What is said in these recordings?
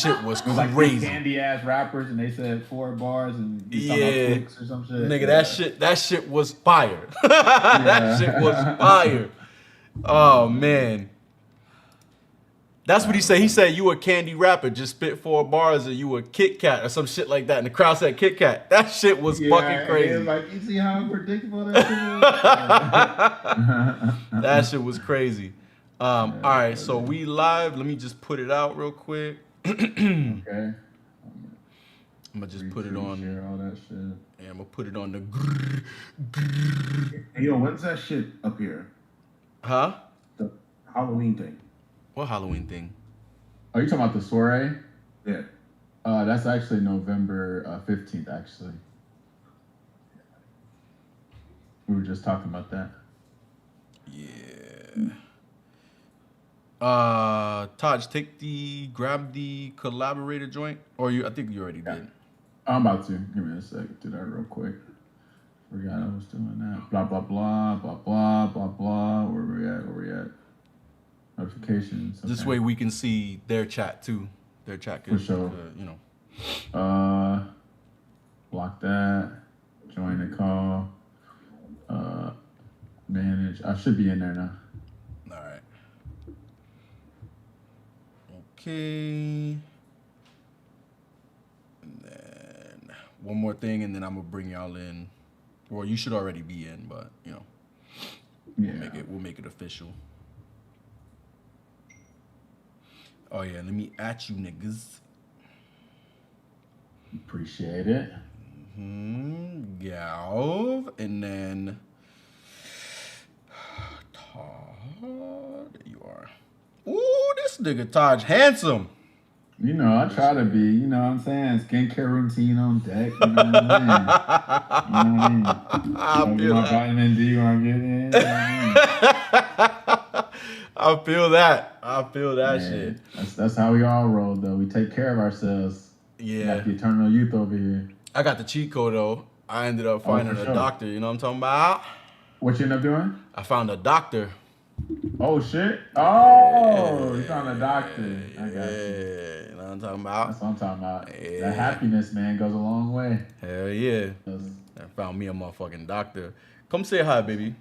shit was It was like crazy. candy ass rappers, and they said 4 bars and you talking about clicks or some shit. Nigga, that shit was fire. That shit was fire. Oh man. That's what he said. He said you a candy rapper, just spit 4 bars, or you a Kit Kat or some shit like that. And the crowd said Kit Kat. That shit was fucking crazy. It was like, you see how predictable that shit was? That shit was crazy. All right, so we live. Let me just put it out real quick. Okay. I'm gonna just put it on. Share all that shit. Yeah, I'm gonna put it on the. Hey, yo, when's that shit up here? Huh? The Halloween thing. What Halloween thing? Are you talking about the soiree? Yeah. That's actually November 15th, actually. We were just talking about that. Yeah. Taj, grab the collaborator joint, or I think you already did. I'm about to. Give me a second. Do that real quick. Forgot I was doing that. Blah blah blah blah blah blah blah. Where we at? Notifications. Okay. This way we can see their chat too. Their chat could, For sure. Block that. Join the call. Manage. I should be in there now. All right. Okay. And then one more thing, and then I'm gonna bring y'all in. Well, you should already be in, but Yeah. we'll make it official. Oh yeah, let me at you niggas. Appreciate it. Galv, and then Todd. There you are. Ooh, this nigga Taj handsome. You know, I try to be, you know what I'm saying? Skincare routine on deck, you know what I mean? I feel my that. vitamin D when I get in, you know what I mean? I feel that Man, shit. That's how we all roll, though. We take care of ourselves. Yeah. Like the eternal youth over here. I got the cheat code though. I ended up finding for a sure. doctor, you know what I'm talking about? What you end up doing? I found a doctor. Oh, shit. Oh, you found a doctor. I got you. Yeah, you know what I'm talking about? That's what I'm talking about. Yeah. That happiness, man, goes a long way. Hell yeah. I found me a motherfucking doctor. Come say hi, baby.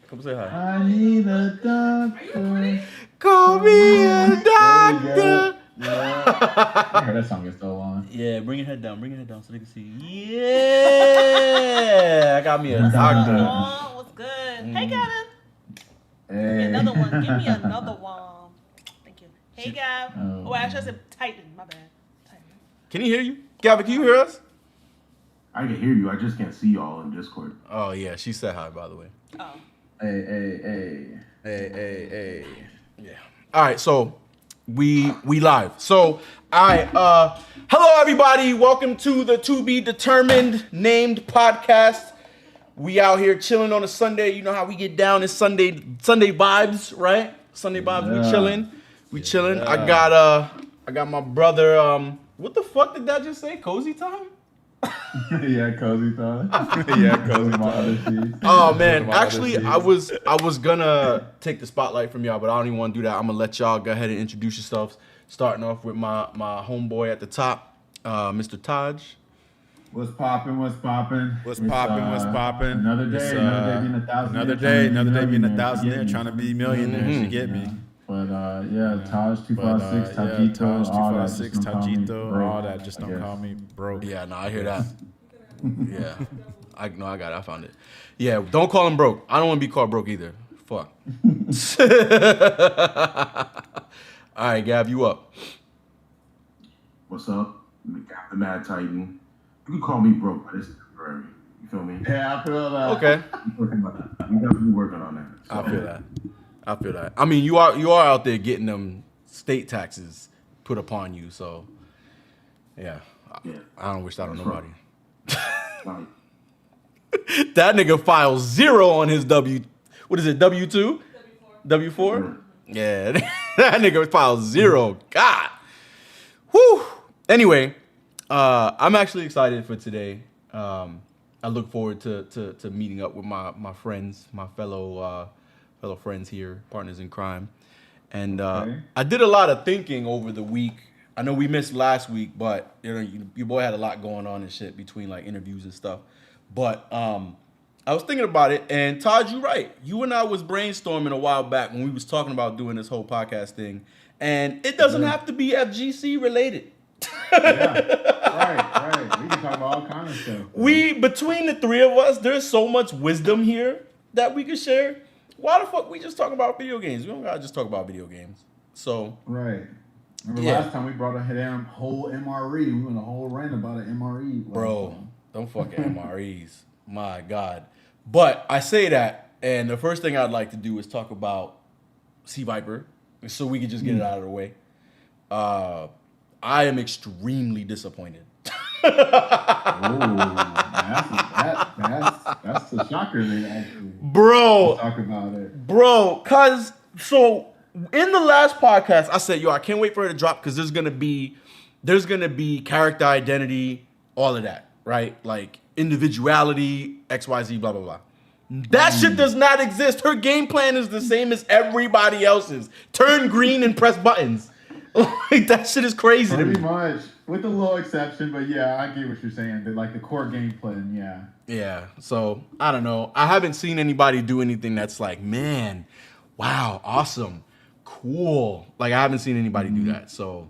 Come say hi. I need a doctor. Call me a There you doctor. go. Yeah. I heard that song is so long. Yeah, bring your head down so they can see. Yeah, I got me a doctor. Oh, what's good? Hey, Gavin. Give me Hey. another one. Give me another one. Thank you. Hey, Gav. Oh, Oh, actually, I said Titan. My bad. Titan. Can he hear you? Gavin, can you hear us? I can hear you. I just can't see y'all in Discord. Oh yeah, she said hi, by the way. Oh. Hey. Hey. Yeah. All right, so we live. So, all right, hello everybody. Welcome to the To Be Determined Named podcast. We out here chilling on a Sunday. You know how we get down in Sunday vibes, right? Sunday vibes, Yeah. we chilling. Yeah. I got my brother, what the fuck did that just say? Cozy time? Yeah, cozy time. My other sheets. Oh man, actually I was gonna take the spotlight from y'all, but I don't even want to do that. I'm gonna let y'all go ahead and introduce yourselves. Starting off with my homeboy at the top, Mr. Taj. What's poppin'? What's poppin'? Another day, another day being a thousand. Another day being a thousandaire, trying to be millionaires. You get me? But Taj 256, Tajito, Taj all that. 256, Just don't call me Tajito, broke, all that. Just I don't guess. call me broke. Yeah, no, I hear that. Yeah, I got it. I found it. Yeah, don't call him broke. I don't want to be called broke either. Fuck. All right, Gav, you up? What's up? I'm the Mad Titan. You can call me broke, but it's temporary. You feel me? Yeah, I feel that. Okay, I'm working on that. I'm definitely working on that. So, I feel that. I mean, you are out there getting them state taxes put upon you, so yeah. Yeah. I don't wish that on That's nobody. Like, That nigga files 0 on his W2? W4? Yeah, that nigga files 0. God. Whew. Anyway, I'm actually excited for today. I look forward to meeting up with my friends, my fellow friends here, partners in crime. And Okay. I did a lot of thinking over the week I know we missed last week, but your boy had a lot going on and shit between like interviews and stuff. But I was thinking about it, and Todd, you're right. You and I was brainstorming a while back when we was talking about doing this whole podcast thing, and it doesn't have to be FGC related. Right. We can talk about all kinds of stuff. Between the three of us, there's so much wisdom here that we could share. Why the fuck we just talk about video games? We don't gotta just talk about video games. So right. Remember last time we brought a damn whole MRE. We went a whole rant about an MRE. Bro, don't fucking MREs. My God. But I say that, and the first thing I'd like to do is talk about Sea Viper, so we can just get it out of the way. I am extremely disappointed. That's the shocker there, actually. Bro. Talk about it. Bro, cause so in the last podcast, I said, I can't wait for it to drop because there's gonna be character identity, all of that, right? Like individuality, XYZ, blah, blah, blah. That shit does not exist. Her game plan is the same as everybody else's. Turn green and press buttons. Like, that shit is crazy to me. Pretty much. With a little exception, but yeah, I get what you're saying. Like the core gameplay, yeah. Yeah, so I don't know. I haven't seen anybody do anything that's like, man, wow, awesome, cool. Like, I haven't seen anybody do that, so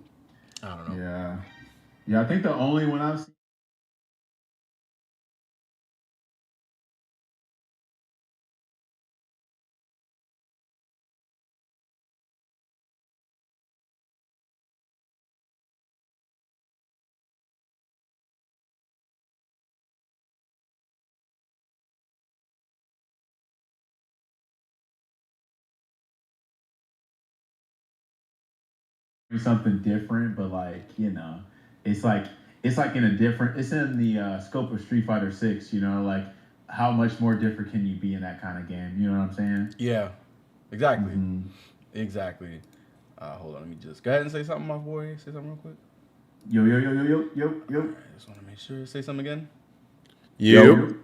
I don't know. Yeah, I think the only one I've seen. Something different, but like, it's like in a different. It's in the scope of Street Fighter 6. Like how much more different can you be in that kind of game? You know what I'm saying? Yeah, exactly, exactly. Hold on, let me just go ahead and say something, my boy. Say something real quick. Yo. I just want to make sure. Say something again. You.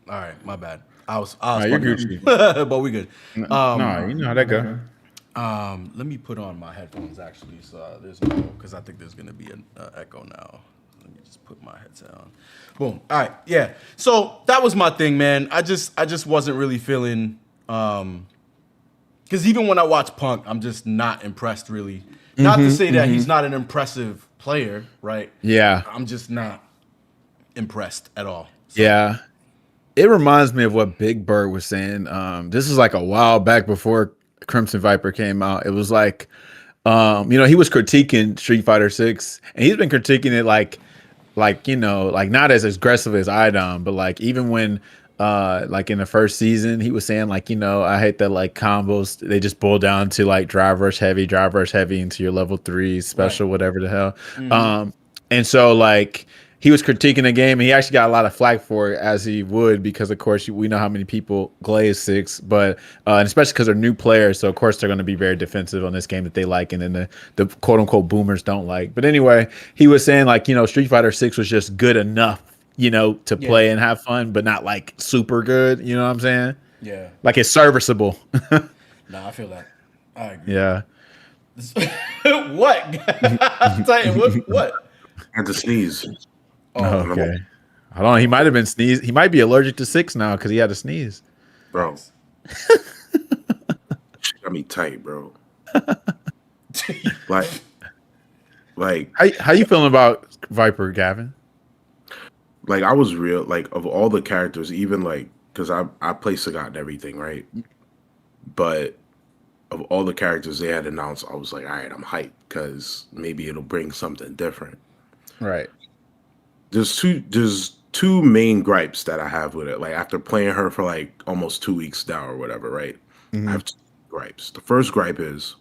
All right, my bad. I was You're Gucci. but we good. No, you know how that go. Let me put on my headphones actually, so there's no, because I think there's gonna be an echo now. Let me just put my headset on. Boom. All right, yeah. So that was my thing, man. I just wasn't really feeling, because even when I watch Punk, I'm just not impressed really. Not to say that he's not an impressive player, right? Yeah. I'm just not impressed at all. So. Yeah. It reminds me of what Big Bird was saying. This is like a while back before Crimson Viper came out. It was like, he was critiquing Street Fighter 6, and he's been critiquing it like not as aggressive as I done, but like even when like in the first season, he was saying like, I hate that like combos, they just boil down to like drive rush heavy into your level 3 special, right. Whatever the hell. And so like he was critiquing the game, and he actually got a lot of flack for it, as he would, because of course we know how many people glaze 6, but and especially because they're new players, so of course they're going to be very defensive on this game that they like, and then the quote unquote boomers don't like. But anyway, he was saying like, Street Fighter 6 was just good enough, to play and have fun, but not like super good. You know what I'm saying? Yeah. Like it's serviceable. Nah, I feel that. I agree. Yeah. What? What? I had to sneeze. Oh, okay. I don't know. He might have been sneezed. He might be allergic to 6 now because he had to sneeze. Bro. Got me tight, bro. like how you feeling about Viper, Gavin? Like, I was real, like, of all the characters, even like, because I play Sagat and everything, right? But of all the characters they had announced, I was like, all right, I'm hyped because maybe it'll bring something different. Right. There's two main gripes that I have with it. Like, after playing her for like almost 2 weeks now or whatever, right? I have two gripes. The first gripe is,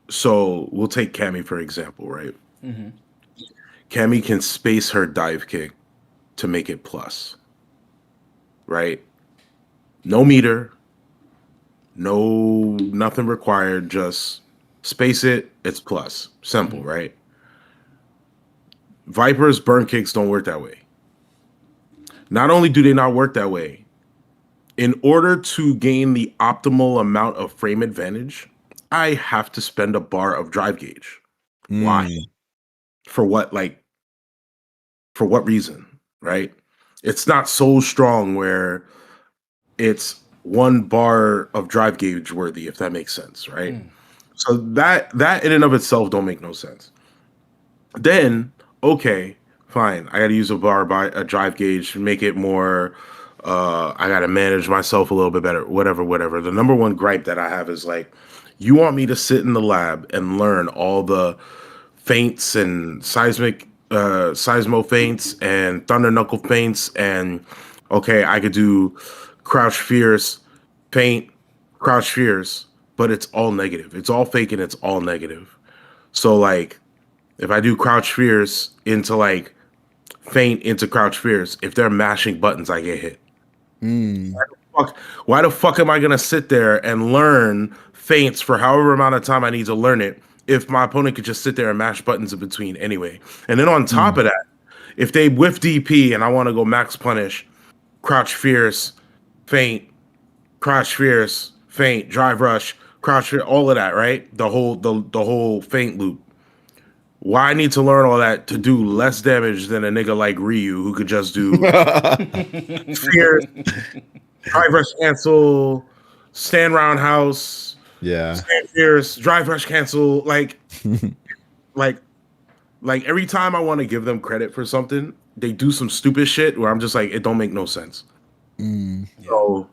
so we'll take Cammy for example, right? Cammy can space her dive kick to make it plus, right? No meter, nothing required, just space it, it's plus. Simple, right? Viper's burn kicks don't work that way. Not only do they not work that way, in order to gain the optimal amount of frame advantage, I have to spend a bar of drive gauge. Why? For what? Like, for what reason? Right? It's not so strong where it's one bar of drive gauge worthy, if that makes sense, right? So that in and of itself don't make no sense. Then, okay, fine. I got to use a bar by a drive gauge to make it more. I got to manage myself a little bit better. Whatever, whatever. The number one gripe that I have is like, you want me to sit in the lab and learn all the feints and seismo feints and thunder knuckle feints and okay, I could do crouch fierce, feint, crouch fierce, but it's all negative. It's all fake and it's all negative. So like if I do crouch fierce into like feint into crouch fierce, if they're mashing buttons, I get hit. Why the fuck am I gonna sit there and learn feints for however amount of time I need to learn it if my opponent could just sit there and mash buttons in between anyway? And then on top of that, if they whiff DP and I want to go max punish, crouch fierce, feint, crouch fierce, feint, drive rush, crouch fierce, all of that, right? The whole feint loop. Why I need to learn all that to do less damage than a nigga like Ryu who could just do fierce, drive rush cancel, stand roundhouse, stand fierce, drive rush cancel, like every time I want to give them credit for something, they do some stupid shit where I'm just like, it don't make no sense. So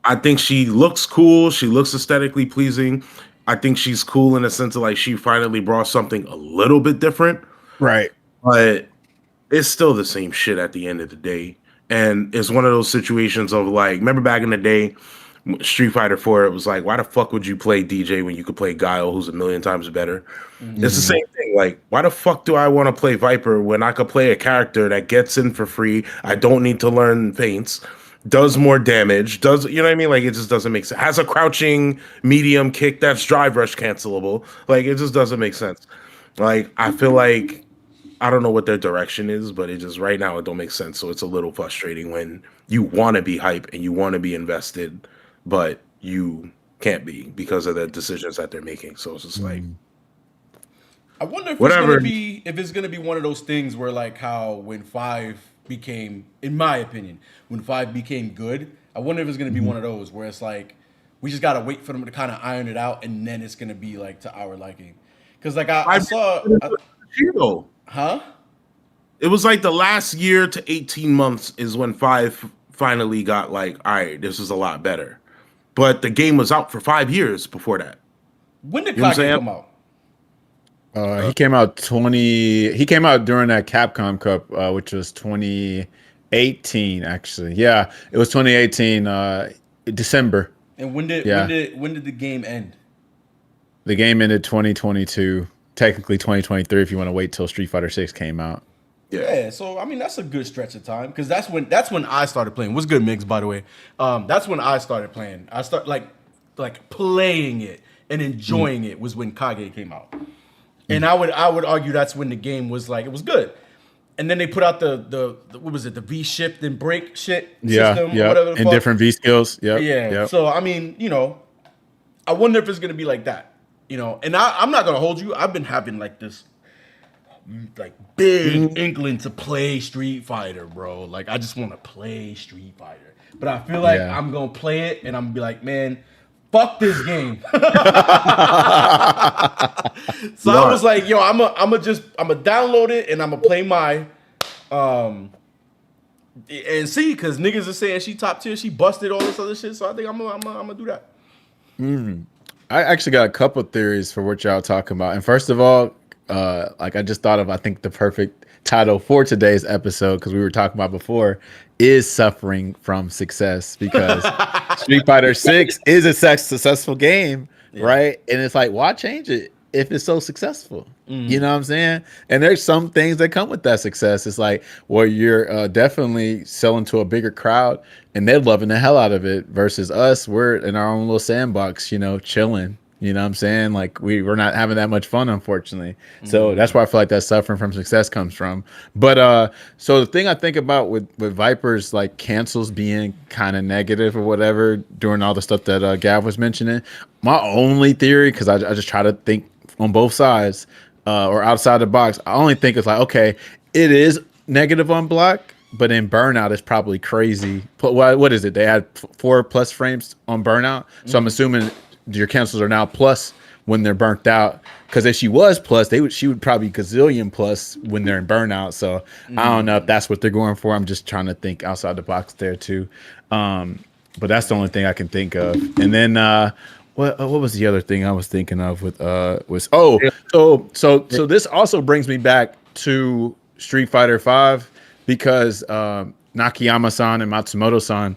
I think she looks cool. She looks aesthetically pleasing. I think she's cool in the sense of like she finally brought something a little bit different. Right. But it's still the same shit at the end of the day. And it's one of those situations of like, remember back in the day, Street Fighter 4, it was like, why the fuck would you play DJ when you could play Guile, who's a million times better? It's the same thing. Like, why the fuck do I want to play Viper when I could play a character that gets in for free? I don't need to learn feints, does more damage, does, you know what I mean? Like, it just doesn't make sense. Has a crouching medium kick that's drive rush cancelable. Like, it just doesn't make sense. Like, I feel like, I don't know what their direction is, but it just right now it don't make sense. So it's a little frustrating when you want to be hype and you want to be invested, but you can't be because of the decisions that they're making. So it's just like, I wonder if whatever. it's gonna be one of those things where like how when 5 became, in my opinion, when 5 became good, I wonder if it's gonna be one of those where it's like we just gotta wait for them to kind of iron it out, and then it's gonna be like to our liking. Because like I saw, huh? It was like the last year to 18 months is when 5 finally got like, all right, this is a lot better. But the game was out for 5 years before that. When did You know what I'm Kage saying? come out? He came out He came out during that Capcom Cup, which was 2018. Actually, yeah, it was 2018 December. And when did the game end? The game ended 2022. Technically 2023 if you want to wait till Street Fighter 6 came out. Yeah, so I mean that's a good stretch of time because that's when I started playing. What's good, Mix? By the way, that's when I started playing. I start like playing it and enjoying it was when Kage came out, and I would argue that's when the game was like it was good. And then they put out the what was it, the V shift and break shit system or whatever the and fuck. different V skills. Yeah. So I mean, you know, I wonder if it's gonna be like that. You know, and I'm not gonna hold you. I've been having like this like big inkling to play Street Fighter, bro. Like I just want to play Street Fighter. But I feel like I'm gonna play it and I'm gonna be like, man, fuck this game. So I was like, yo, I'm gonna download it and I'm gonna play my and see, cause niggas are saying she top tier, she busted all this other shit. So I think I'm gonna do that. I actually got a couple theories for what y'all talking about. And first of all, like I just thought of, I think the perfect title for today's episode, because we were talking about before, is suffering from success, because Street Fighter 6 is a successful game, right? And it's like, why change it if it's so successful? You know what I'm saying? And there's some things that come with that success. It's like, well, you're definitely selling to a bigger crowd and they're loving the hell out of it, versus us, we're in our own little sandbox, you know, chilling. You know what I'm saying? Like we're not having that much fun, unfortunately. So that's why I feel like that suffering from success comes from. But so the thing I think about with Viper's like cancels being kind of negative or whatever during all the stuff that Gav was mentioning, my only theory, because I just try to think on both sides, or outside the box, I only think it's like, okay, it is negative on block, but in Burnout, it's probably crazy. What is it? They had 4+ frames on Burnout, so I'm assuming your cancels are now plus when they're burnt out. Because if she was plus, she would probably gazillion plus when they're in Burnout. So I don't know if that's what they're going for. I'm just trying to think outside the box there too. But that's the only thing I can think of. And then what was the other thing I was thinking of with so this also brings me back to Street Fighter 5 because Nakayama-san and Matsumoto-san,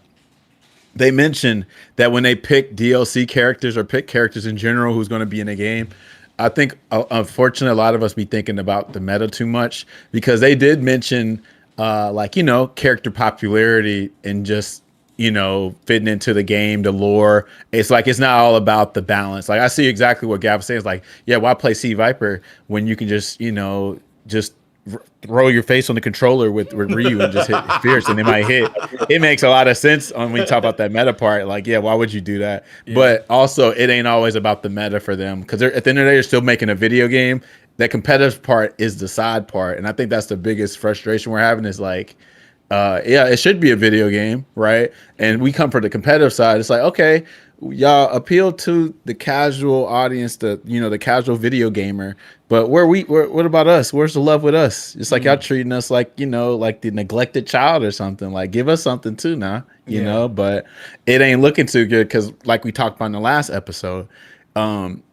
they mentioned that when they pick DLC characters or pick characters in general who's going to be in a game, I think unfortunately a lot of us be thinking about the meta too much, because they did mention character popularity and just fitting into the game, the lore. It's like it's not all about the balance. Like I see exactly what Gav was saying. It's like, yeah, why play C Viper when you can just throw your face on the controller with Ryu and just hit fierce and it might hit. It makes a lot of sense when we talk about that meta part. Like, yeah, why would you do that? Yeah. But also, it ain't always about the meta for them, because at the end of the day, you're still making a video game. That competitive part is the side part, and I think that's the biggest frustration we're having. Is like, yeah, it should be a video game, right? And we come from the competitive side. It's like, okay, y'all appeal to the casual audience, the casual video gamer. But what about us? Where's the love with us? It's like y'all treating us like, like the neglected child or something. Like, give us something too now, you know? But it ain't looking too good because, like we talked about in the last episode,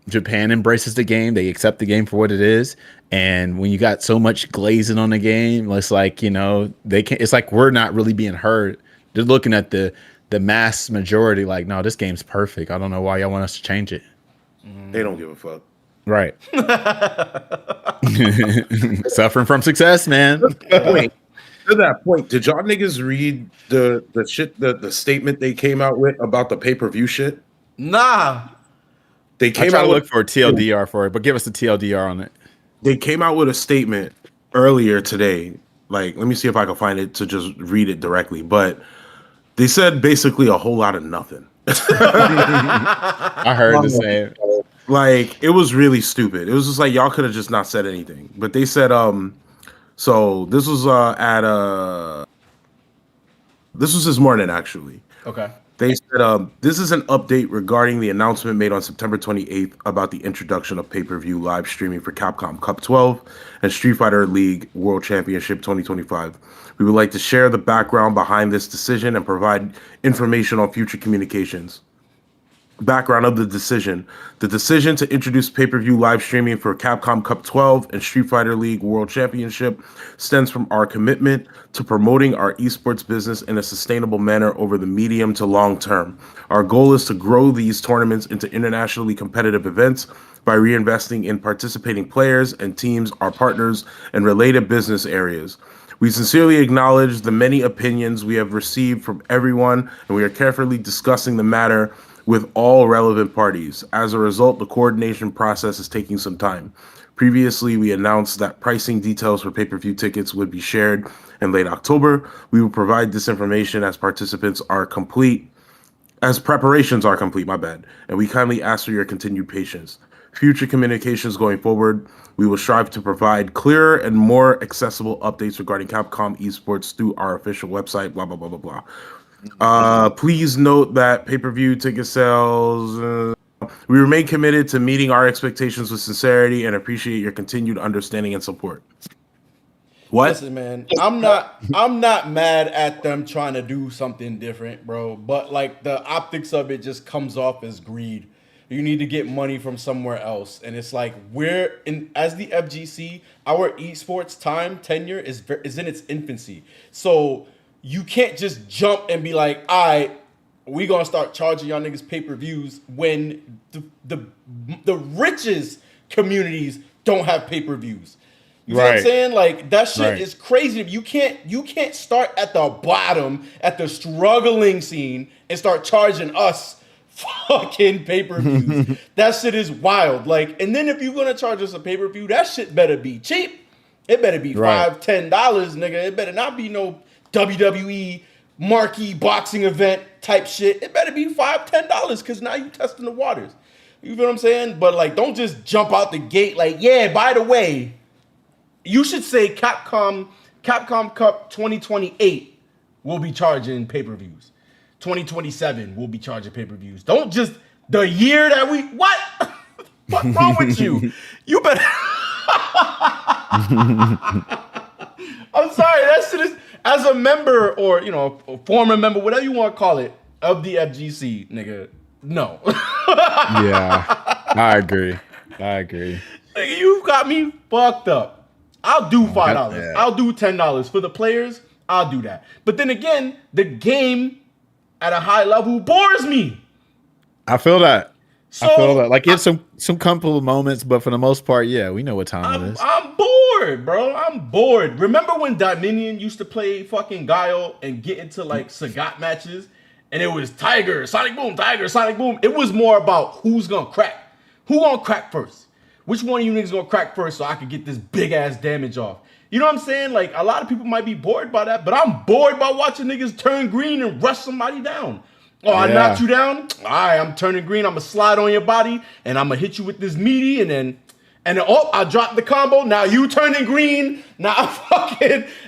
Japan embraces the game. They accept the game for what it is. And when you got so much glazing on the game, it's like, it's like we're not really being heard. They're looking at the mass majority like, no, this game's perfect. I don't know why y'all want us to change it. They don't give a fuck. Right. Suffering from success, man. Wait, to that point, did y'all niggas read the statement they came out with about the pay-per-view shit? Nah. They came out out to look for a TLDR for it, but give us the TLDR on it. They came out with a statement earlier today. Like, let me see if I can find it to just read it directly. But they said basically a whole lot of nothing. I heard the same. Like, it was really stupid. It was just like y'all could have just not said anything. But they said, so this was this was this morning actually. Okay. They said, this is an update regarding the announcement made on September 28th about the introduction of pay-per-view live streaming for Capcom Cup 12 and Street Fighter League World Championship 2025. We would like to share the background behind this decision and provide information on future communications. Background of the decision. The decision to introduce pay-per-view live streaming for Capcom Cup 12 and Street Fighter League World Championship stems from our commitment to promoting our esports business in a sustainable manner over the medium to long term. Our goal is to grow these tournaments into internationally competitive events by reinvesting in participating players and teams, our partners, and related business areas. We sincerely acknowledge the many opinions we have received from everyone, and we are carefully discussing the matter with all relevant parties. As a result, the coordination process is taking some time. Previously, we announced that pricing details for pay-per-view tickets would be shared in late October. We will provide this information as preparations are complete, and we kindly ask for your continued patience. Future communications going forward, we will strive to provide clearer and more accessible updates regarding Capcom esports through our official website, blah, blah, blah, blah, blah. Please note that pay-per-view ticket sales, we remain committed to meeting our expectations with sincerity and appreciate your continued understanding and support. What? Listen, man, I'm not mad at them trying to do something different, bro. But like the optics of it just comes off as greed. You need to get money from somewhere else, and it's like as the FGC, our esports tenure is in its infancy. So you can't just jump and be like, all right, we gonna start charging y'all niggas pay-per-views when the richest communities don't have pay-per-views. You know what I'm saying? Like, that shit is crazy. You can't start at the bottom, at the struggling scene, and start charging us fucking pay-per-views. That shit is wild. Like, and then if you're gonna charge us a pay-per-view, that shit better be cheap. It better be $5-10, nigga. It better not be no WWE marquee boxing event type shit. It better be $5-10 because now you testing the waters. You feel what I'm saying? But like, don't just jump out the gate like, yeah, by the way, you should say Capcom Cup 2028 will be charging pay-per-views. 2027 will be charging pay-per-views. Don't just the year that we what? What's wrong with you? You better. I'm sorry. That shit is as a member or a former member, whatever you want to call it, of the FGC, nigga. No. Yeah, I agree. Nigga, you got me fucked up. I'll do $5. Yeah. I'll do $10 for the players. I'll do that. But then again, the game at a high level bores me. I feel that. So, I feel that. Like it's some comfortable moments, but for the most part, yeah, we know what time it is. I'm bored, bro. I'm bored. Remember when Dominion used to play fucking Guile and get into like Sagat matches? And it was Tiger, Sonic Boom, Tiger, Sonic Boom. It was more about who's gonna crack. Who gonna crack first? Which one of you niggas gonna crack first so I can get this big ass damage off? You know what I'm saying? Like, a lot of people might be bored by that, but I'm bored by watching niggas turn green and rush somebody down. Oh, I knocked you down? All right, I'm turning green. I'm gonna slide on your body, and I'm gonna hit you with this meaty, and then I dropped the combo. Now you turning green. Now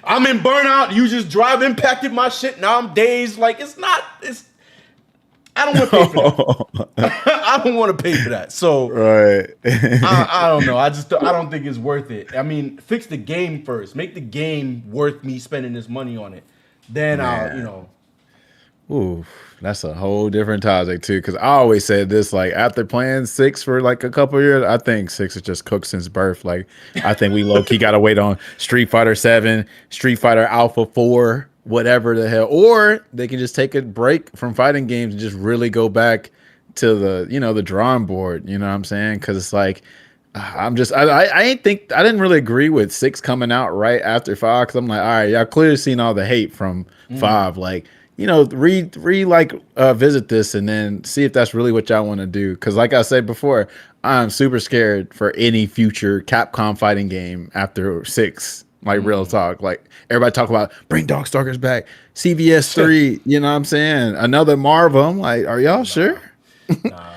I'm in burnout. You just drive impacted my shit. Now I'm dazed. Like, I don't want to pay for that. I don't want to pay for that. So Right. I don't know. I don't think it's worth it. I mean, fix the game first. Make the game worth me spending this money on it. Then I'll. Ooh, that's a whole different topic too. Because I always said this, like after playing 6 for like a couple of years, I think 6 is just cooked since birth. Like I think we low key gotta wait on Street Fighter 7, Street Fighter Alpha 4, whatever the hell, or they can just take a break from fighting games and just really go back to the drawing board. You know what I'm saying? Because it's like I didn't really agree with 6 coming out right after 5. Because I'm like, all right, y'all clearly seen all the hate from 5. Like. Visit this and then see if that's really what y'all want to do. Because like I said before, I'm super scared for any future Capcom fighting game after 6. Like real talk. Like everybody talk about bring Darkstalkers back, CVS 3. You know what I'm saying? Another Marvel. I'm like, are y'all sure? Nah,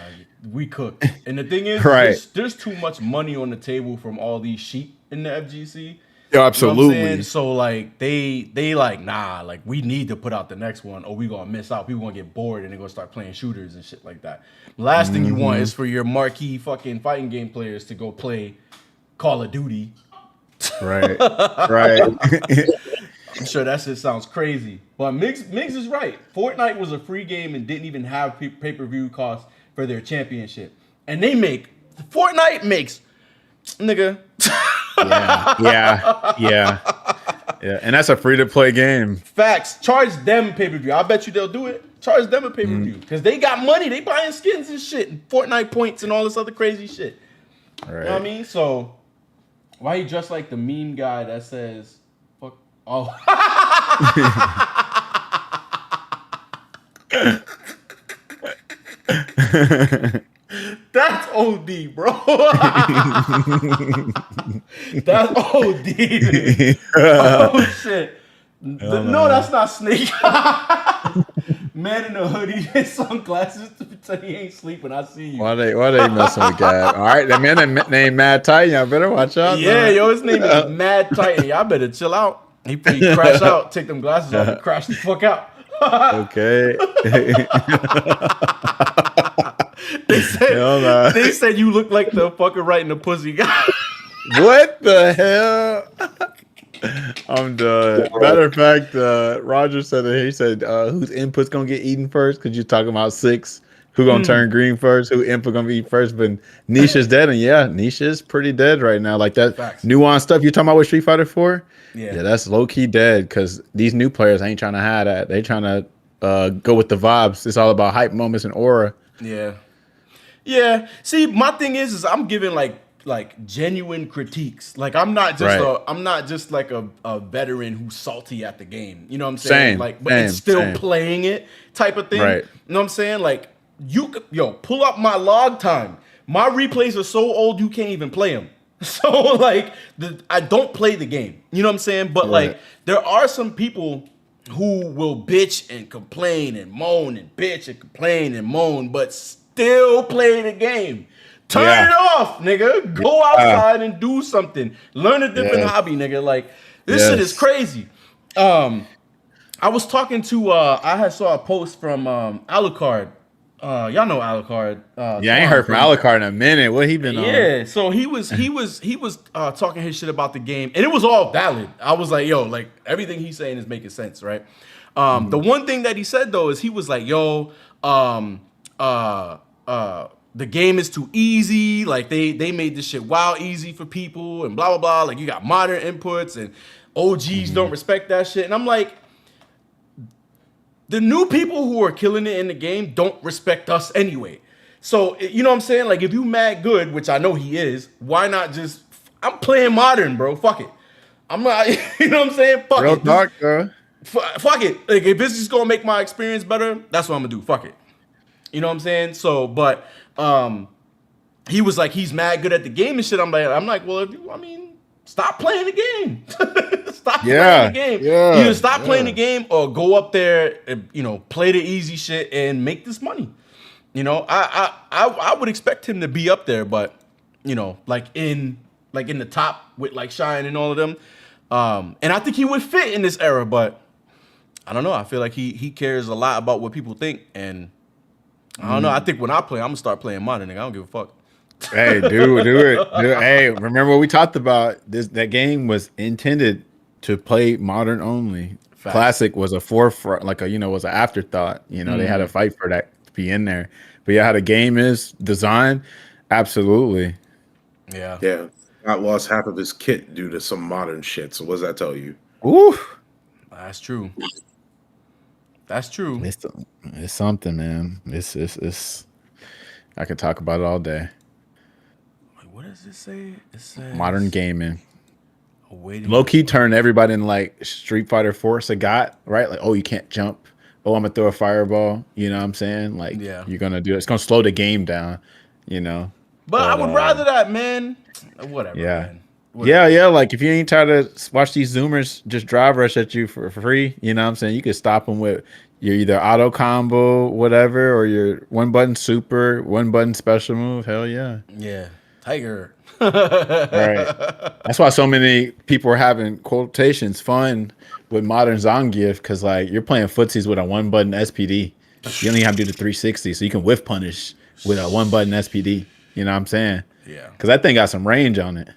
we cooked. And the thing is, Right. there's too much money on the table from all these sheep in the FGC. Yeah, You absolutely. know what I'm saying? So like they like, nah, like we need to put out the next one or we gonna miss out. People gonna get bored and they're gonna start playing shooters and shit like that. Last thing you want is for your marquee fucking fighting game players to go play Call of Duty. Right. Right. I'm sure that shit sounds crazy. But Miggs is right. Fortnite was a free game and didn't even have pay-per-view costs for their championship. And Fortnite makes, nigga. Yeah. And that's a free to play game. Facts. Charge them pay-per-view. I bet you they'll do it. Charge them a pay-per-view. Because they got money. They buying skins and shit. And Fortnite points and all this other crazy shit. Right. You know what I mean? So, why he dressed like the meme guy that says, fuck, oh. That's OD, bro. That's OD. Oh shit. No, that's not Snake. Man in a hoodie and sunglasses to pretend he ain't sleeping. I see you. Why they messing with God? All right, that man named Mad Titan. Y'all better watch out. Yeah, man. yo, his name is Mad Titan. Y'all better chill out. He crash out, take them glasses off, and crash the fuck out. Okay. They said you look like the fucker right in the pussy guy. What the hell? I'm done. Matter of fact, Roger said that he said whose input's gonna get eaten first? Because you're talking about 6. Who gonna turn green first? Who input gonna be eat first? But Nisha's dead, and yeah, Nisha's pretty dead right now. Like that nuanced stuff you're talking about with Street Fighter 4. Yeah, that's low key dead because these new players ain't trying to have that. They trying to go with the vibes. It's all about hype moments and aura. Yeah. See, my thing is I'm giving like genuine critiques. Like I'm not just like a veteran who's salty at the game. You know what I'm saying? But it's still playing it type of thing. Right. You know what I'm saying? Like pull up my log time. My replays are so old you can't even play them. So like I don't play the game. You know what I'm saying? But like there are some people who will bitch and complain and moan and bitch and complain and moan, but still play the game. Turn Yeah. it off, nigga. Go outside and do something. Learn a different hobby, nigga. Like, this shit is crazy. I was talking to I had saw a post from Alucard. Y'all know Alucard. Yeah, I ain't heard from Alucard in a minute. What he been on? Yeah, so he was talking his shit about the game, and it was all valid. I was like, yo, like everything he's saying is making sense, right? The one thing that he said though is he was like, yo, the game is too easy. Like they made this shit wild easy for people and blah blah blah. Like you got modern inputs and OGs don't respect that shit. And I'm like, the new people who are killing it in the game don't respect us anyway. So you know what I'm saying? Like if you mad good, which I know he is, why not just? I'm playing modern, bro. Fuck it. I'm not. You know what I'm saying? Fuck Real it. talk, bro. Fuck it. Like if this is gonna make my experience better, that's what I'm gonna do. Fuck it. You know what I'm saying? So, but he was like, he's mad good at the game and shit. I'm like, well, stop playing the game. Stop playing the game. Yeah, Either stop playing the game or go up there and, play the easy shit and make this money. I would expect him to be up there, but like in the top with like Shine and all of them. And I think he would fit in this era, but I don't know. I feel like he cares a lot about what people think, and I don't know. I think when I play, I'm gonna start playing modern. Nigga, I don't give a fuck. Hey, do it. Hey, remember what we talked about? That game was intended to play modern only. Fact. Classic was a forefront, was an afterthought. They had to fight for that to be in there. But yeah, how the game is designed, absolutely. Yeah. Yeah. Scott lost half of his kit due to some modern shit. So what does that tell you? Ooh, That's true. That's true. It's something, man. It's. I could talk about it all day. Wait, what does it say? It says Modern gaming. Low key turned everybody in like Street Fighter 4 Sagat, right? Like, oh, you can't jump. Oh, I'm gonna throw a fireball. You know what I'm saying? Like, you're gonna do it. It's gonna slow the game down. But I would rather that, man. Whatever. Yeah. Man. Whatever. Yeah. Like if you ain't trying to watch these Zoomers just drive rush at you for free, you know what I'm saying? You could stop them with your either auto combo, whatever, or your one button super, one button special move. Hell yeah. Yeah. Tiger. Right. That's why so many people are having quotations fun with modern Zangief, because like you're playing footsies with a one button SPD. You don't even have to do the 360, so you can whiff punish with a one button SPD. You know what I'm saying? Yeah. Because that thing got some range on it.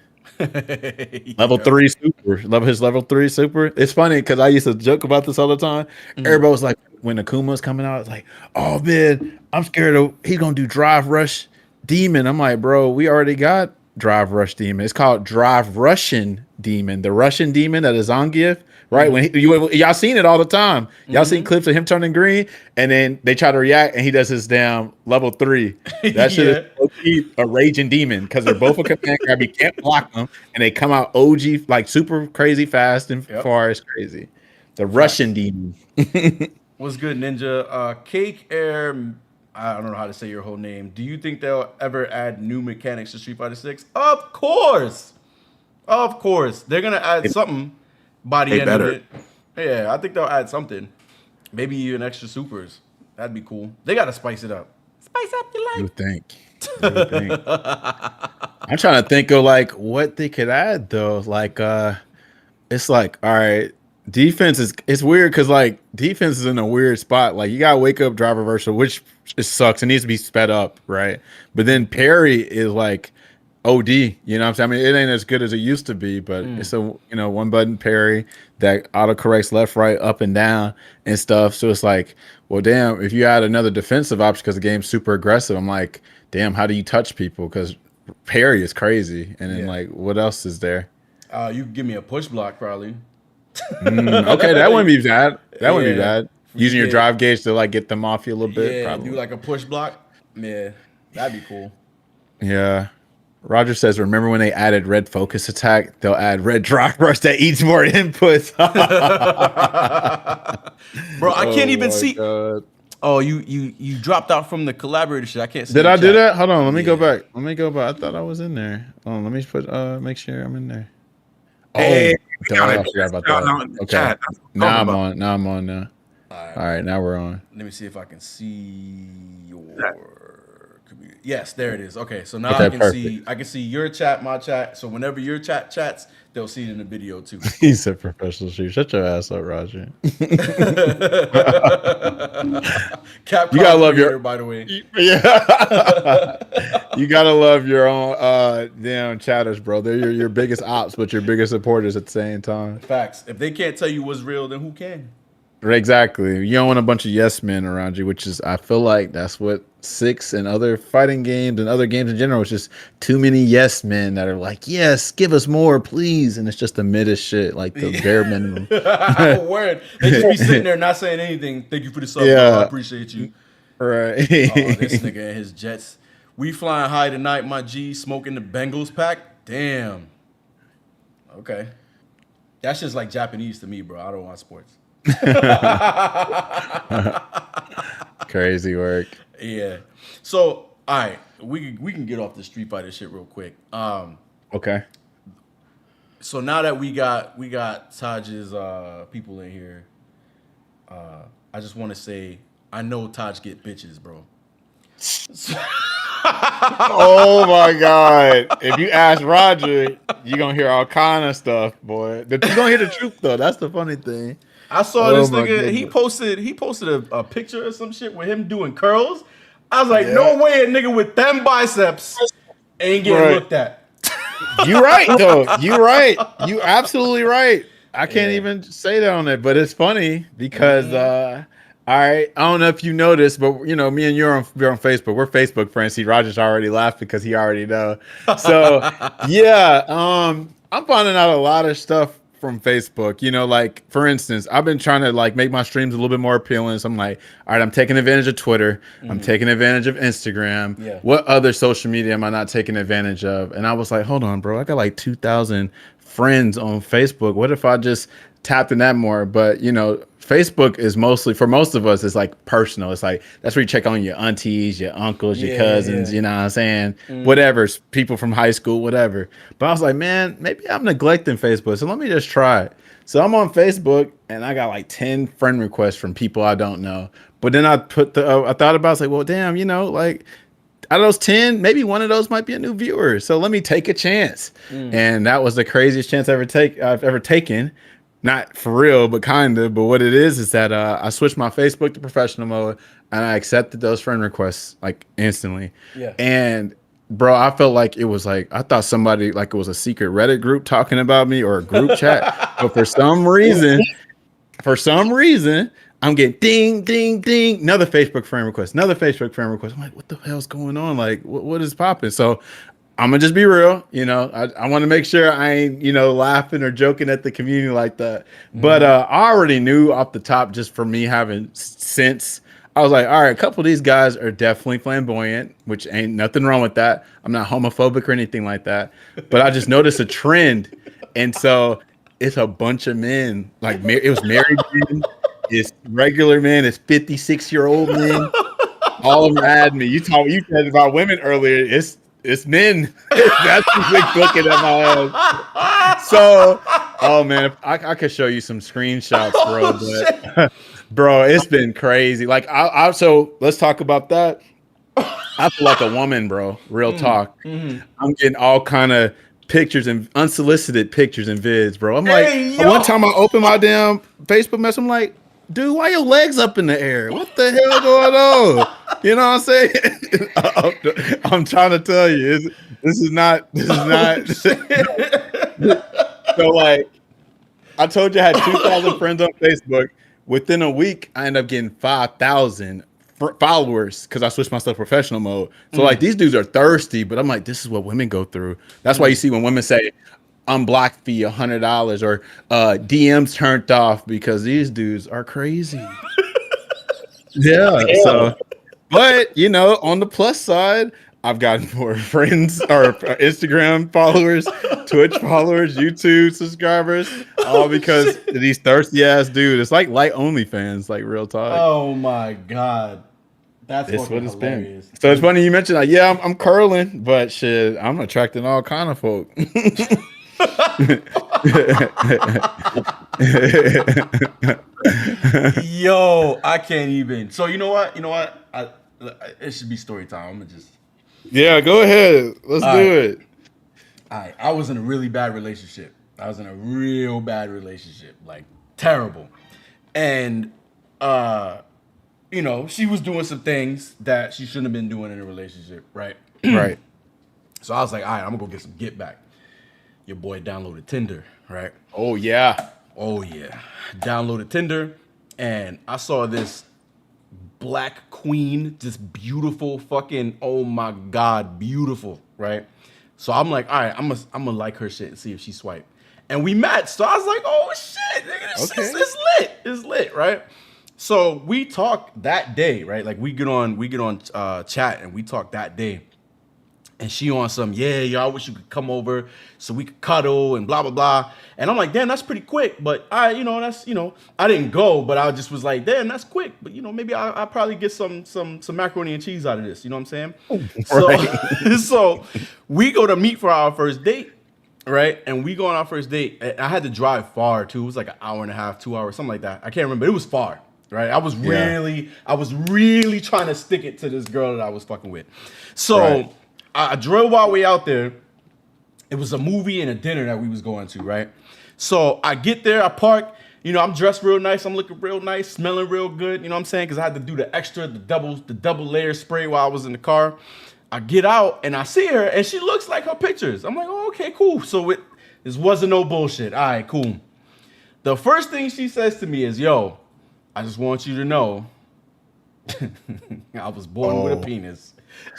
Level 3 super. His level 3 super. It's funny because I used to joke about this all the time. Everybody was like, when Akuma's coming out, it's like, oh man, I'm scared of he's gonna do Drive Rush Demon. I'm like, bro, we already got Drive Rush Demon. It's called Drive Russian Demon. The Russian Demon that is Zangief, right? When y'all seen it all the time. Y'all seen clips of him turning green, and then they try to react, and he does his damn level 3. That shit is a raging demon because they're both a command grab. You can't block them, and they come out OG like super crazy fast and far as crazy. The Russian demon. What's good, Ninja? Cake Air. I don't know how to say your whole name. Do you think they'll ever add new mechanics to Street Fighter 6? Of course. They're gonna add something by the end of it. Yeah, I think they'll add something. Maybe even extra supers. That'd be cool. They gotta spice it up. Spice up your life. You think? I'm trying to think of like what they could add though. Like it's like, all right, defense it's weird because like defense is in a weird spot. Like you gotta wake up drive reversal, which it sucks. It needs to be sped up, right? But then parry is like OD, you know what I'm saying? I mean, it ain't as good as it used to be, but it's a one button parry that autocorrects left, right, up and down and stuff. So it's like, well, damn, if you add another defensive option because the game's super aggressive, I'm like, damn, how do you touch people? Because parry is crazy. And then like, what else is there? You can give me a push block probably. Okay, that wouldn't be bad. That wouldn't be bad. Using your drive gauge to like get them off you a little bit. Yeah, probably. do like a push block. Yeah, that'd be cool. Yeah. Roger says, remember when they added red focus attack? They'll add red drive rush that eats more inputs. Bro, I can't even see. God. Oh, you dropped out from the collaborator shit. I can't see. Did I do that? Hold on, let me go back. I thought I was in there. Let me put make sure I'm in there. Hey, I forgot about that. Okay. Now I'm on now. All All right, now we're on. Let me see if I can see your. Yes, there it is. Okay, so now I can see your chat, my chat. So whenever your chat chats, they'll see it in the video too. He said professional streamer. Shut your ass up, Roger. Capcom You gotta love creator, by the way. Yeah. You gotta love your own damn chatters, bro. They're your biggest ops, but your biggest supporters at the same time. Facts. If they can't tell you what's real, then who can? Exactly. You don't want a bunch of yes men around you, which is I feel like that's what 6 and other fighting games and other games in general. It's just too many yes men that are like, yes, give us more, please. And it's just the middest shit, like the bare minimum. Word. They just be sitting there not saying anything. Thank you for the sub, bro. I appreciate you. Right. Oh, this nigga and his Jets. We flying high tonight, my G, smoking the Bengals pack. Damn. Okay. That's just like Japanese to me, bro. I don't want sports. Crazy work. Yeah. So, all right, we can get off the Street Fighter shit real quick. Okay. So now that we got Taj's people in here, I just want to say I know Taj get bitches, bro. Oh my god! If you ask Roger, you gonna hear all kind of stuff, boy. You gonna hear the truth though. That's the funny thing. I saw this nigga. He posted a picture or some shit with him doing curls. I was like, no way a nigga with them biceps ain't getting looked at. You right though. You right. You absolutely right. I can't even say that on it, but it's funny because all right, I don't know if you noticed, but you know, me and we're on Facebook. We're Facebook friends. See, Roger's already laughed because he already know. So yeah, I'm finding out a lot of stuff from Facebook. You know, like for instance, I've been trying to like make my streams a little bit more appealing. So I'm like, all right, I'm taking advantage of Twitter. I'm taking advantage of Instagram. Yeah. What other social media am I not taking advantage of? And I was like, hold on, bro. I got like 2,000 friends on Facebook. What if I just tapped in that more? But you know, Facebook is mostly, for most of us, it's like personal. It's like that's where you check on your aunties, your uncles, your cousins, you know what I'm saying? Whatever, people from high school, whatever. But I was like, man, maybe I'm neglecting Facebook. So let me just try it. So I'm on Facebook and I got like 10 friend requests from people I don't know. But then I thought about it, I was like, well, damn, you know, like out of those 10, maybe one of those might be a new viewer. So let me take a chance. And that was the craziest chance I've ever taken. Not for real, but kind of. But what it is that I switched my Facebook to professional mode and I accepted those friend requests like instantly. Yeah. And bro, I felt like it was like, I thought somebody, like it was a secret Reddit group talking about me or a group chat. But for some reason, I'm getting ding, ding, ding. Another Facebook friend request. I'm like, what the hell's going on? Like, what is popping? So I'm gonna just be real, you know. I want to make sure I ain't, you know, laughing or joking at the community like that. But I already knew off the top, just for me having sense, I was like, all right, a couple of these guys are definitely flamboyant, which ain't nothing wrong with that. I'm not homophobic or anything like that. But I just noticed a trend, and so it's a bunch of men. Like it was married men, it's regular men, it's 56-year-old men. All of them add me. You said about women earlier. It's men. That's who's looking at my ass. So, oh man, I could show you some screenshots, bro. But, bro, it's been crazy. Like, so let's talk about that. I feel like a woman, bro. Real talk. I'm getting all kind of pictures and unsolicited pictures and vids, bro. I'm like, one time I opened my damn Facebook message, I'm like, dude, why your legs up in the air? What the hell going on? You know what I'm saying? I'm trying to tell you, this is not. So like, I told you I had 2,000 friends on Facebook. Within a week, I ended up getting 5,000 followers because I switched myself to professional mode. So like, these dudes are thirsty, but I'm like, this is what women go through. That's why you see when women say, unblock fee $100 or DMs turned off because these dudes are crazy. Yeah. So, but you know, on the plus side, I've gotten more friends or Instagram followers, Twitch followers, YouTube subscribers, all because of these thirsty ass dudes. It's like light OnlyFans, like real talk. Oh my god. That's what it's hilarious. Been. So it's funny you mentioned like, yeah, I'm curling, but shit, I'm attracting all kind of folk. Yo, I can't even. So you know what? It should be story time. Yeah, go ahead. Let's All do right. it. I was in a really bad relationship. I was in a real bad relationship, like terrible. And you know, she was doing some things that she shouldn't have been doing in a relationship, right? Right. So I was like, all right, I'm gonna go get some get back. Your boy downloaded Tinder, right? Oh yeah. Oh yeah. Downloaded Tinder and I saw this black queen, just beautiful, fucking, oh my God, beautiful, right? So I'm like, all right, I'm gonna like her shit and see if she swipe. And we matched. So I was like, oh shit, nigga, this Okay. shit's it's lit. It's lit, right? So we talk that day, right? Like we get on chat and we talk that day. And she on some, yeah, yo, I wish you could come over so we could cuddle and blah, blah, blah. And I'm like, damn, that's pretty quick. But I didn't go, but I just was like, damn, that's quick. But, you know, maybe I'll probably get some macaroni and cheese out of this. You know what I'm saying? So, so we go to meet for our first date, right? And we go on our first date. And I had to drive far, too. It was like an hour and a half, 2 hours, something like that. I can't remember. It was far, right? I was really trying to stick it to this girl that I was fucking with. So... Right. I drove our way out there. It was a movie and a dinner that we was going to, right? So I get there, I park. You know, I'm dressed real nice. I'm looking real nice, smelling real good. You know what I'm saying? Because I had to do the double layer spray while I was in the car. I get out and I see her and she looks like her pictures. I'm like, oh, okay, cool. So this wasn't no bullshit. All right, cool. The first thing she says to me is, yo, I just want you to know I was born with a penis.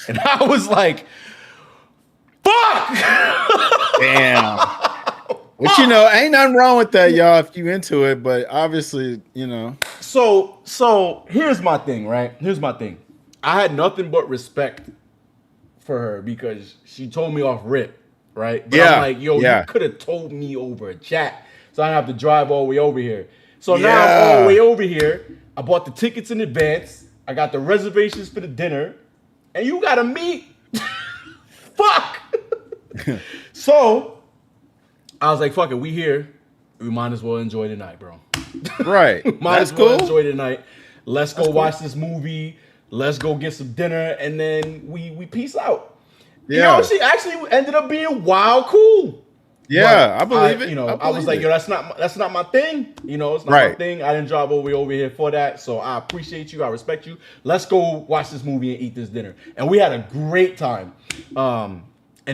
And I was like, fuck! Damn. But you know, ain't nothing wrong with that, y'all, if you into it, but obviously, you know. So here's my thing, right? Here's my thing. I had nothing but respect for her because she told me off rip, right? But Yeah, I'm like, yo, yeah. you could have told me over a chat, so I didn't have to drive all the way over here. So now I'm Yeah. all the way over here. I bought the tickets in advance. I got the reservations for the dinner. And you gotta meet. Fuck. So I was like, fuck it, we here. We might as well enjoy the night, bro. Right. Might That's as well cool. enjoy the night. Let's go watch this movie. Let's go get some dinner, and then we peace out. Yeah. You know, she actually ended up being wild cool. Yeah, But I believe it. You know, I I was believe like, it. yo, that's not my thing. You know, it's not my Right. thing. I didn't drive all the way over here for that. So I appreciate you. I respect you. Let's go watch this movie and eat this dinner. And we had a great time. And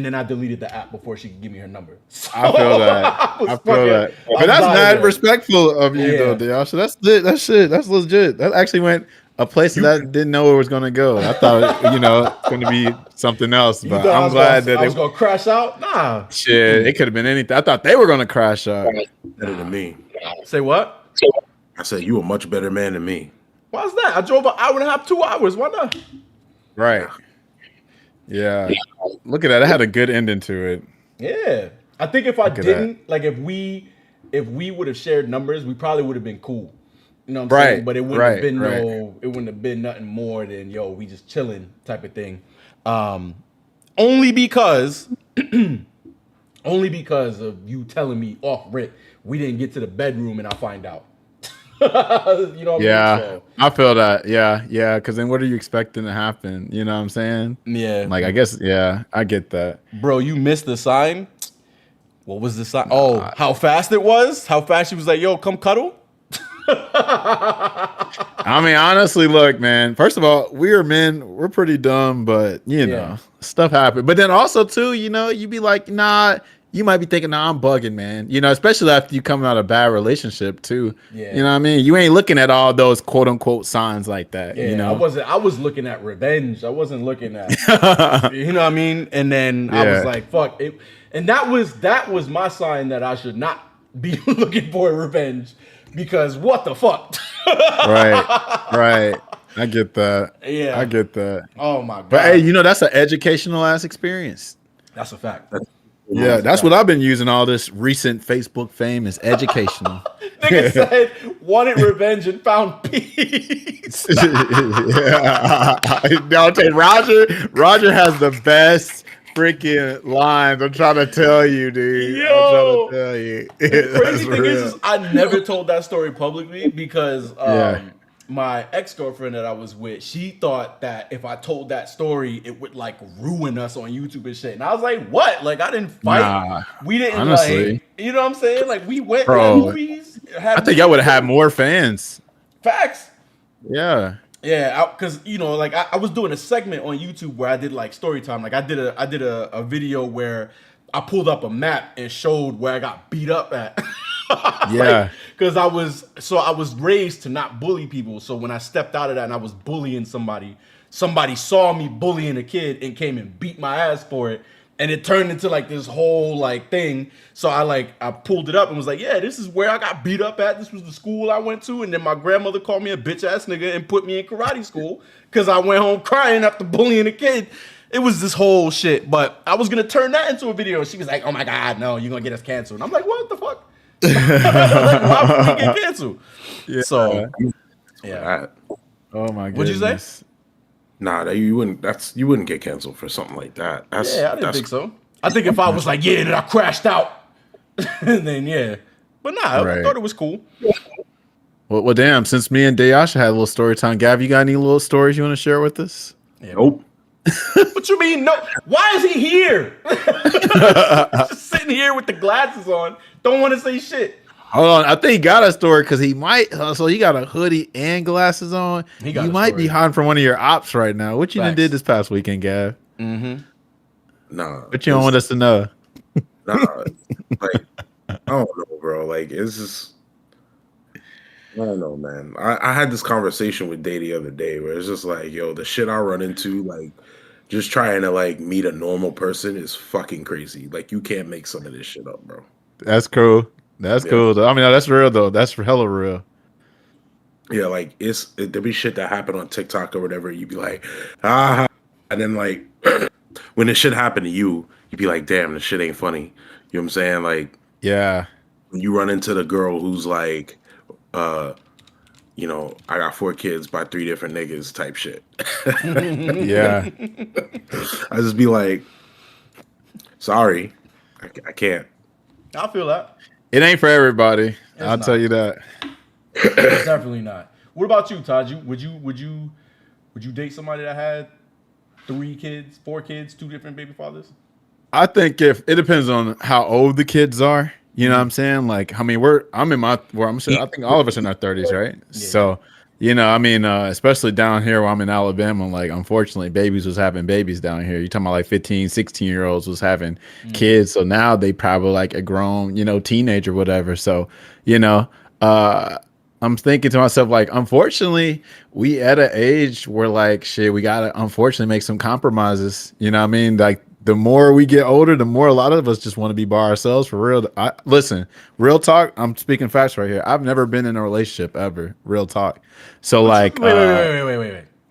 then I deleted the app before she could give me her number. So I feel that. I feel that. But that's not respectful of you, though, Dale. So that's lit. That's shit. That's legit. That actually went a place that I didn't know it was going to go. I thought, you know, it's going to be something else. But I'm glad that I was going to crash out. Nah. Shit, it could have been anything. I thought they were going to crash out. Better than me. Say what? I said you a much better man than me. Why's that? I drove an hour and a half, 2 hours. Why not? Right. Yeah. Look at that. I had a good ending to it. Yeah. I think if I at didn't, like if we would have shared numbers, we probably would have been cool. You know what I'm Right, saying? But it wouldn't have been right. it wouldn't have been nothing more than yo, we just chilling type of thing. Only because of you telling me off rip, we didn't get to the bedroom and I find out. You know what Yeah, I mean? So, I feel that. Yeah. Because then what are you expecting to happen? You know what I'm saying? yeah. Like, I guess, yeah, I get that. Bro, you missed the sign. What was the sign? Oh, how fast it was? How fast she was like, yo, come cuddle? I mean, honestly, look, man. First of all, we are men. We're pretty dumb, but you know, stuff happens. But then also, too, you know, you be like, nah. You might be thinking, nah, I'm bugging, man. You know, especially after you come out of a bad relationship, too. Yeah. You know what I mean? You ain't looking at all those quote unquote signs like that. Yeah, you know, I was looking at revenge. I wasn't looking at you know what I mean? And then I was like, fuck it. And that was my sign that I should not be looking for revenge because what the fuck? right. I get that. Yeah. I get that. Oh my god. But hey, you know, that's an educational ass experience. That's a fact. Yeah, that's what I've been using all this recent Facebook fame is educational. Nigga said wanted revenge and found peace. Yeah. I'll tell you, Roger has the best freaking lines. I'm trying to tell you, dude. Yo. I'm trying to tell you. The crazy That's thing real. is I never told that story publicly because my ex-girlfriend that I was with, she thought that if I told that story, it would like ruin us on YouTube and shit. And I was like, what? Like, I didn't fight. Nah, We didn't honestly. like, you know what I'm saying? Like, we went to Bro, movies. I think y'all would have had more fans. Facts. Yeah. Yeah, because you know, like I was doing a segment on YouTube where I did like story time. Like I did a video where I pulled up a map and showed where I got beat up at. Yeah. Because I was raised to not bully people. So when I stepped out of that and I was bullying somebody saw me bullying a kid and came and beat my ass for it. And it turned into like this whole like thing. So I pulled it up and was like, yeah, this is where I got beat up at. This was the school I went to. And then my grandmother called me a bitch ass nigga and put me in karate school because I went home crying after bullying a kid. It was this whole shit. But I was going to turn that into a video. And she was like, oh my God, no, you're going to get us canceled. And I'm like, what the fuck? Why would we get canceled? Yeah. So, yeah. Oh my goodness. What'd you say? Nah, you wouldn't get canceled for something like that. I didn't think so. I think if I was like, yeah, then I crashed out, then yeah. But nah, I thought it was cool. Well, damn. Since me and Dayasha had a little story time, Gav, you got any little stories you want to share with us? Yeah. Nope. What you mean? No. Why is he here? Just sitting here with the glasses on. Don't want to say shit. Hold on, I think he got a story because he might. So he got a hoodie and glasses on. You might be hiding from one of your ops right now. What you done did this past weekend, Gav? Mm-hmm. Nah. But you don't want us to know. Nah. Like, I don't know, bro. Like, it's just, I don't know, man. I had this conversation with Day the other day where it's just like, yo, the shit I run into, like, just trying to like meet a normal person is fucking crazy. Like, you can't make some of this shit up, bro. That's cool. That's cool. Though. I mean, that's real though. That's hella real. Yeah, like there be shit that happen on TikTok or whatever. You'd be like, ah, and then like when this shit happen to you, you'd be like, damn, this shit ain't funny. You know what I'm saying? Like, yeah, when you run into the girl who's like, you know, I got 4 kids by 3 different niggas type shit. Yeah. I just be like, sorry, I can't. I feel that. It ain't for everybody. I'll tell you that. It's definitely not. What about you, Todd? Would you date somebody that had 3 kids, 4 kids, 2 different baby fathers? I think if it depends on how old the kids are. You know what I'm saying? like, I mean, I think all of us in our 30s, right? Yeah. So, you know, I mean, especially down here where I'm in Alabama, like, unfortunately, babies was having babies down here. You're talking about like 15, 16-year-olds was having kids. So now they probably like a grown, you know, teenager, whatever. So, you know, I'm thinking to myself, like, unfortunately, we at an age where like, shit, we got to unfortunately make some compromises. You know what I mean? Like, the more we get older, the more a lot of us just want to be by ourselves for real. Listen, real talk. I'm speaking facts right here. I've never been in a relationship ever. Real talk. So like, wait.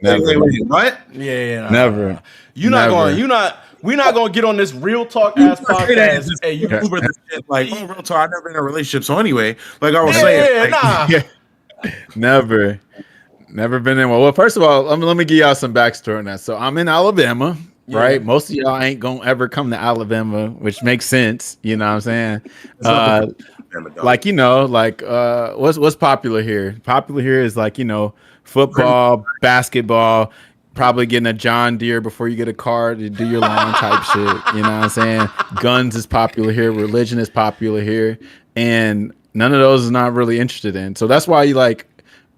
Never. Wait, what? Yeah, never. We're not gonna get on this real talk ass podcast. Hey, you Uber this shit, like, oh, real talk. I've never been in a relationship. So anyway, like I was saying, Never been in one. Well, first of all, let me give y'all some backstory on that. So I'm in Alabama. Yeah. Right, most of y'all ain't gonna ever come to Alabama, which makes sense. You know what I'm saying? Like, you know, like what's popular here? Popular here is like, you know, football, basketball, probably getting a John Deere before you get a car to do your lawn type shit. You know what I'm saying? Guns is popular here, religion is popular here, and none of those is not really interested in. So that's why you like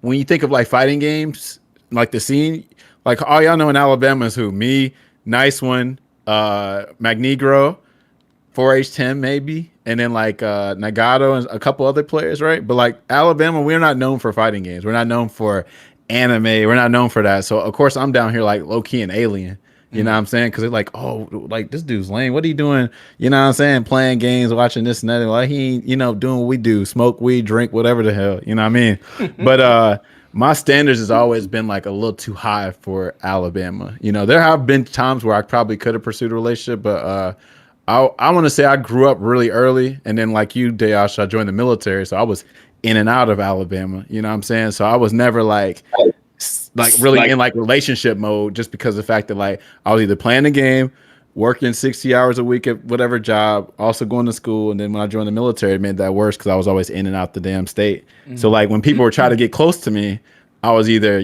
when you think of like fighting games, like the scene, like all y'all know in Alabama is who? Me, Nice One, Magnegro, 4H10 maybe, and then like Nagato and a couple other players, right? But like Alabama, we're not known for fighting games. We're not known for anime. We're not known for that. So of course I'm down here like low key and alien. You know what I'm saying? Because they're like, oh, like this dude's lame. What are you doing? You know what I'm saying? Playing games, watching this and that. Like he ain't, you know, doing what we do, smoke weed, drink, whatever the hell. You know what I mean? But my standards has always been like a little too high for Alabama. You know, there have been times where I probably could have pursued a relationship, but I want to say I grew up really early, and then like you, Dayash, I joined the military, so I was in and out of Alabama. You know what I'm saying? So I was never like really in like relationship mode, just because of the fact that like I was either playing the game, working 60 hours a week at whatever job, also going to school. And then when I joined the military, it made that worse because I was always in and out the damn state. So like when people were trying to get close to me, I was either,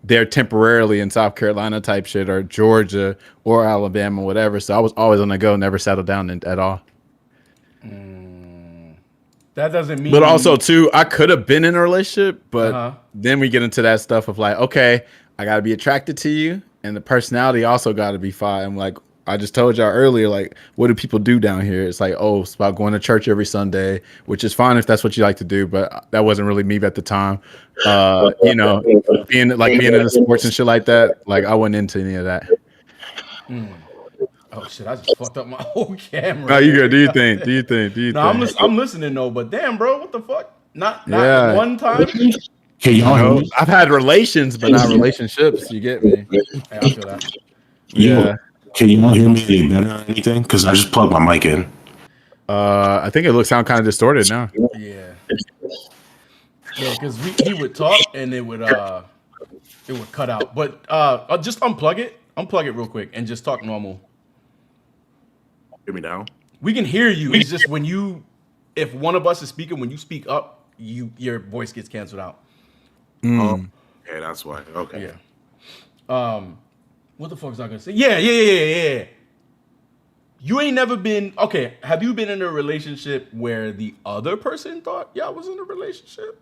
there temporarily in South Carolina type shit or Georgia or Alabama, whatever. So I was always on the go, never settled down at all. That doesn't mean. But also, too, I could have been in a relationship, but then we get into that stuff of like, okay, I got to be attracted to you. And the personality also got to be fine. I'm like, I just told y'all earlier, like, what do people do down here? It's like, oh, it's about going to church every Sunday, which is fine if that's what you like to do. But that wasn't really me at the time. Being into sports and shit like that, like, I wasn't into any of that. Oh shit! I just fucked up my whole camera. No, you good? Do you think? No, I'm listening though. But damn, bro, what the fuck? Not one time. Can y'all hear me? I've had relations, but not relationships. You get me? Hey, I feel that. Yeah. Can you all hear me any better or anything? Because I just plugged my mic in. I think it sound kind of distorted now. Yeah. Yeah, because he would talk and it would cut out. But I'll just unplug it real quick and just talk normal. Hear me now? We can hear you. It's just if one of us is speaking, when you speak up, your voice gets canceled out. Oh, yeah, that's why. Okay. Yeah. What the fuck was I gonna say? Yeah. You ain't never been okay. Have you been in a relationship where the other person thought y'all was in a relationship?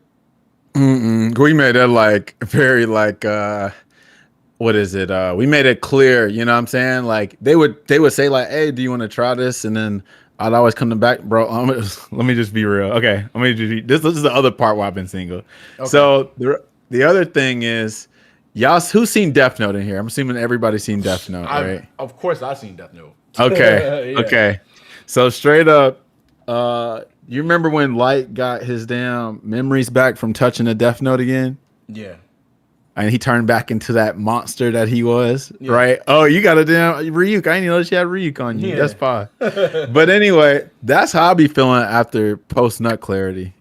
We made it like very like what is it? We made it clear, you know what I'm saying? Like they would say like, "Hey, do you want to try this?" And then I'd always come back, bro. Let me just be real. Okay, this is the other part why I've been single. Okay. So the other thing is, y'all who's seen Death Note in here? I'm assuming everybody's seen Death Note, right? Of course, I've seen Death Note. Okay, Yeah. Okay. So straight up, you remember when Light got his damn memories back from touching the Death Note again? Yeah. And he turned back into that monster that he was, right? Oh, you got a damn Ryuk. I didn't know she had Ryuk on you. Yeah. That's fine. But anyway, that's how I be feeling after post-nut clarity.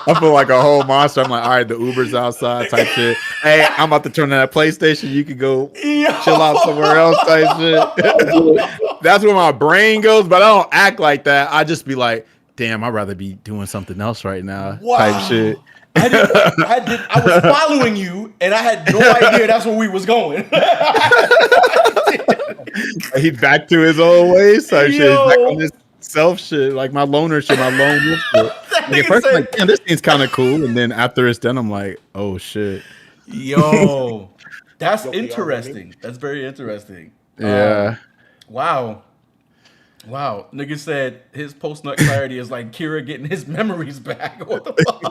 I feel like a whole monster. I'm like, all right, the Uber's outside type shit. Hey, I'm about to turn on that PlayStation. You can go chill out somewhere else type shit. That's where my brain goes, but I don't act like that. I just be like, damn, I'd rather be doing something else right now type shit. I was following you, and I had no idea that's where we was going. He back to his old ways type shit. He's back on this self shit, like my loner shit, my lone wolf shit. Like at first, I'm like, damn, this thing's kind of cool, and then after it's done, I'm like, oh shit. Yo, that's interesting. That's very interesting. Yeah. Wow. Nigga said his post-nut clarity is like Kira getting his memories back. What the fuck?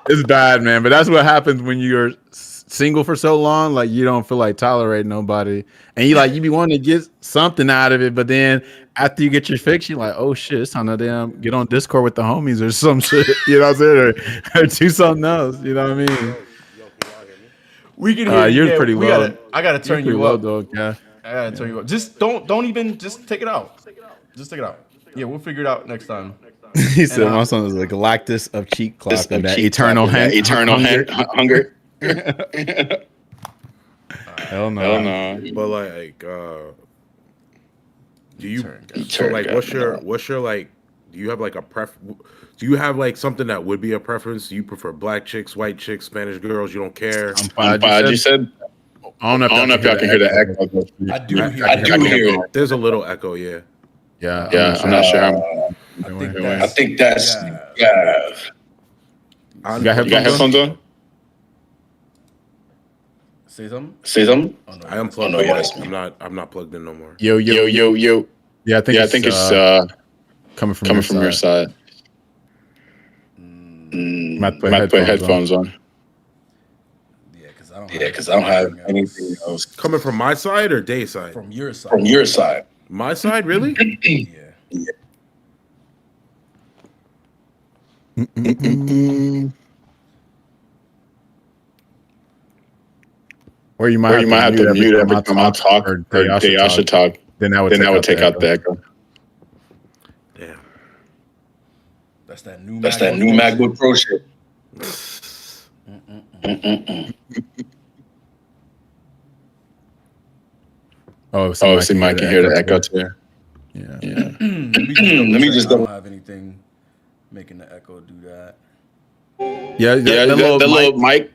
It's bad, man. But that's what happens when you're single for so long. Like you don't feel like tolerating nobody. And you be wanting to get something out of it. But then after you get your fix, you're like, oh shit, it's time to damn get on Discord with the homies or some shit. You know what I'm saying? Or do something else. You know what I mean? We can hear you. You're pretty low. I gotta turn you up. Dog, yeah. I gotta turn you up. Just don't even just take it out. Just take it out. Yeah, we'll figure it out next time. He said my son is the Galactus of cheek clapping, that eternal hunger. Hell no. But like, do you? So like, what's your like? Do you have like a Do you have like something that would be a preference? Do you prefer black chicks, white chicks, Spanish girls? You don't care. I'm fine. You said. I don't know if y'all can hear the echo. I do hear it. There's a little echo, yeah. Yeah. I'm not sure. I think that's You got headphones on? Say something. Oh, no, I unplugged. Oh, no, I'm not plugged in no more. Yo. Yeah, I think it's coming from your side. Might put headphones on. Because I don't have anything else. Coming from my side or Day's side? From your side. From your side. My side, really? Yeah. Or you might have to mute every time I talk, or I should talk. Then that would take out the echo. Yeah. That's that new MacBook Pro shit. So Mike can hear the echo too. Yeah. Let me just don't have anything Making the echo do that. Yeah, The little mic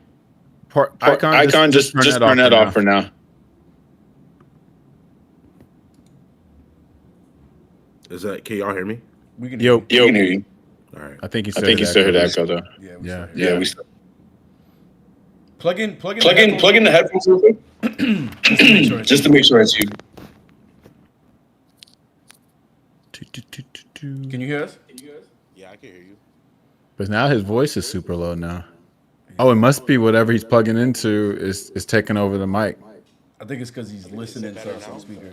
icon, just turn that off for now. Is that? Can y'all hear me? We can Yo. hear Yeah, we can hear you. All right. I think you I think you still hear the echo though. you. Yeah. Yeah, we still. Plug in Plug in the headphones real quick. Just to make sure it's you. Can you hear us? Yeah, I can hear you. But now his voice is super low now. Oh, it must be whatever he's plugging into is taking over the mic. I think it's because he's listening to us on speaker.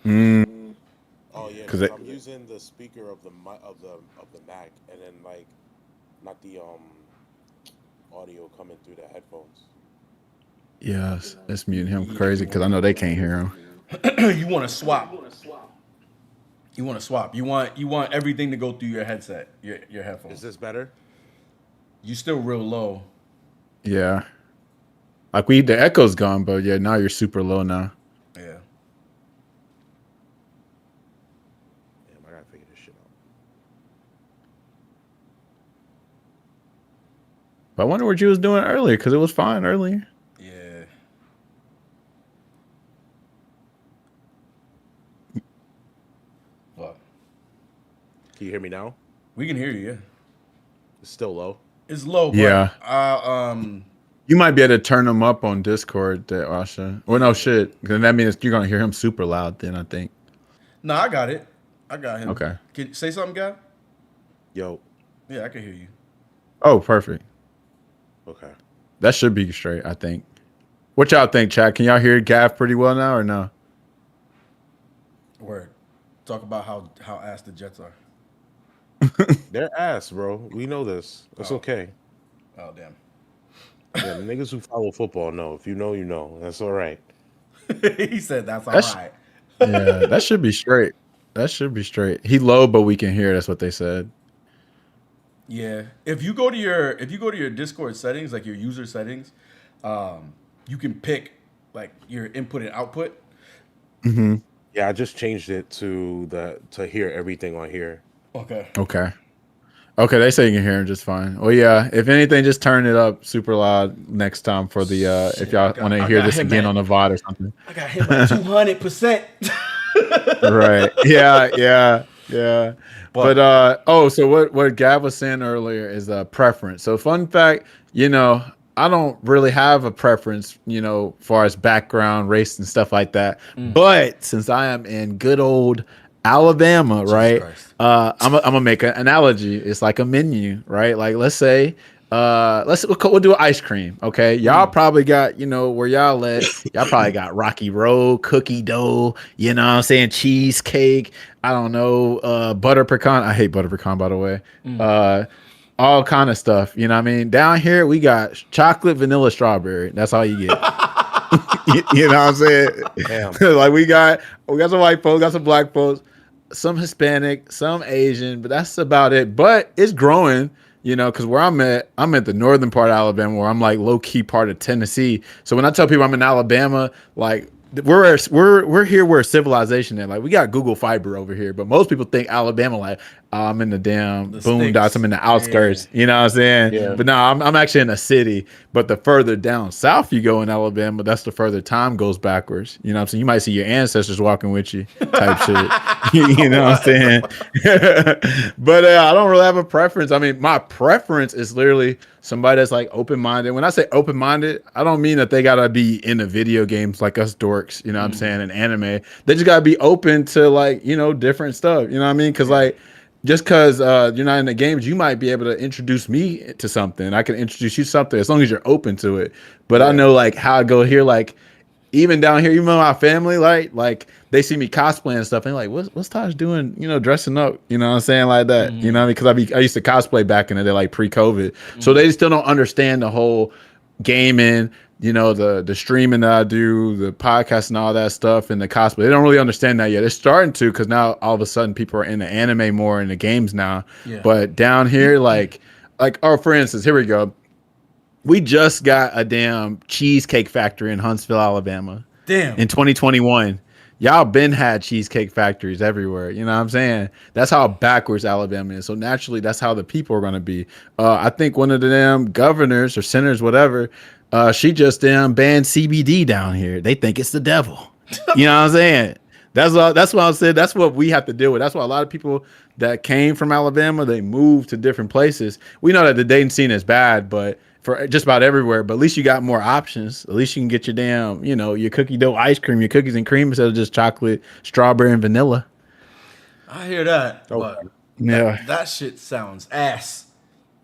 Oh yeah, 'Cause because it- I'm using the speaker of the Mac, and then like not the audio coming through the headphones. Yes, it's muting him crazy because I know they can't hear him. You want to swap. You want to swap. You want everything to go through your headset, your headphones. Is this better? You still real low. Yeah. Like the echo's gone, but yeah, now you're super low now. Yeah. Damn, I gotta figure this shit out. But I wonder what you was doing earlier because it was fine earlier. Yeah. What? Can you hear me now? We can hear you. Yeah. It's still low. It's low. But, Yeah. You might be able to turn him up on Discord, there, Asha. Well, no shit. Because that means you're gonna hear him super loud. Then I think. No, I got it. I got him. Okay. Can say something, guy? Yo. Yeah, I can hear you. Oh, perfect. Okay. That should be straight. I think. What y'all think, chat? Can y'all hear Gav pretty well now or no? Word. Talk about how ass the Jets are. They're ass, bro. We know this. It's okay. Oh damn. Yeah, the niggas who follow football know. If you know, you know. That's all right. He said that's all That's- right. Yeah, that should be straight. That should be straight. He low, but we can hear. That's what they said. Yeah. If you go to your Discord settings, like your user settings, you can pick like your input and output. Yeah, I just changed it to hear everything on here. Okay. Okay, they say you can hear him just fine. Well, yeah, if anything, just turn it up super loud next time for the if y'all want to hear this again on the VOD or something. I got hit by 200%. Right. Yeah. But so what Gav was saying earlier is a preference. So fun fact, I don't really have a preference, far as background, race and stuff like that. But since I am in good old Alabama, right? I'm gonna make an analogy. It's like a menu, right? Like let's say we'll do ice cream. Okay. Y'all probably got, where y'all at, y'all probably got Rocky Road, cookie dough, you know what I'm saying? Cheesecake. I don't know, butter pecan. I hate butter pecan, by the way. All kind of stuff. You know what I mean? Down here, we got chocolate, vanilla, strawberry. That's all you get. You know what I'm saying? Damn. Like we got some white folks, got some black folks, some Hispanic, some Asian, but that's about it. But it's growing, because where I'm at the northern part of Alabama, where I'm like low key part of Tennessee. So when I tell people I'm in Alabama, like we're here where civilization is. Like we got Google Fiber over here, but most people think Alabama like I'm in the damn boondocks, I'm in the outskirts. Yeah. You know what I'm saying? Yeah. But no, I'm actually in a city. But the further down south you go in Alabama, that's the further time goes backwards. You know what I'm saying? You might see your ancestors walking with you type shit. You know what I'm saying? But I don't really have a preference. I mean, my preference is literally somebody that's like open-minded. When I say open-minded, I don't mean that they gotta be into video games like us dorks, you know what I'm saying, and anime. They just gotta be open to like, different stuff. You know what I mean? Because like just because you're not in the games, you might be able to introduce me to something. I can introduce you to something as long as you're open to it. But I know like how I go here, like even down here, even my family, like they see me cosplaying and stuff, and they're like, what's Taj doing? Dressing up, you know what I'm saying, like that. You know what I mean? Because I used to cosplay back in the day, like pre-COVID. So they still don't understand the whole gaming, the streaming that I do, the podcast and all that stuff, and the cosplay. They don't really understand that yet. They're starting to, because now all of a sudden people are into anime more in the games now. Yeah. But down here, like, for instance, here we go. We just got a damn cheesecake factory in Huntsville, Alabama. Damn. In 2021. Y'all been had cheesecake factories everywhere. You know what I'm saying? That's how backwards Alabama is. So naturally, that's how the people are going to be. I think one of the damn governors or senators, whatever, she just banned CBD down here. They think it's the devil. You know what I'm saying? That's what I said. That's what we have to deal with. That's why a lot of people that came from Alabama, they moved to different places. We know that the dating scene is bad, but for just about everywhere. But at least you got more options. At least you can get your damn, your cookie dough ice cream, your cookies and cream instead of just chocolate, strawberry, and vanilla. I hear that, but Yeah. that shit sounds ass.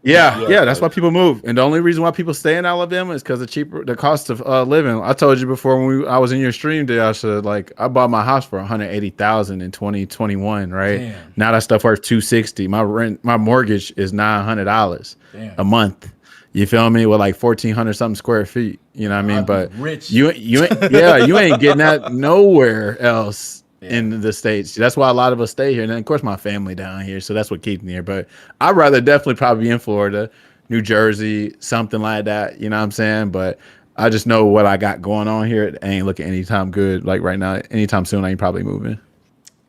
Yeah, that's why people move. And the only reason why people stay in Alabama is because the cost of living. I told you before when I was in your stream day, I bought my house for $180,000 in 2021, right? Damn. Now that stuff worth $260. My mortgage is $900 a month. You feel me? With like 1,400 something square feet. You know what I mean? But rich. you ain't getting that nowhere else. In the States. That's why a lot of us stay here. And then, of course, my family down here. So that's what keeps me here. But I'd rather definitely probably be in Florida, New Jersey, something like that. You know what I'm saying? But I just know what I got going on here. It ain't looking anytime good. Like right now, anytime soon, I ain't probably moving.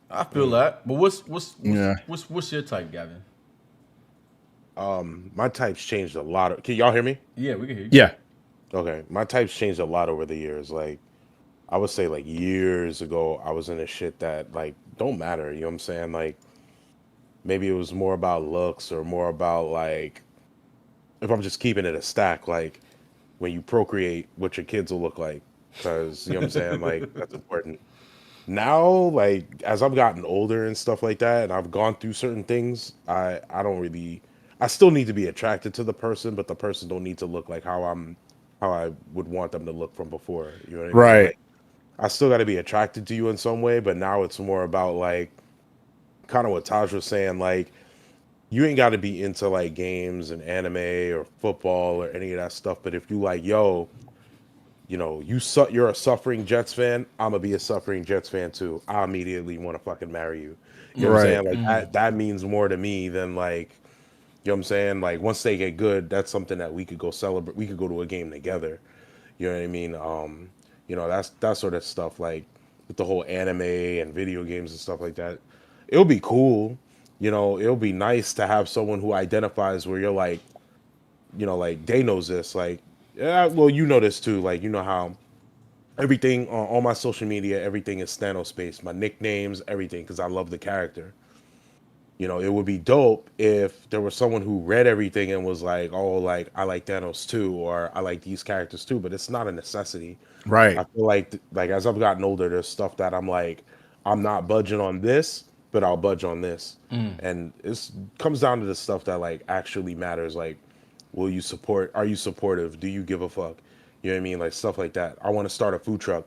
I feel that. But what's your type, Gavin? My types changed a lot. Can y'all hear me? Yeah, we can hear you. Yeah. Okay. My types changed a lot over the years. Like, I would say like years ago, I was in a shit that like don't matter. You know what I'm saying? Like maybe it was more about looks or more about like if I'm just keeping it a stack, like when you procreate, what your kids will look like. Because you know what I'm saying? Like that's important. Now, like as I've gotten older and stuff like that, and I've gone through certain things, I don't really. I still need to be attracted to the person, but the person don't need to look like how I would want them to look from before. You know what I mean? Right. Like, I still got to be attracted to you in some way, but now it's more about like kind of what Taj was saying. Like, you ain't got to be into like games and anime or football or any of that stuff. But if you like, yo, you're a suffering Jets fan, I'm gonna be a suffering Jets fan too. I immediately want to fucking marry you. You know what I'm saying? Like that means more to me than like, you know what I'm saying? Like once they get good, that's something that we could go celebrate. We could go to a game together. You know what I mean? That's that sort of stuff, like with the whole anime and video games and stuff like that. It'll be cool. It'll be nice to have someone who identifies where you're like, like they knows this. Like, yeah, well, you know this too. Like, you know how everything on all my social media, everything is Thanos based. My nicknames, everything, because I love the character. It would be dope if there was someone who read everything and was like, oh, like I like Thanos too, or I like these characters too, but it's not a necessity. Right. I feel like as I've gotten older, there's stuff that I'm like, I'm not budging on this, but I'll budge on this. And it comes down to the stuff that like actually matters. Like, are you supportive? Do you give a fuck? You know what I mean? Like stuff like that. I want to start a food truck.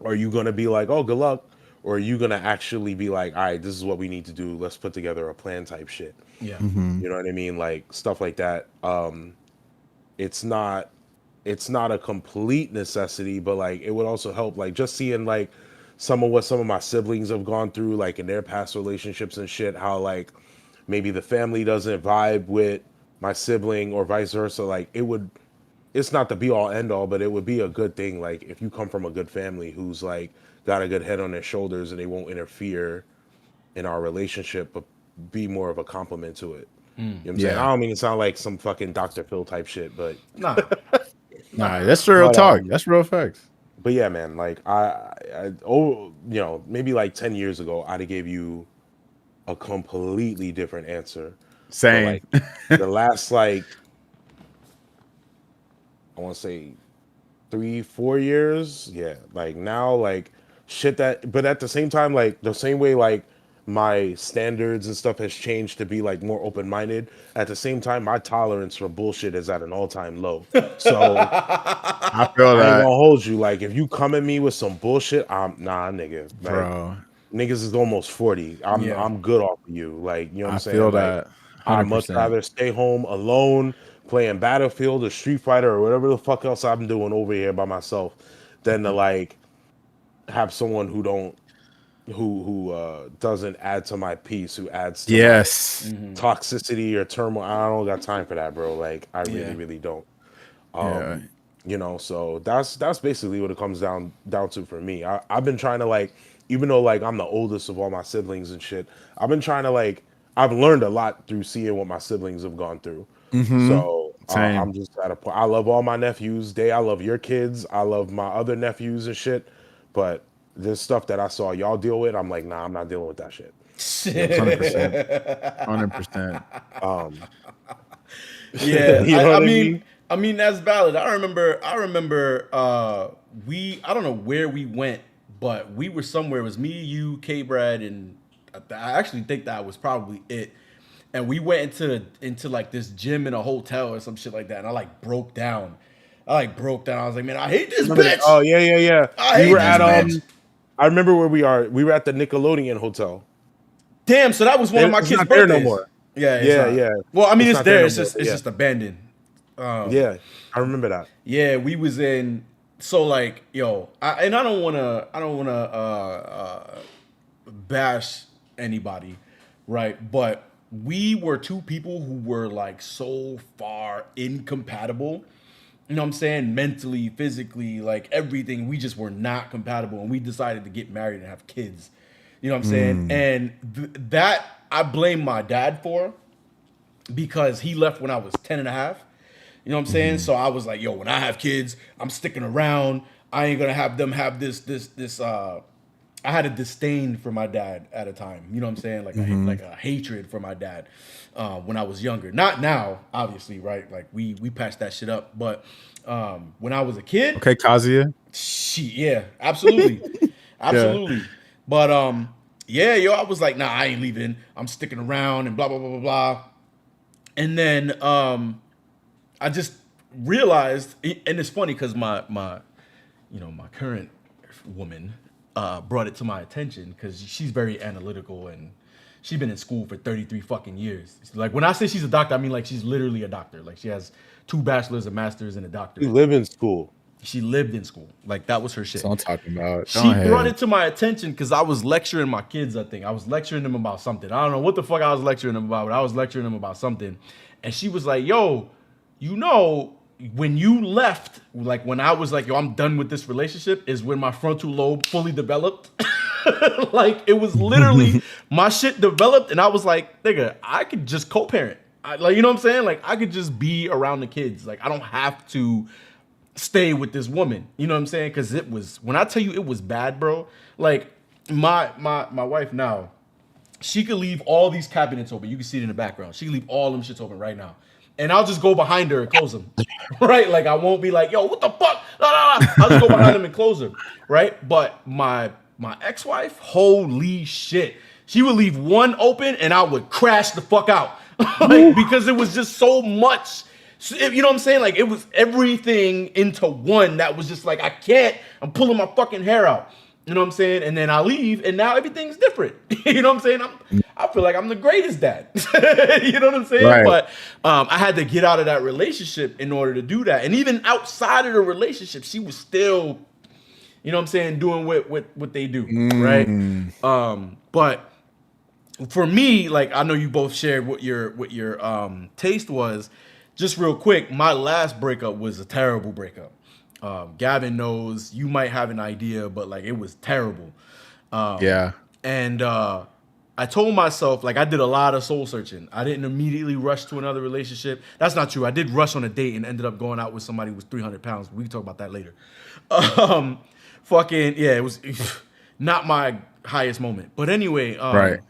Are you gonna be like, oh, good luck? Or are you gonna actually be like, all right, this is what we need to do. Let's put together a plan type shit. Yeah. You know what I mean? Like stuff like that. It's not a complete necessity, but like it would also help. Like just seeing like some of my siblings have gone through, like in their past relationships and shit, how like maybe the family doesn't vibe with my sibling or vice versa. Like it's not the be all end all, but it would be a good thing. Like if you come from a good family who's like got a good head on their shoulders and they won't interfere in our relationship, but be more of a compliment to it. You know what I'm saying? I don't mean to sound like some fucking Dr. Phil type shit, but Nah. That's real talk. That's real facts. But yeah, man, like maybe like 10 years ago, I'd have gave you a completely different answer. Same. But, like, the last like I want to say 3-4 years, yeah. Like now, like shit that, but at the same time, like the same way, like my standards and stuff has changed to be like more open minded. At the same time, my tolerance for bullshit is at an all time low. So I feel I ain't that, gonna hold you. Like if you come at me with some bullshit, nah, nigga. Like, bro. niggas is almost 40. I'm good off of you. Like, you know what I I'm saying? feel Like, that. I'd much 100%. rather stay home alone playing Battlefield or Street Fighter or whatever the fuck else I'm doing over here by myself than to like have someone who doesn't add to my peace, who adds to my toxicity or turmoil. I don't got time for that, bro. Like I really, really don't. Yeah. You know, so that's basically what it comes down to for me. I've been trying to like, even though like I'm the oldest of all my siblings and shit, I've been trying to like, I've learned a lot through seeing what my siblings have gone through. So Same. I'm just at a point. I love all my nephews. I love your kids. I love my other nephews and shit. But this stuff that I saw y'all deal with, I'm like, nah, I'm not dealing with that shit. 100%. 100%. Yeah, You know what I mean? I mean that's valid. I remember I don't know where we went, but we were somewhere. It was me, you, K Brad, and I actually think that was probably it. And we went into like this gym in a hotel or some shit like that. And I like broke down. I was like, man, I hate this bitch. Oh yeah. I hate this bitch. I remember where we are. We were at the Nickelodeon Hotel. Damn, so that was one of my kids' not there birthdays. no more. Yeah. Well, I mean, it's there. It's more, just abandoned. Yeah, I remember that. Yeah, we was in. So like, yo, I don't wanna bash anybody, right? But we were two people who were like so far incompatible. You know what I'm saying? Mentally, physically, like everything. We just were not compatible, and we decided to get married and have kids. You know what I'm saying? And that I blame my dad for, because he left when I was 10 and a half. You know what I'm saying? So I was like, yo, when I have kids, I'm sticking around. I ain't gonna have them have this. I had a disdain for my dad at a time. You know what I'm saying? Like a hatred for my dad when I was younger. Not now, obviously, right? Like we patched that shit up. But when I was a kid, Okay, Kazuya. yeah, absolutely, absolutely. But yeah, yo, I was like, nah, I ain't leaving. I'm sticking around and blah blah blah blah blah. And then I just realized, and it's funny because my current woman brought it to my attention because she's very analytical and she's been in school for 33 fucking years. Like when I say she's a doctor, I mean like she's literally a doctor. Like she has 2 bachelors, a master's, and a doctorate. You live in school. She lived in school. Like that was her shit. That's what I'm talking about. She brought it to my attention because I was lecturing my kids, I think. I was lecturing them about something. I don't know what the fuck I was lecturing them about, but I was lecturing them about something. And she was like, yo, you know, when you left, like when I was like, yo, I'm done with this relationship, is when my frontal lobe fully developed. Like it was literally my shit developed, and I was like, nigga, I could just co-parent. Like, you know what I'm saying? Like I could just be around the kids. Like I don't have to stay with this woman. You know what I'm saying? Because it was, when I tell you it was bad, bro. Like my wife now, she could leave all these cabinets open. You can see it in the background. She can leave all them shits open right now. And I'll just go behind her and close them, right? Like I won't be like, yo, what the fuck? I'll just go behind them and close them, right? But my ex-wife, holy shit. She would leave one open and I would crash the fuck out. Like, because it was just so much. You know what I'm saying? Like it was everything into one that was just like, I can't, I'm pulling my fucking hair out. You know what I'm saying? And then I leave and now everything's different. You know what I'm saying? I feel like I'm the greatest dad. You know what I'm saying? Right. But I had to get out of that relationship in order to do that. And even outside of the relationship, she was still, you know what I'm saying, doing what they do, right? But for me, like I know you both shared what your taste was. Just real quick, my last breakup was a terrible breakup. Gavin knows, you might have an idea, but like it was terrible. Yeah. And I told myself, like I did a lot of soul searching. I didn't immediately rush to another relationship. That's not true. I did rush on a date and ended up going out with somebody who was 300 pounds. We can talk about that later. It was not my highest moment. But anyway, Right.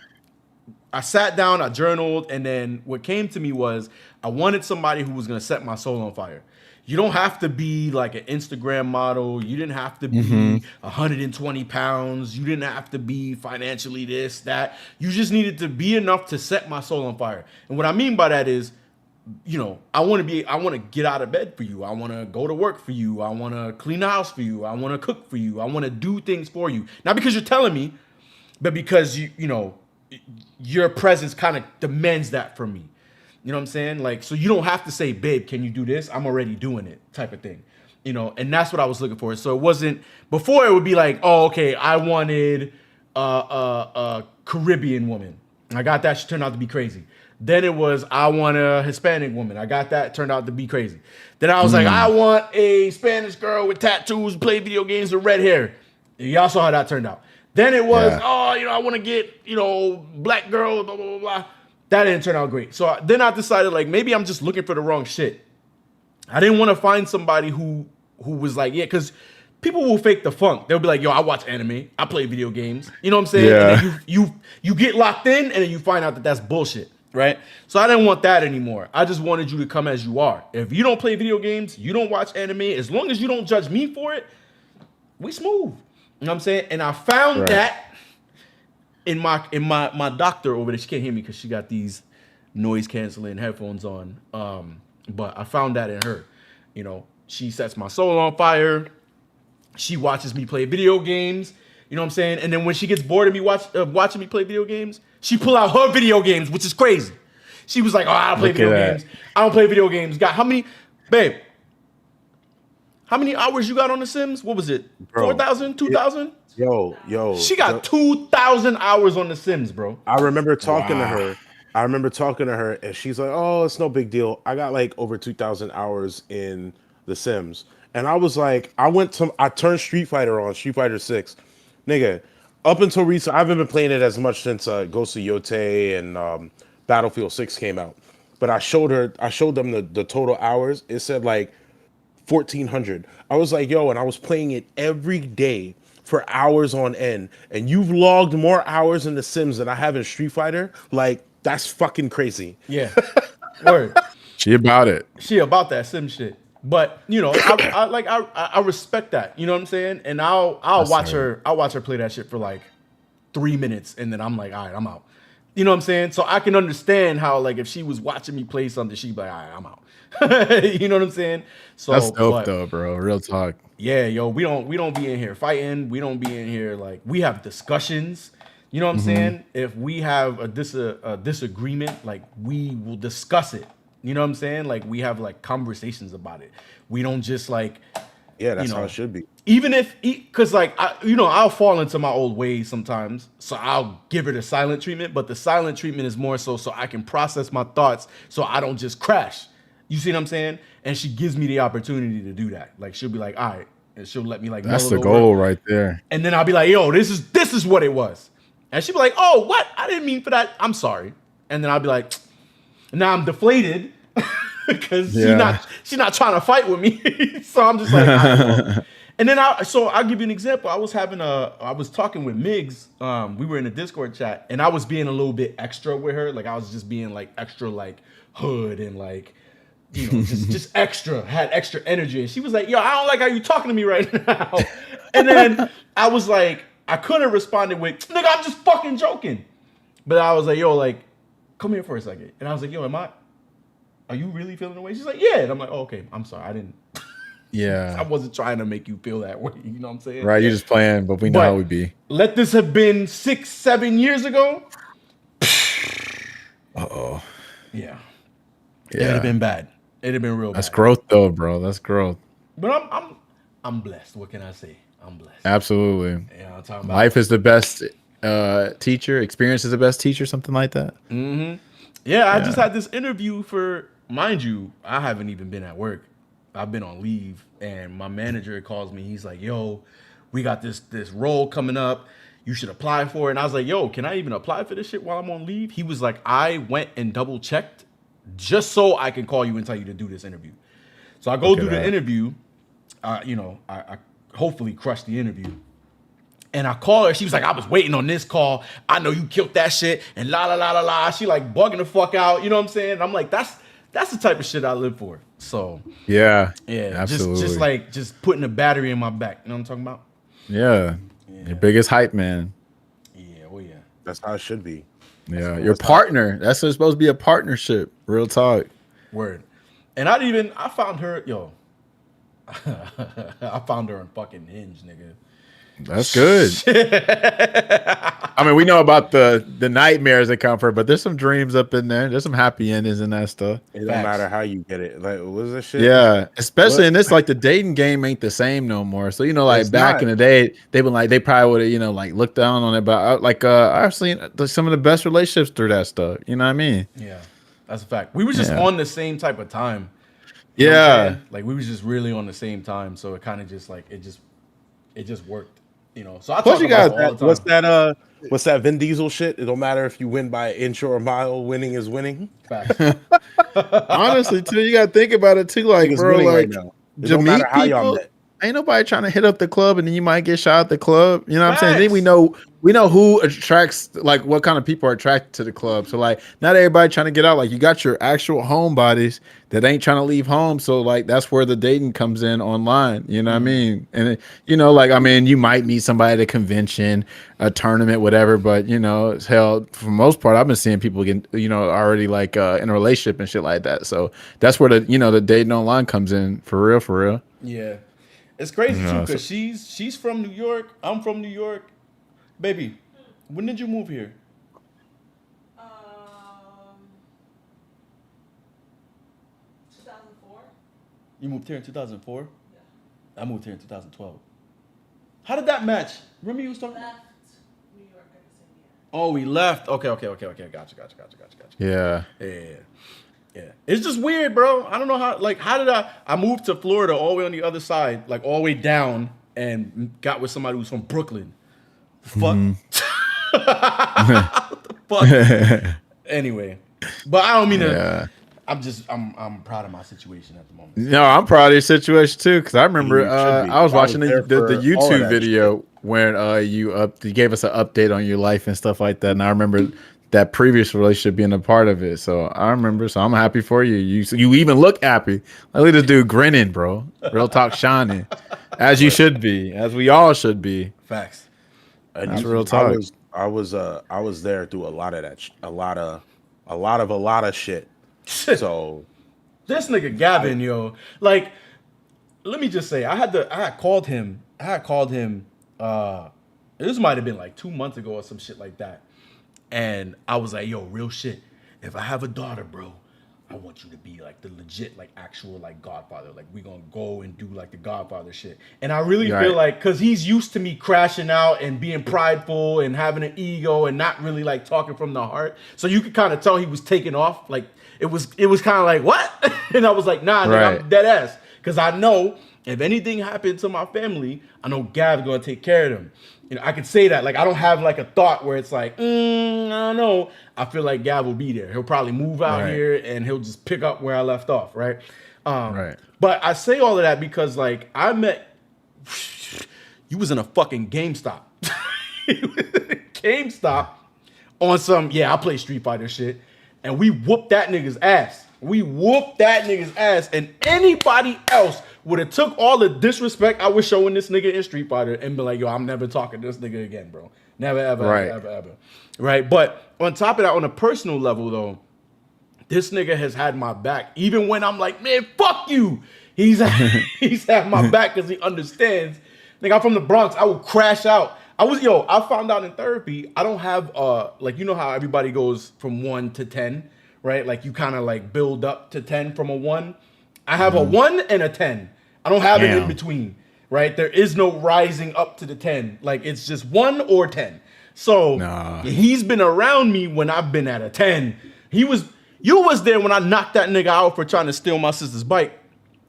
I sat down, I journaled, and then what came to me was I wanted somebody who was going to set my soul on fire. You don't have to be like an Instagram model. You didn't have to be 120 pounds. You didn't have to be financially this, that. You just needed to be enough to set my soul on fire. And what I mean by that is, you know, I want to get out of bed for you. I want to go to work for you. I want to clean the house for you. I want to cook for you. I want to do things for you. Not because you're telling me, but because you know, your presence kind of demands that from me. You know what I'm saying? Like, so you don't have to say, babe, can you do this? I'm already doing it, type of thing. You know, and that's what I was looking for. So it wasn't, before it would be like, oh, okay, I wanted a Caribbean woman. I got that. She turned out to be crazy. Then it was, I want a Hispanic woman. I got that. It turned out to be crazy. Then I was like, I want a Spanish girl with tattoos, play video games with red hair. Y'all saw how that turned out. Then it was, I want to get, black girl, blah, blah, blah, blah. That didn't turn out great. So then I decided, like, maybe I'm just looking for the wrong shit. I didn't want to find somebody who was like, because people will fake the funk. They'll be like, yo, I watch anime. I play video games. You know what I'm saying? Yeah. And then you get locked in, and then you find out that that's bullshit, right? So I didn't want that anymore. I just wanted you to come as you are. If you don't play video games, you don't watch anime, as long as you don't judge me for it, we smooth. You know what I'm saying? And I found that in my doctor over there. She can't hear me because she got these noise canceling headphones on. But I found that in her. She sets my soul on fire. She watches me play video games. You know what I'm saying? And then when she gets bored of me watching me play video games, she pull out her video games, which is crazy. She was like, I don't play video games. I don't play video games. Got how many, babe? How many hours you got on The Sims? What was it? 4,000, 2,000? Yo. She got 2,000 hours on The Sims, bro. I remember talking to her. And she's like, oh, it's no big deal. I got like over 2,000 hours in The Sims. And I was like, I turned Street Fighter 6. Nigga, up until recent, I haven't been playing it as much since Ghost of Yotei and Battlefield 6 came out. But I showed them the total hours. It said like 1,400. I was like, yo, and I was playing it every day for hours on end. And you've logged more hours in The Sims than I have in Street Fighter. Like, that's fucking crazy. Yeah. Word. She about it. She about that Sim shit. But I respect that. You know what I'm saying? And I'll watch her play that shit for like 3 minutes, and then I'm like, all right, I'm out. You know what I'm saying? So I can understand how, like, if she was watching me play something, she'd be like, all right, I'm out. You know what I'm saying? So that's dope though, bro. Real talk. Yeah, yo, we don't be in here fighting. We don't be in here like, we have discussions. You know what I'm saying? If we have a disagreement, like, we will discuss it. You know what I'm saying? Like, we have like conversations about it. We don't just like, that's how it should be. Even because like I'll fall into my old ways sometimes, so I'll give her the silent treatment. But the silent treatment is more so I can process my thoughts, so I don't just crash. You see what I'm saying? And she gives me the opportunity to do that. Like, she'll be like, all right, and she'll let me like. That's the goal right there. And then I'll be like, yo, this is what it was. And she'll be like, oh, what? I didn't mean for that. I'm sorry. And then I'll be like, now I'm deflated because she's not trying to fight with me. So I'm just like, all right, well. And then I'll give you an example. I was talking with Migs. We were in a Discord chat, and I was being a little bit extra with her. Like, I was just being like extra like hood and like, just extra, had extra energy. And she was like, yo, I don't like how you talking to me right now. And then I was like, I could have responded with, nigga, I'm just fucking joking. But I was like, yo, like, come here for a second. And I was like, yo, are you really feeling the way? She's like, yeah. And I'm like, oh, okay, I'm sorry. I didn't. Yeah. I wasn't trying to make you feel that way. You know what I'm saying? Right. You're just playing, but we know how we be. Let this have been 6-7 years ago. Uh-oh. Yeah. It'd have been bad. It'd have been real bad. That's growth though, bro. That's growth. But I'm blessed. What can I say? I'm blessed. Absolutely. Yeah, I'm talking about life is the best teacher. Experience is the best teacher. Something like that. Mm-hmm. Yeah, I just had this interview for, mind you, I haven't even been at work. I've been on leave, and my manager calls me. He's like, yo, we got this role coming up. You should apply for it. And I was like, yo, can I even apply for this shit while I'm on leave? He was like, I went and double checked just so I can call you and tell you to do this interview. So I go do the interview. I hopefully crush the interview. And I call her. She was like, I was waiting on this call. I know you killed that shit. And la, la, la, la, la. She like bugging the fuck out. You know what I'm saying? And I'm like, that's the type of shit I live for. So yeah, absolutely. just putting a battery in my back. You know what I'm talking about? Yeah. Your biggest hype man. Yeah, oh yeah. That's how it should be. Yeah, your partner. That's supposed to be a partnership. Real talk. Word. And I found her, yo. I found her on fucking Hinge, nigga. That's good. I mean, we know about the nightmares that come for it, but there's some dreams up in there. There's some happy endings in that stuff. It don't matter how you get it. Like, what is this shit? Yeah, especially in this, like the dating game ain't the same no more. So like It's back not. in the day, they probably would have like looked down on it. But I've seen some of the best relationships through that stuff. You know what I mean? Yeah, that's a fact. We were just on the same type of time. You know what I'm saying? Like we was just really on the same time, so it kind of just like it just worked. So I Plus talk you about got it all the time. What's that Vin Diesel shit? It don't matter if you win by an inch or a mile. Winning is winning. Facts. Honestly, too, you gotta think about it too. Like, Niggas bro, winning like right now. It to don't meet matter how y'all people, met. ain't nobody trying to hit up the club, and then you might get shot at the club. You know what I'm saying? Then Facts. we know who attracts, like what kind of people are attracted to the club. So like, not everybody trying to get out. Like you got your actual homebodies that ain't trying to leave home. So like, that's where the dating comes in online. You know what I mean? And like I mean, you might meet somebody at a convention, a tournament, whatever. But it's hell for the most part. I've been seeing people get already like in a relationship and shit like that. So that's where the dating online comes in for real, for real. Yeah, it's crazy too Yeah, because she's from New York. I'm from New York. Baby, when did you move here? 2004. You moved here in 2004. Yeah. I moved here in 2012. How did that match? Remember you was talking? Left New York at the same year. Oh, we left. Okay. Gotcha. Yeah. Yeah. It's just weird, bro. I don't know how. Like, how did I moved to Florida all the way on the other side, like all the way down, and got with somebody who's from Brooklyn. Fuck. What the fuck? Anyway, but I don't mean to. Yeah. I'm proud of my situation at the moment. No, I'm proud of your situation too, because I remember You should be. I was watching there the for all of YouTube that video when you gave us an update on your life and stuff like that, and I remember that previous relationship being a part of it. So I remember. So I'm happy for you. You even look happy. Like, look at this dude grinning, bro. Real talk, shining, as you should be, as we all should be. Facts. That's real talk. I was there through a lot of that, a lot of shit. So This nigga Gavin, yo, like, let me just say, I had called him. This might have been like 2 months ago or some shit like that, and I was like, yo, real shit. If I have a daughter, bro, I want you to be like the legit, like actual, like Godfather. Like we gonna go and do like the Godfather shit. And I really feel like, cause he's used to me crashing out and being prideful and having an ego and not really like talking from the heart. So you could kind of tell he was taking off. Like it was kind of like, what? And I was like, nah, nigga, I'm dead ass. Cause I know if anything happened to my family, I know Gav's gonna take care of them. I could say that. Like, I don't have like a thought where it's like, I don't know. I feel like Gav will be there. He'll probably move out here and he'll just pick up where I left off, right? But I say all of that because, like, I met you was in a fucking GameStop. GameStop on some, I play Street Fighter shit, and we whooped that nigga's ass. And anybody else would have took all the disrespect I was showing this nigga in Street Fighter and be like, yo, I'm never talking to this nigga again, bro. Never, ever. Right? But on top of that, on a personal level, though, this nigga has had my back. Even when I'm like, man, fuck you. He's had my back because he understands. Nigga, I'm from the Bronx. I will crash out. I found out in therapy, I don't have, like, you know how everybody goes from 1 to 10, right? Like, you kind of, like, build up to 10 from a 1. I have a 1 and a 10. I don't have it in between, right? There is no rising up to the 10. Like, it's just 1 or 10. So, he's been around me when I've been at a 10. You was there when I knocked that nigga out for trying to steal my sister's bike.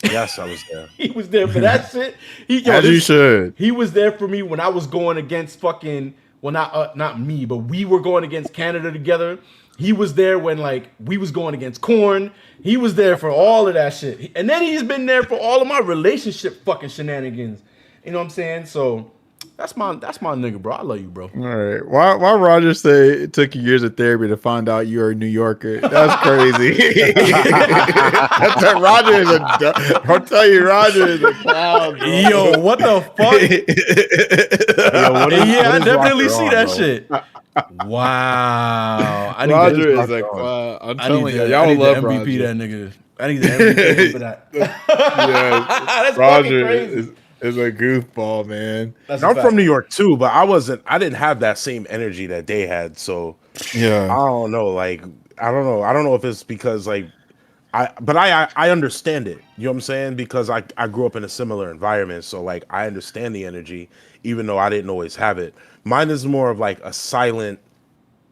yes, I was there. He was there for that shit. You should. He was there for me when I was going against fucking, well, not me, but we were going against Canada together. He was there when, like, we was going against Corn. He was there for all of that shit. And then he's been there for all of my relationship fucking shenanigans. You know what I'm saying? So that's my nigga, bro. I love you, bro. All right. Why Roger say it took you years of therapy to find out you're a New Yorker? That's crazy. Roger is I'll tell you, Roger is a clown, bro. Yo, what the fuck? I definitely see that shit. Wow. Roger is like, I'm telling you, y'all love MVP Roger. that nigga. I need the MVP for that. Yeah, That's Roger fucking crazy. is a goofball, man. That's I'm from New York too, but I didn't have that same energy that they had. So Yeah. I don't know. Like, I don't know. I don't know if it's because like I understand it. You know what I'm saying? Because I grew up in a similar environment. So like I understand the energy, even though I didn't always have it. Mine is more of like a silent,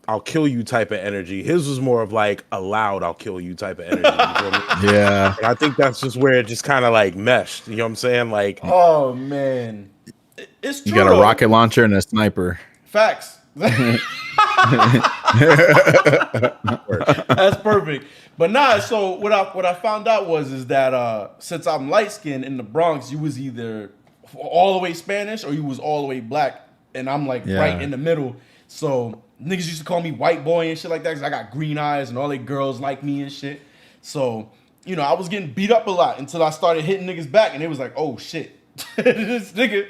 I'll kill you type of energy. His was more of like a loud, I'll kill you type of energy. You feel me? Yeah. And I think that's just where it just kind of like meshed. You know what I'm saying? Like, Oh man, it's true. You got a though. rocket launcher and a sniper. Facts. That's perfect. But nah, so what I found out is that since I'm light skinned in the Bronx, you was either all the way Spanish or you was all the way black, and I'm like right in the middle. So niggas used to call me white boy and shit like that because I got green eyes and all they girls like me and shit. So I was getting beat up a lot until I started hitting niggas back, and it was like, oh shit. this nigga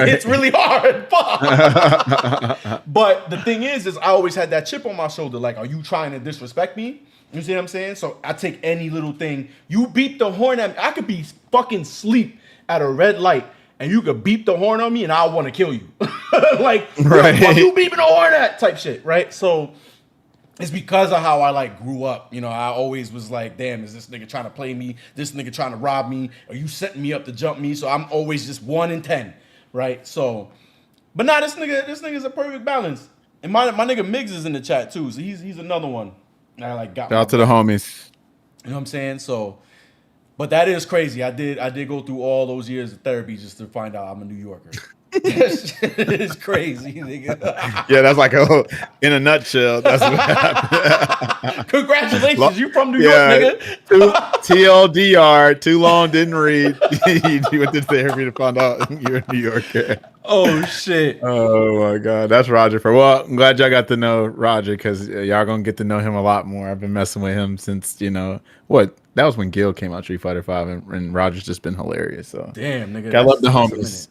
hits really hard. Fuck. But the thing is I always had that chip on my shoulder. Like, are you trying to disrespect me? You see what I'm saying? So I take any little thing. You beep the horn at me. I could be fucking asleep at a red light, and you could beep the horn on me, and I want to kill you. Like, right. What you beeping the horn at? Type shit, right? So it's because of how I like grew up. I always was like, damn, is this nigga trying to play me? This nigga trying to rob me? Are you setting me up to jump me? So I'm always just 1 in 10, right? So, but nah, this nigga's a perfect balance. And my nigga Miggs is in the chat too, so he's another one. I like got Shout out to the homies. You know what I'm saying? So, but that is crazy. I did go through all those years of therapy just to find out I'm a New Yorker. That shit is crazy, nigga. Yeah, that's like in a nutshell. That's what happened. Congratulations, you from New York, nigga. TLDR, too long, didn't read. You went to therapy to find out you're a New Yorker. Oh shit. Oh my god, that's Roger. Well, I'm glad y'all got to know Roger because y'all gonna get to know him a lot more. I've been messing with him since what. That was when Gil came out, Street Fighter 5, and Roger's just been hilarious. So damn, nigga. I love the homies.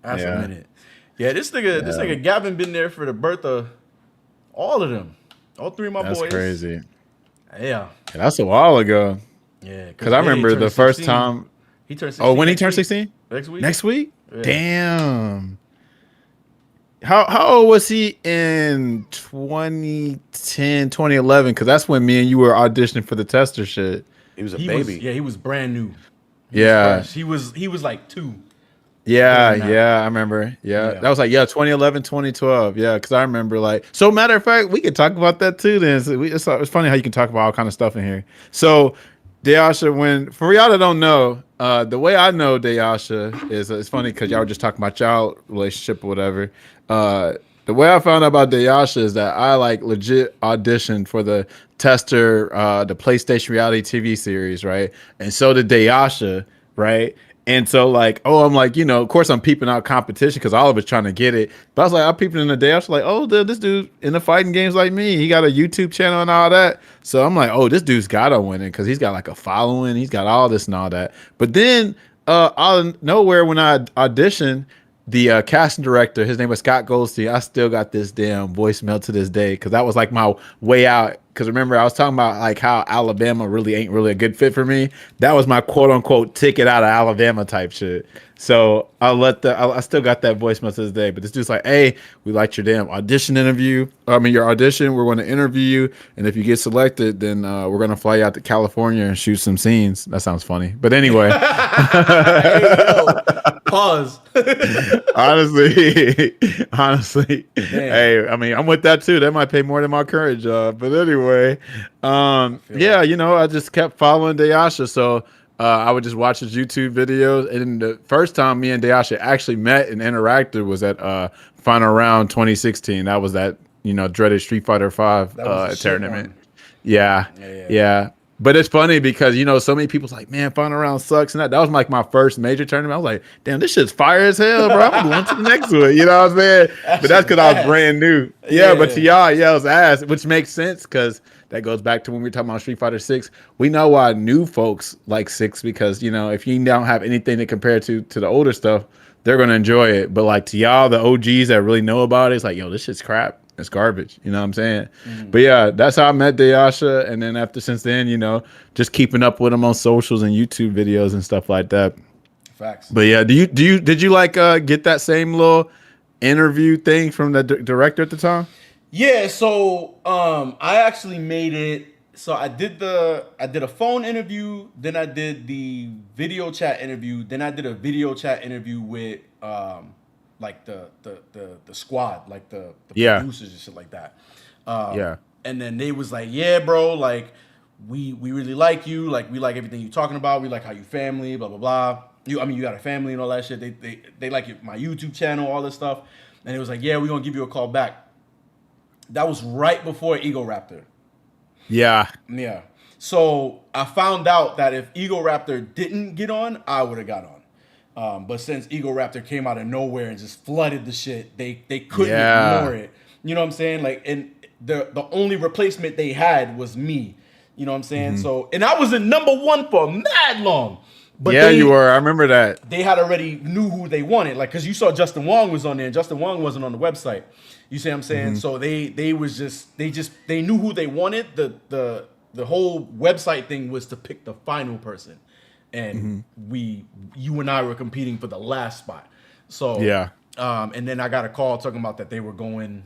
That's a minute. Yeah, this nigga Gavin been there for the birth of all of them. All three of my boys. That's crazy. Yeah. That's a while ago. Yeah. Because I remember the first time. He turned 16. Oh, when he turned 16? Next week. Next week? Yeah. Damn. How old was he in 2010, 2011? Because that's when me and you were auditioning for the tester shit. He was a baby. He was brand new. He was like 2. Yeah, I remember. Yeah, that was like 2011, 2012. Yeah, because I remember so. Matter of fact, we could talk about that too. Then it's funny how you can talk about all kind of stuff in here. So, Deyasha, for y'all that don't know, the way I know Deyasha is it's funny because y'all were just talking about y'all relationship or whatever. The way I found out about Deyasha is that I legit auditioned for the tester, the PlayStation reality TV series, right? And so did Deyasha, right? And so I'm of course I'm peeping out competition because Oliver's trying to get it. But I was I'm peeping in the day. I was like, oh, this dude in the fighting games like me. He got a YouTube channel and all that. So I'm like, oh, this dude's got to win it because he's got a following. He's got all this and all that. But then out of nowhere when I auditioned, the casting director, his name was Scott Goldstein. I still got this damn voicemail to this day because that was my way out. Because remember, I was talking about how Alabama really ain't really a good fit for me. That was my quote unquote ticket out of Alabama type shit. So I still got that voicemail to this day. But this dude's like, hey, we liked your damn audition interview. Your audition. We're going to interview you, and if you get selected, then we're going to fly you out to California and shoot some scenes. That sounds funny, but anyway. Pause. honestly, hey, I'm with that too. That might pay more than my current job. But anyway, I just kept following Deyasha. So I would just watch his YouTube videos. And the first time me and Deyasha actually met and interacted was at Final Round 2016. That was that dreaded Street Fighter 5 tournament. Yeah. But it's funny because, so many people's like, man, Final Round sucks. And that was my first major tournament. I was like, damn, this shit's fire as hell, bro. I'm going to the next one. You know what I'm saying? But that's because I was brand new. Yeah, but to y'all, it was ass, which makes sense because that goes back to when we were talking about Street Fighter 6. We know why new folks like 6 because, if you don't have anything to compare to the older stuff, they're going to enjoy it. But to y'all, the OGs that really know about it, it's like, yo, this shit's crap. It's garbage. You know what I'm saying? Mm-hmm. But yeah, that's how I met Deyasha. And then since then, just keeping up with him on socials and YouTube videos and stuff like that. Facts. But yeah, did you like get that same little interview thing from the director at the time? Yeah, so I actually made it. So I did a phone interview, then I did the video chat interview, then I did a video chat interview with like the squad, like the producers and shit like that. Yeah. And then they was like, yeah, bro, like we really like you, like we like everything you're talking about, we like how you family, blah blah blah. You got a family and all that shit. They like my YouTube channel, all this stuff. And it was like, yeah, we're gonna give you a call back. That was right before Ego Raptor. Yeah. Yeah. So I found out that if Ego Raptor didn't get on, I would have got on. But since Ego Raptor came out of nowhere and just flooded the shit, they couldn't ignore it. You know what I'm saying? Like, and the only replacement they had was me. You know what I'm saying? Mm-hmm. So, and I was in #1 for mad long. But yeah, you were. I remember that. They had already knew who they wanted. Like, because you saw Justin Wong was on there, and Justin Wong wasn't on the website. You see what I'm saying? So they knew who they wanted. The whole website thing was to pick the final person. And you and I were competing for the last spot. So yeah. And then I got a call talking about that they were going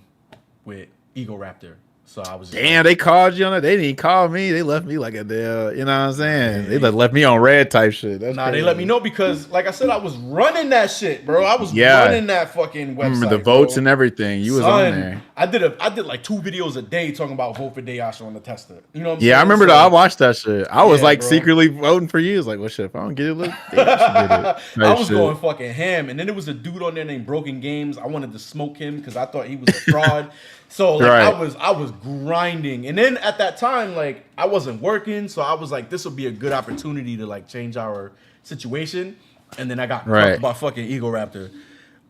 with Ego Raptor. So I was damn, they called you on it. They didn't call me. They left me like a damn, you know what I'm saying? They left me on red type shit. That's crazy. They let me know because, like I said, I was running that shit, bro. I was running that fucking website. Remember the votes and everything. You was on there. I did like 2 videos a day talking about vote for Dayasha on the tester. You know what I'm saying? Yeah, I remember I watched that shit. I was like bro. Secretly voting for you. It's like, well, shit, if I don't get it, look, I was going fucking ham. And then there was a dude on there named Broken Games. I wanted to smoke him because I thought he was a fraud. So like I was grinding. And then at that time, like I wasn't working. So I was like, this will be a good opportunity to like change our situation. And then I got cuffed by fucking Ego Raptor.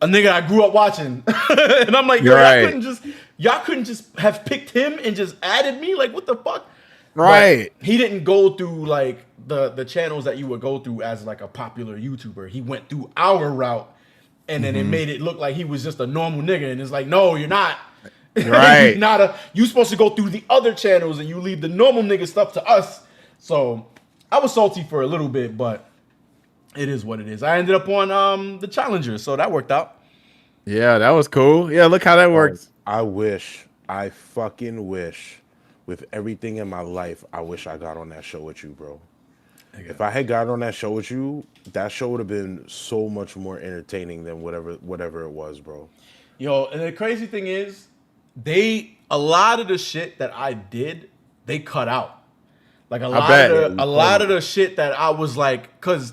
A nigga I grew up watching. And I'm like, yo, y'all couldn't just have picked him and just added me? Like, what the fuck? Right. But he didn't go through like the channels that you would go through as like a popular YouTuber. He went through our route. And then it made it look like he was just a normal nigga. And it's like, no, you're not. Right. You supposed to go through the other channels and you leave the normal nigga stuff to us. So I was salty for a little bit, but it is what it is. I ended up on the Challenger, so that worked out. Yeah, that was cool. Yeah, look how that works. I fucking wish, with everything in my life, I wish I got on that show with you, bro. If I had got on that show with you, that show would have been so much more entertaining than whatever it was, bro. Yo, and the crazy thing is, a lot of the shit that I did, they cut out. Like a lot of the shit that I was like, cause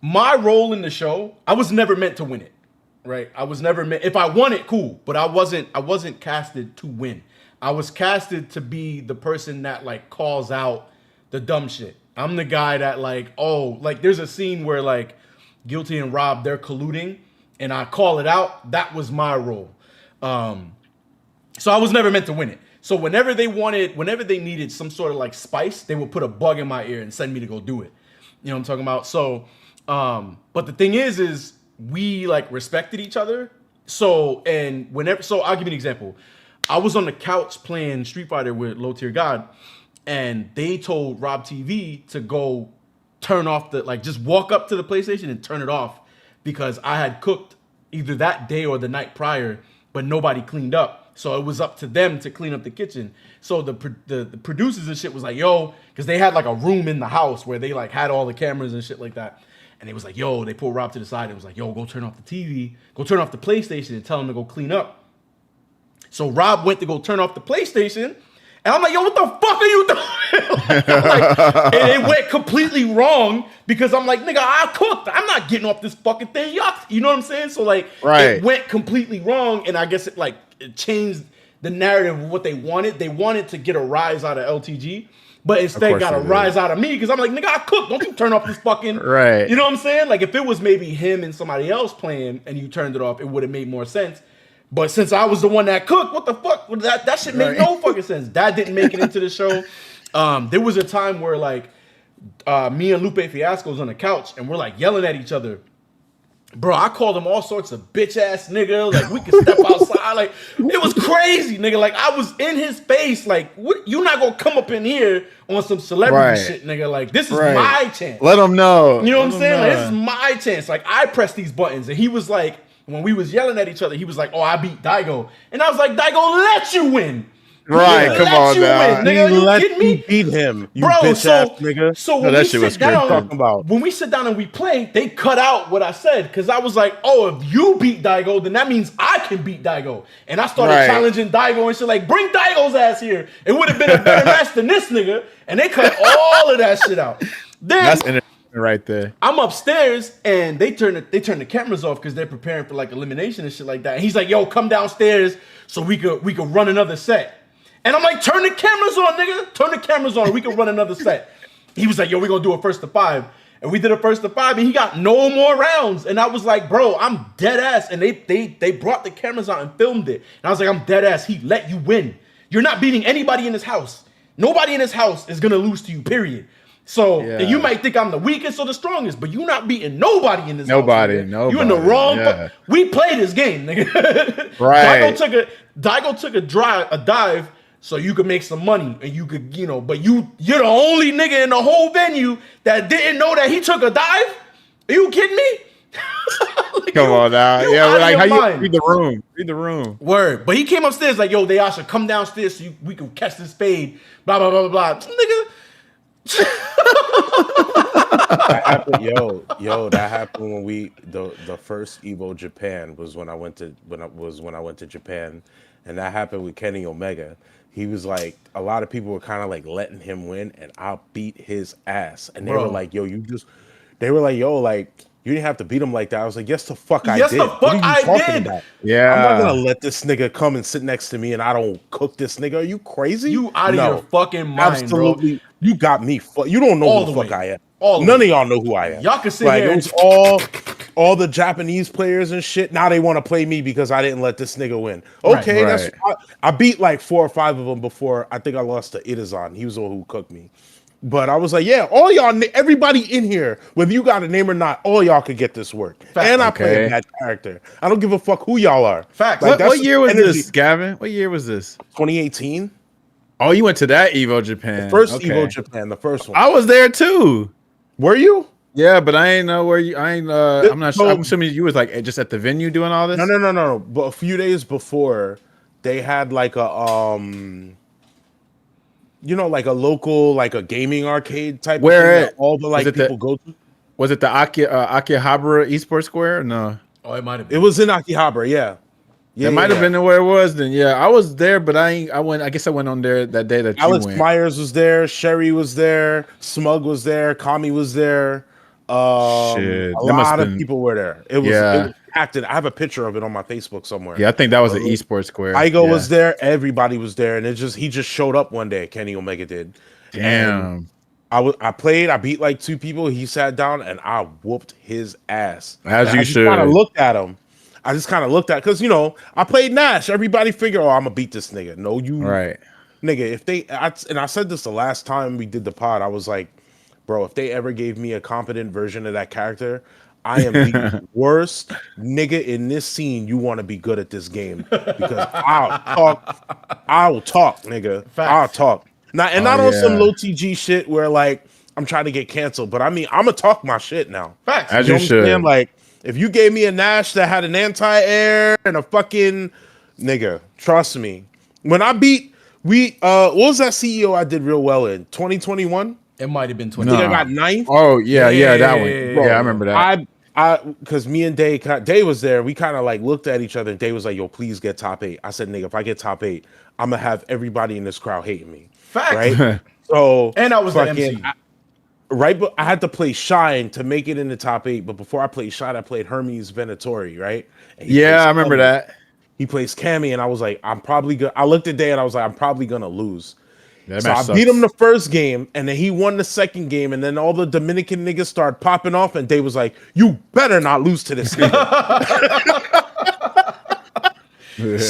my role in the show, I was never meant to win it. Right? I was never meant, if I won it, cool. But I wasn't casted to win. I was casted to be the person that like calls out the dumb shit. I'm the guy that like, there's a scene where like Guilty and Rob, they're colluding and I call it out. That was my role. So I was never meant to win it. So whenever they needed some sort of like spice, they would put a bug in my ear and send me to go do it. You know what I'm talking about? So, but the thing is we like respected each other. So, and I'll give you an example. I was on the couch playing Street Fighter with Low Tier God, and they told Rob TV to go turn off just walk up to the PlayStation and turn it off because I had cooked either that day or the night prior, but nobody cleaned up. So it was up to them to clean up the kitchen. So the producers and shit was like, yo, because they had like a room in the house where they like had all the cameras and shit like that. And it was like, yo, they pulled Rob to the side and was like, yo, go turn off the TV, go turn off the PlayStation and tell him to go clean up. So Rob went to go turn off the PlayStation. And I'm like, yo, what the fuck are you doing? And it went completely wrong because I'm like, nigga, I cooked. I'm not getting off this fucking thing. You know what I'm saying? So like, it went completely wrong. And I guess it changed the narrative of what they wanted. They wanted to get a rise out of LTG, but instead got a rise out of me because I'm like, nigga, I cooked. Don't you turn off this fucking... Right. You know what I'm saying? Like if it was maybe him and somebody else playing and you turned it off, it would have made more sense. But since I was the one that cooked, what the fuck? That shit made no fucking sense. That didn't make it into the show. There was a time where like me and Lupe Fiasco was on the couch and we're like yelling at each other. Bro, I called him all sorts of bitch ass nigga. Like, we could step outside. Like, it was crazy, nigga. Like, I was in his face. Like, what? You not gonna come up in here on some celebrity shit, nigga. Like, this is my chance. Let him know. You know what I'm saying? Like, this is my chance. Like, I pressed these buttons, and he was like, when we was yelling at each other, he was like, "Oh, I beat Daigo," and I was like, "Daigo let you win." Right, come on now. Nigga, you kidding me? Beat him, you Bro, bitch ass nigga. So when we sit down, talking about. when we sit down and we play, they cut out what I said because I was like, "Oh, if you beat Daigo, then that means I can beat Daigo." And I started challenging Daigo and shit like, "Bring Daigo's ass here." It would have been a better match than this nigga, and they cut all of that shit out. Then that's entertaining right there. I'm upstairs and they turn the cameras off because they're preparing for like elimination and shit like that. And he's like, "Yo, come downstairs so we could run another set." And I'm like, "Turn the cameras on, nigga. Turn the cameras on. We can run another set." He was like, "Yo, we're going to do a 1st to 5. And we did a 1st to 5 and he got no more rounds. And I was like, "Bro, I'm dead ass." And they brought the cameras out and filmed it. And I was like, "I'm dead ass. He let you win. You're not beating anybody in this house. Nobody in this house is going to lose to you, period." So and you might think I'm the weakest or the strongest, but you're not beating nobody in this house. Nobody. You in the wrong. We played this game, nigga. Right. Daigo took a dive so you could make some money and you could, but you're the only nigga in the whole venue that didn't know that he took a dive? Are you kidding me? Like, come on now. Yeah, like how you read the room. Read the room. Word. But he came upstairs like, "Yo, Deyasha, come downstairs so we can catch this fade." Blah, blah, blah, blah, blah. Nigga. That happened, that happened when we the first Evo Japan was when I went to Japan, and that happened with Kenny Omega. He was like, a lot of people were kind of like letting him win, and I beat his ass. And they were like, "Yo, you didn't have to beat him like that." I was like, "Yes, the fuck I did. Yes, the fuck I did. About? Yeah, I'm not gonna let this nigga come and sit next to me and I don't cook this nigga. Are you crazy? You out of your fucking mind, absolutely, bro. You got me. You don't know all who the fuck I am. None of y'all know who I am. Y'all can sit like, here. It was all the Japanese players and shit. Now they want to play me because I didn't let this nigga win. Okay, that's I beat like 4 or 5 of them before. I think I lost to Itazan. He was the one who cooked me. But I was like, yeah, all y'all, everybody in here, whether you got a name or not, all y'all could get this work. And I play that character. I don't give a fuck who y'all are. Facts. Like, what year was this, Gavin? What year was this? 2018. Oh, you went to that Evo Japan. The first Evo Japan, the first one. I was there too. Were you? Yeah, but I ain't know where you. I'm not sure. I'm assuming you was like just at the venue doing all this. No. But a few days before, they had like a like a local, like a gaming arcade type. Where of thing that all the people go to. Was it the Akihabara Esports Square? No. Oh, it might have been. It was in Akihabara. Yeah. Yeah, it might have been where it was then. Yeah, I was there, but I went. I guess I went on there that day that Alex you went. Myers was there. Sherry was there. Smug was there. Kami was there. A lot of people were there. It was packed. I have a picture of it on my Facebook somewhere. Yeah, I think that was an esports square. Igo was there. Everybody was there, and he just showed up one day. Kenny Omega did. Damn. And I played. I beat like 2 people. He sat down, and I whooped his ass. As you should. I kind of looked at him. Because I played Nash. Everybody figured, I'm gonna beat this nigga. No, you right, nigga. And I said this the last time we did the pod. I was like, bro, if they ever gave me a competent version of that character, I am the worst nigga in this scene. You want to be good at this game because I'll talk, nigga. Facts. I'll talk. Not on some low TG shit where like I'm trying to get canceled, but I mean I'm gonna talk my shit now. Facts. As you should. Like, if you gave me a Nash that had an anti-air and a fucking nigga, trust me. When I beat what was that CEO I did real well in? 2021? It might have been I think I got 9th. Oh yeah, that one. Bro, yeah, I remember that. Because me and Day was there. We kind of like looked at each other, and Day was like, "Yo, please get top 8." I said, "Nigga, if I get top 8, I'm gonna have everybody in this crowd hating me." Facts. Right? So and I was the MC. But I had to play Shine to make it in the top 8. But before I played Shine, I played Hermes Venatori, right? Yeah, I remember that. He plays Cammy, and I was like, I'm probably good. I looked at Day, and I was like, I'm probably gonna lose. So I beat him the first game, and then he won the second game, and then all the Dominican niggas started popping off, and Day was like, "You better not lose to this nigga."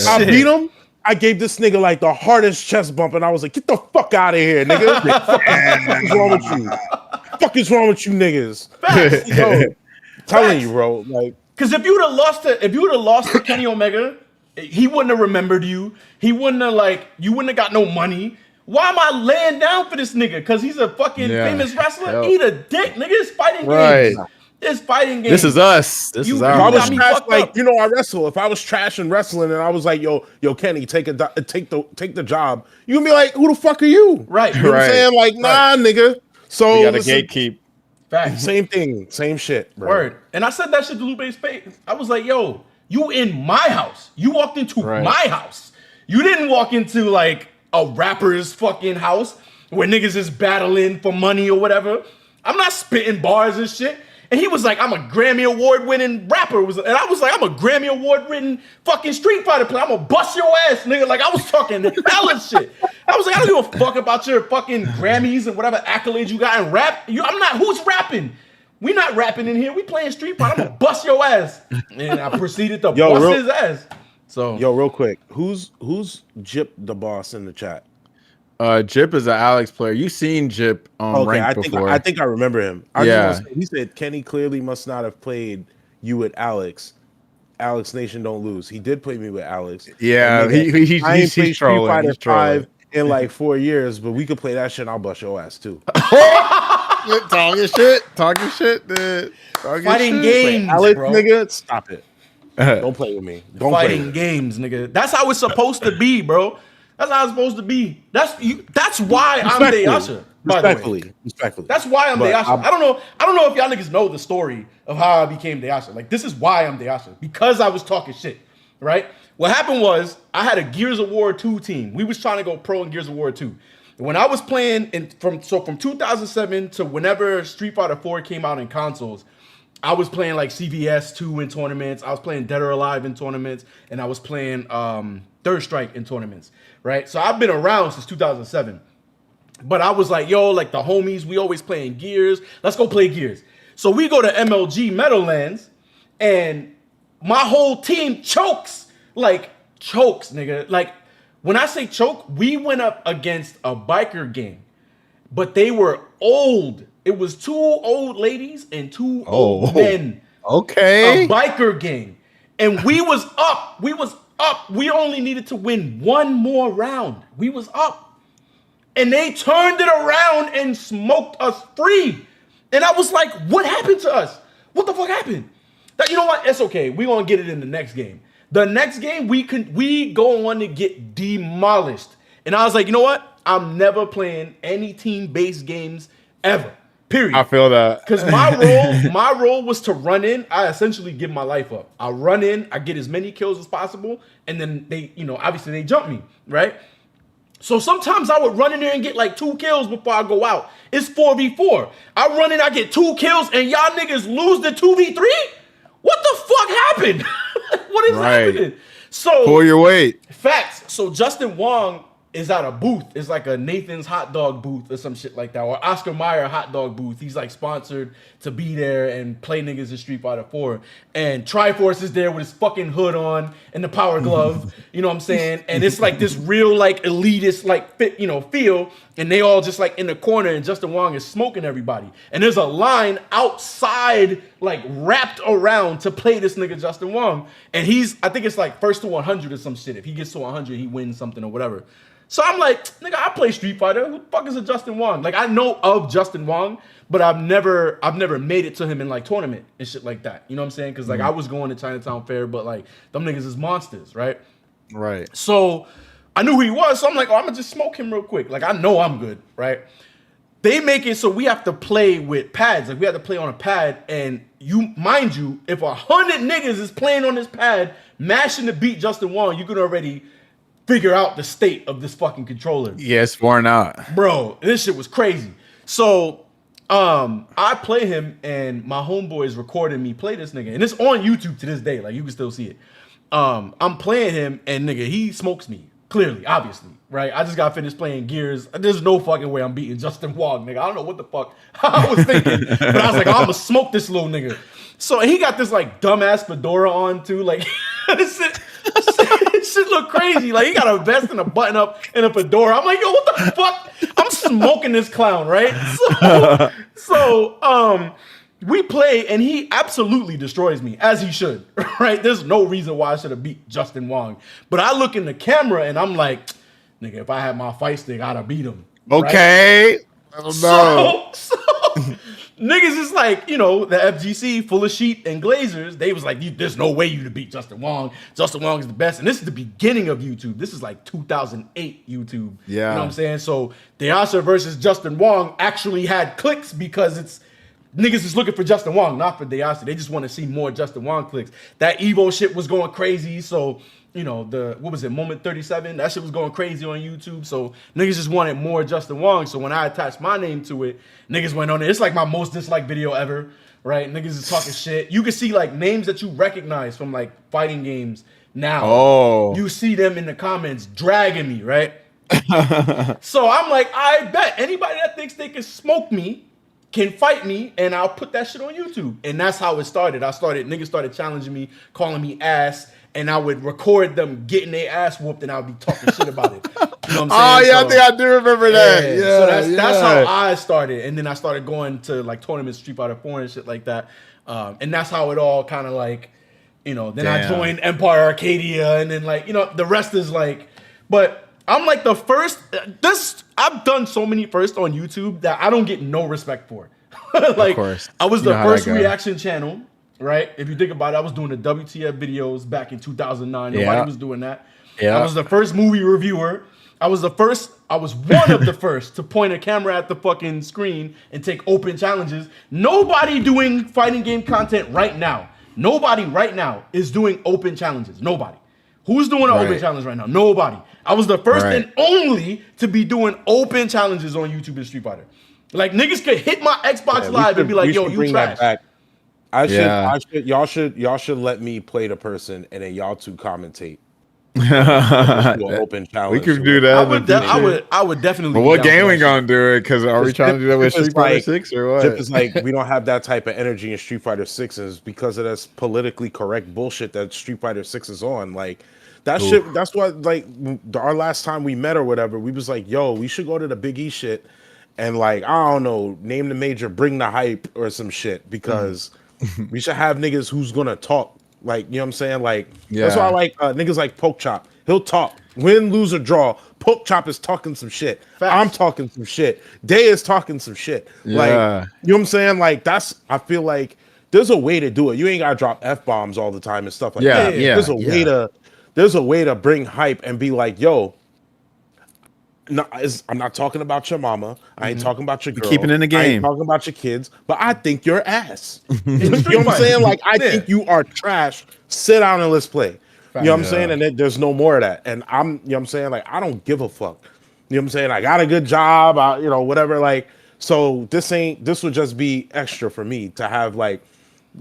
I beat him. I gave this nigga like the hardest chest bump, and I was like, "Get the fuck out of here, nigga! What is wrong with you? Fuck is wrong with you niggas?" Telling you, bro. Like, Because if you would have lost to Kenny Omega, he wouldn't have remembered you. He wouldn't have you wouldn't have got no money. Why am I laying down for this nigga? Because he's a fucking famous wrestler? Eat a dick, nigga. It's fighting games. It's fighting games. This is us. This is If I was our trash, I wrestle. If I was trash and wrestling, and I was like, yo, Kenny, take the job. You gonna be like, who the fuck are you? Right. You know what I'm saying? Like, nah, nigga. So you got to gatekeep. Fact. Same thing, same shit, bro. Word. And I said that shit to Lupe's face. I was like, yo, you in my house. You walked into my house. You didn't walk into like a rapper's fucking house where niggas is battling for money or whatever. I'm not spitting bars and shit. And he was like, I'm a Grammy Award winning rapper. And I was like, I'm a Grammy Award winning fucking Street Fighter player. I'm gonna bust your ass, nigga. Like I was talking hella shit. I was like, I don't give a fuck about your fucking Grammys and whatever accolades you got in rap. I'm not, who's rapping? We not rapping in here. We playing Street Fighter. I'm gonna bust your ass. And I proceeded to bust his ass. So real quick, who's Jip the boss in the chat? Jip is an Alex player. You seen Jip on Rank before? I think I remember him. He said Kenny clearly must not have played you with Alex. Alex Nation don't lose. He did play me with Alex. Yeah, he's trolling. Street Fighter 5 in like 4 years, but we could play that shit and I'll bust your ass too. Talking shit, dude. Fighting games, Alex, bro. nigga, stop it. Don't play with me. Don't Fighting games, nigga. That's how it's supposed to be, bro. That's how it's supposed to be. That's why I'm Deyasha. Respectfully. That's why I'm Deyasha. I don't know if y'all niggas know the story of how I became Deyasha. Like, this is why I'm Deyasha. Because I was talking shit, right? What happened was I had a Gears of War 2 team. We was trying to go pro in Gears of War 2. When I was playing from 2007 to whenever Street Fighter 4 came out in consoles, I was playing like CVS 2 in tournaments. I was playing Dead or Alive in tournaments, and I was playing Third Strike in tournaments, right? So I've been around since 2007. But I was like, yo, like the homies, we always playing Gears. Let's go play Gears. So we go to MLG Meadowlands, and my whole team chokes. Like, chokes, nigga. Like, when I say choke, we went up against a biker gang, but they were old. It was 2 old ladies and 2 old men. Okay. A biker gang. And we was up. We only needed to win 1 more round. We was up. And they turned it around and smoked us free. And I was like, what happened to us? What the fuck happened? You know what? It's okay. We're going to get it in the next game. The next game, we go on to get demolished. And I was like, you know what? I'm never playing any team-based games ever. Period. I feel that. Because my role was to run in. I essentially give my life up. I run in, I get as many kills as possible, and then they, obviously they jump me, right? So sometimes I would run in there and get like 2 kills before I go out. It's 4v4. I run in, I get 2 kills, and y'all niggas lose the 2v3? What the fuck happened? What is happening? So pull your weight. Facts. So Justin Wong is at a booth. It's like a Nathan's hot dog booth or some shit like that, or Oscar Mayer hot dog booth. He's like sponsored to be there and play niggas in Street Fighter 4. And Triforce is there with his fucking hood on and the power glove. You know what I'm saying? And it's like this real like elitist like fit, feel. And they all just like in the corner, and Justin Wong is smoking everybody. And there's a line outside, like wrapped around to play this nigga Justin Wong. And I think it's like first to 100 or some shit. If he gets to 100, he wins something or whatever. So I'm like, nigga, I play Street Fighter. Who the fuck is a Justin Wong? Like, I know of Justin Wong, but I've never made it to him in like tournament and shit like that. You know what I'm saying? Because like I was going to Chinatown Fair, but like them niggas is monsters, right? Right. So I knew who he was, so I'm like, I'm gonna just smoke him real quick. Like I know I'm good, right? They make it so we have to play with pads. Like we have to play on a pad, and mind you, if 100 niggas is playing on this pad, mashing to beat Justin Wong, you can already figure out the state of this fucking controller. Yeah, it's worn out. Bro, this shit was crazy. So I play him, and my homeboy is recording me play this nigga. And it's on YouTube to this day. Like, you can still see it. I'm playing him, and nigga, he smokes me. Clearly, obviously, right? I just got finished playing Gears. There's no fucking way I'm beating Justin Wong, nigga. I don't know what the fuck I was thinking. But I was like, I'm gonna smoke this little nigga. So he got this like dumbass fedora on too. Like this shit look crazy. Like he got a vest and a button up and a fedora. I'm like, yo, what the fuck? I'm smoking this clown, right? So we play, and he absolutely destroys me, as he should, right? There's no reason why I should have beat Justin Wong. But I look in the camera, and I'm like, nigga, if I had my fight stick, I'd have beat him. Okay. Right? I don't know. So niggas is like, you know, the FGC full of sheep and glazers. They was like, there's no way you to beat Justin Wong. Justin Wong is the best. And this is the beginning of YouTube. This is like 2008 YouTube. Yeah. You know what I'm saying? So Deasha versus Justin Wong actually had clicks because it's niggas is looking for Justin Wong, not for Deasha. They just want to see more Justin Wong clicks. That Evo shit was going crazy. So, you know, what was it, Moment 37? That shit was going crazy on YouTube. So niggas just wanted more Justin Wong. So when I attached my name to it, niggas went on it. It's like my most disliked video ever, right? Niggas is talking shit. You can see like names that you recognize from like fighting games now. Oh. You see them in the comments dragging me, right? So I'm like, I bet anybody that thinks they can smoke me can fight me, and I'll put that shit on YouTube. And that's how it started. Niggas started challenging me, calling me ass, and I would record them getting their ass whooped, and I would be talking shit about it. You know what I'm saying? Oh yeah, So, I think I do remember that. Yeah, so that's how I started, and then I started going to like tournaments, Street Fighter 4 and shit like that, and that's how it all kind of like, you know. Then I joined Empire Arcadia, and then like, you know, the rest is like, but I'm like the first. I've done so many firsts on YouTube that I don't get no respect for. Like, of course. I was the first reaction channel. Right? If you think about it, I was doing the WTF videos back in 2009. Nobody was doing that. Yeah. I was the first movie reviewer. I was one of the first to point a camera at the fucking screen and take open challenges. Nobody doing fighting game content right now. Nobody right now is doing open challenges. Nobody. Who's doing an open challenge right now? Nobody. I was the first and only to be doing open challenges on YouTube and Street Fighter. Like, niggas could hit my Xbox Live and be like, yo, you trash. Y'all should let me play the person and then y'all two commentate. Open challenge. We could do that. I would definitely. But what game we gonna do it? Because are we trying to do that with Street Fighter 6 or what? It's like we don't have that type of energy in Street Fighter 6 is because of this politically correct bullshit that Street Fighter 6 is on. Like that shit. That's what like our last time we met or whatever. We was like, yo, we should go to the Big E shit and like I don't know, name the major, bring the hype or some shit because. We should have niggas who's gonna talk, like, you know what I'm saying? Like, that's why I like niggas like Poke Chop. He'll talk, win, lose, or draw. Poke Chop is talking some shit. Facts. I'm talking some shit. Day is talking some shit. Like, you know what I'm saying? Like, I feel like there's a way to do it. You ain't gotta drop F-bombs all the time and stuff like that. There's a way to bring hype and be like, yo. No, I'm not talking about your mama. I ain't talking about your girl. Keeping in the game. I ain't talking about your kids, but I think you're ass. You know what I'm saying? Like, I think you are trash. Sit down and let's play. You know what I'm saying? And then there's no more of that. And you know what I'm saying? Like, I don't give a fuck. You know what I'm saying? I got a good job, you know, whatever. Like, so this would just be extra for me to have like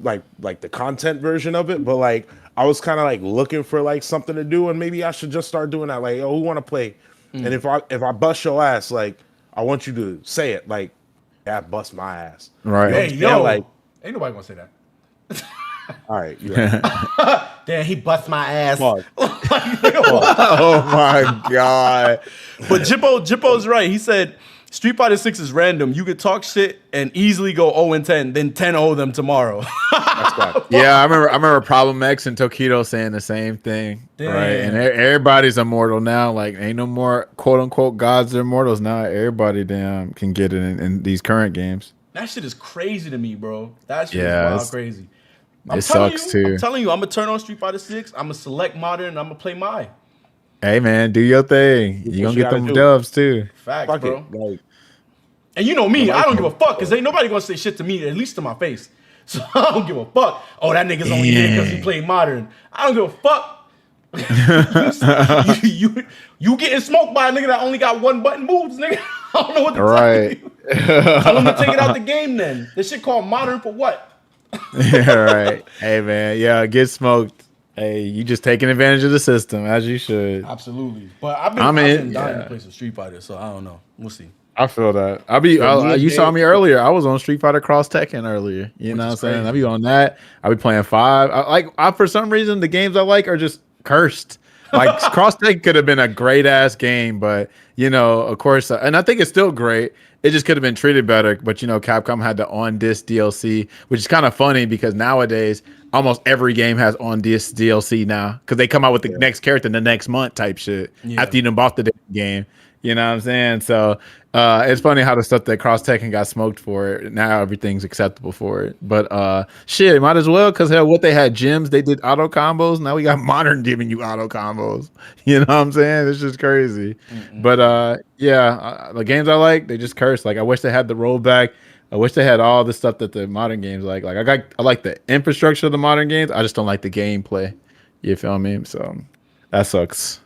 the content version of it. But like, I was kind of like looking for like something to do, and maybe I should just start doing that. Like, oh, who want to play? And if I bust your ass, like I want you to say it, like, yeah, bust my ass. Right. Hey, yo, like, ain't nobody gonna say that. All right. Right. Damn, he bust my ass. Oh my god. But Jippo's right. He said Street Fighter 6 is random. You could talk shit and easily go 0-10, then 10-0 them tomorrow. That's right. Yeah, I remember Problem X and Tokido saying the same thing. Damn. Right. And everybody's immortal now. Like, ain't no more quote unquote gods or immortals now. Everybody damn can get it in these current games. That shit is crazy to me, bro. That shit is wild crazy. It sucks too. I'm telling you, I'm gonna turn on Street Fighter 6. I'm gonna select modern and I'm gonna play my. Hey man, do your thing. You gonna get them dubs too. Facts, bro. Like, and you know me, I don't give a fuck because ain't nobody gonna say shit to me, at least to my face. So I don't give a fuck. Oh, that nigga's only here because he played modern. I don't give a fuck. you getting smoked by a nigga that only got one button moves, nigga. I don't know what to tell you. Tell him to take it out the game then. This shit called modern for what? Yeah, right. Hey man, yeah, get smoked. Hey, you just taking advantage of the system as you should. Absolutely. But I've been dying to play some Street Fighter, so I don't know. We'll see. I feel that. You saw me earlier. I was on Street Fighter Cross Tekken earlier. You know what I'm saying? I be on that. I be playing 5. I for some reason the games I like are just cursed. Like Cross Tekken could have been a great ass game, but you know, of course, and I think it's still great. it just could have been treated better. But you know, Capcom had the on disc DLC, which is kind of funny because nowadays almost every game has on disc DLC now because they come out with the next character in the next month type shit after you done bought the game. You know what I'm saying? So it's funny how the stuff that Cross Tekken got smoked for it, now everything's acceptable for it. But shit, might as well because hell, what they had gyms, they did auto combos. Now we got modern giving you auto combos. You know what I'm saying? It's just crazy. But the games I like, they just curse. Like I wish they had the rollback. I wish they had all the stuff that the modern games like. Like I like the infrastructure of the modern games. I just don't like the gameplay. You feel me? So that sucks.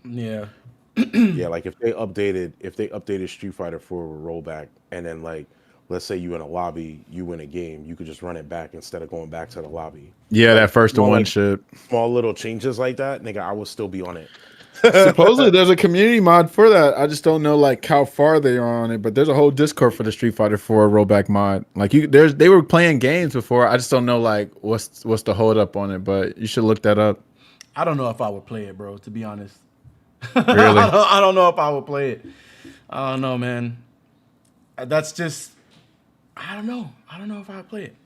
Yeah. Yeah, like if they updated Street Fighter 4 with rollback, and then like let's say you in a lobby, you win a game, you could just run it back instead of going back to the lobby. Yeah, like, that first to one shit. Small little changes like that, nigga, I will still be on it. Supposedly there's a community mod for that. I just don't know like how far they are on it, but there's a whole Discord for the Street Fighter 4 rollback mod. Like they were playing games before. I just don't know like what's the hold up on it, but you should look that up. I don't know if I would play it, bro, to be honest. Really? I don't know if I would play it. I don't know, man. That's just I don't know. I don't know if I would play it.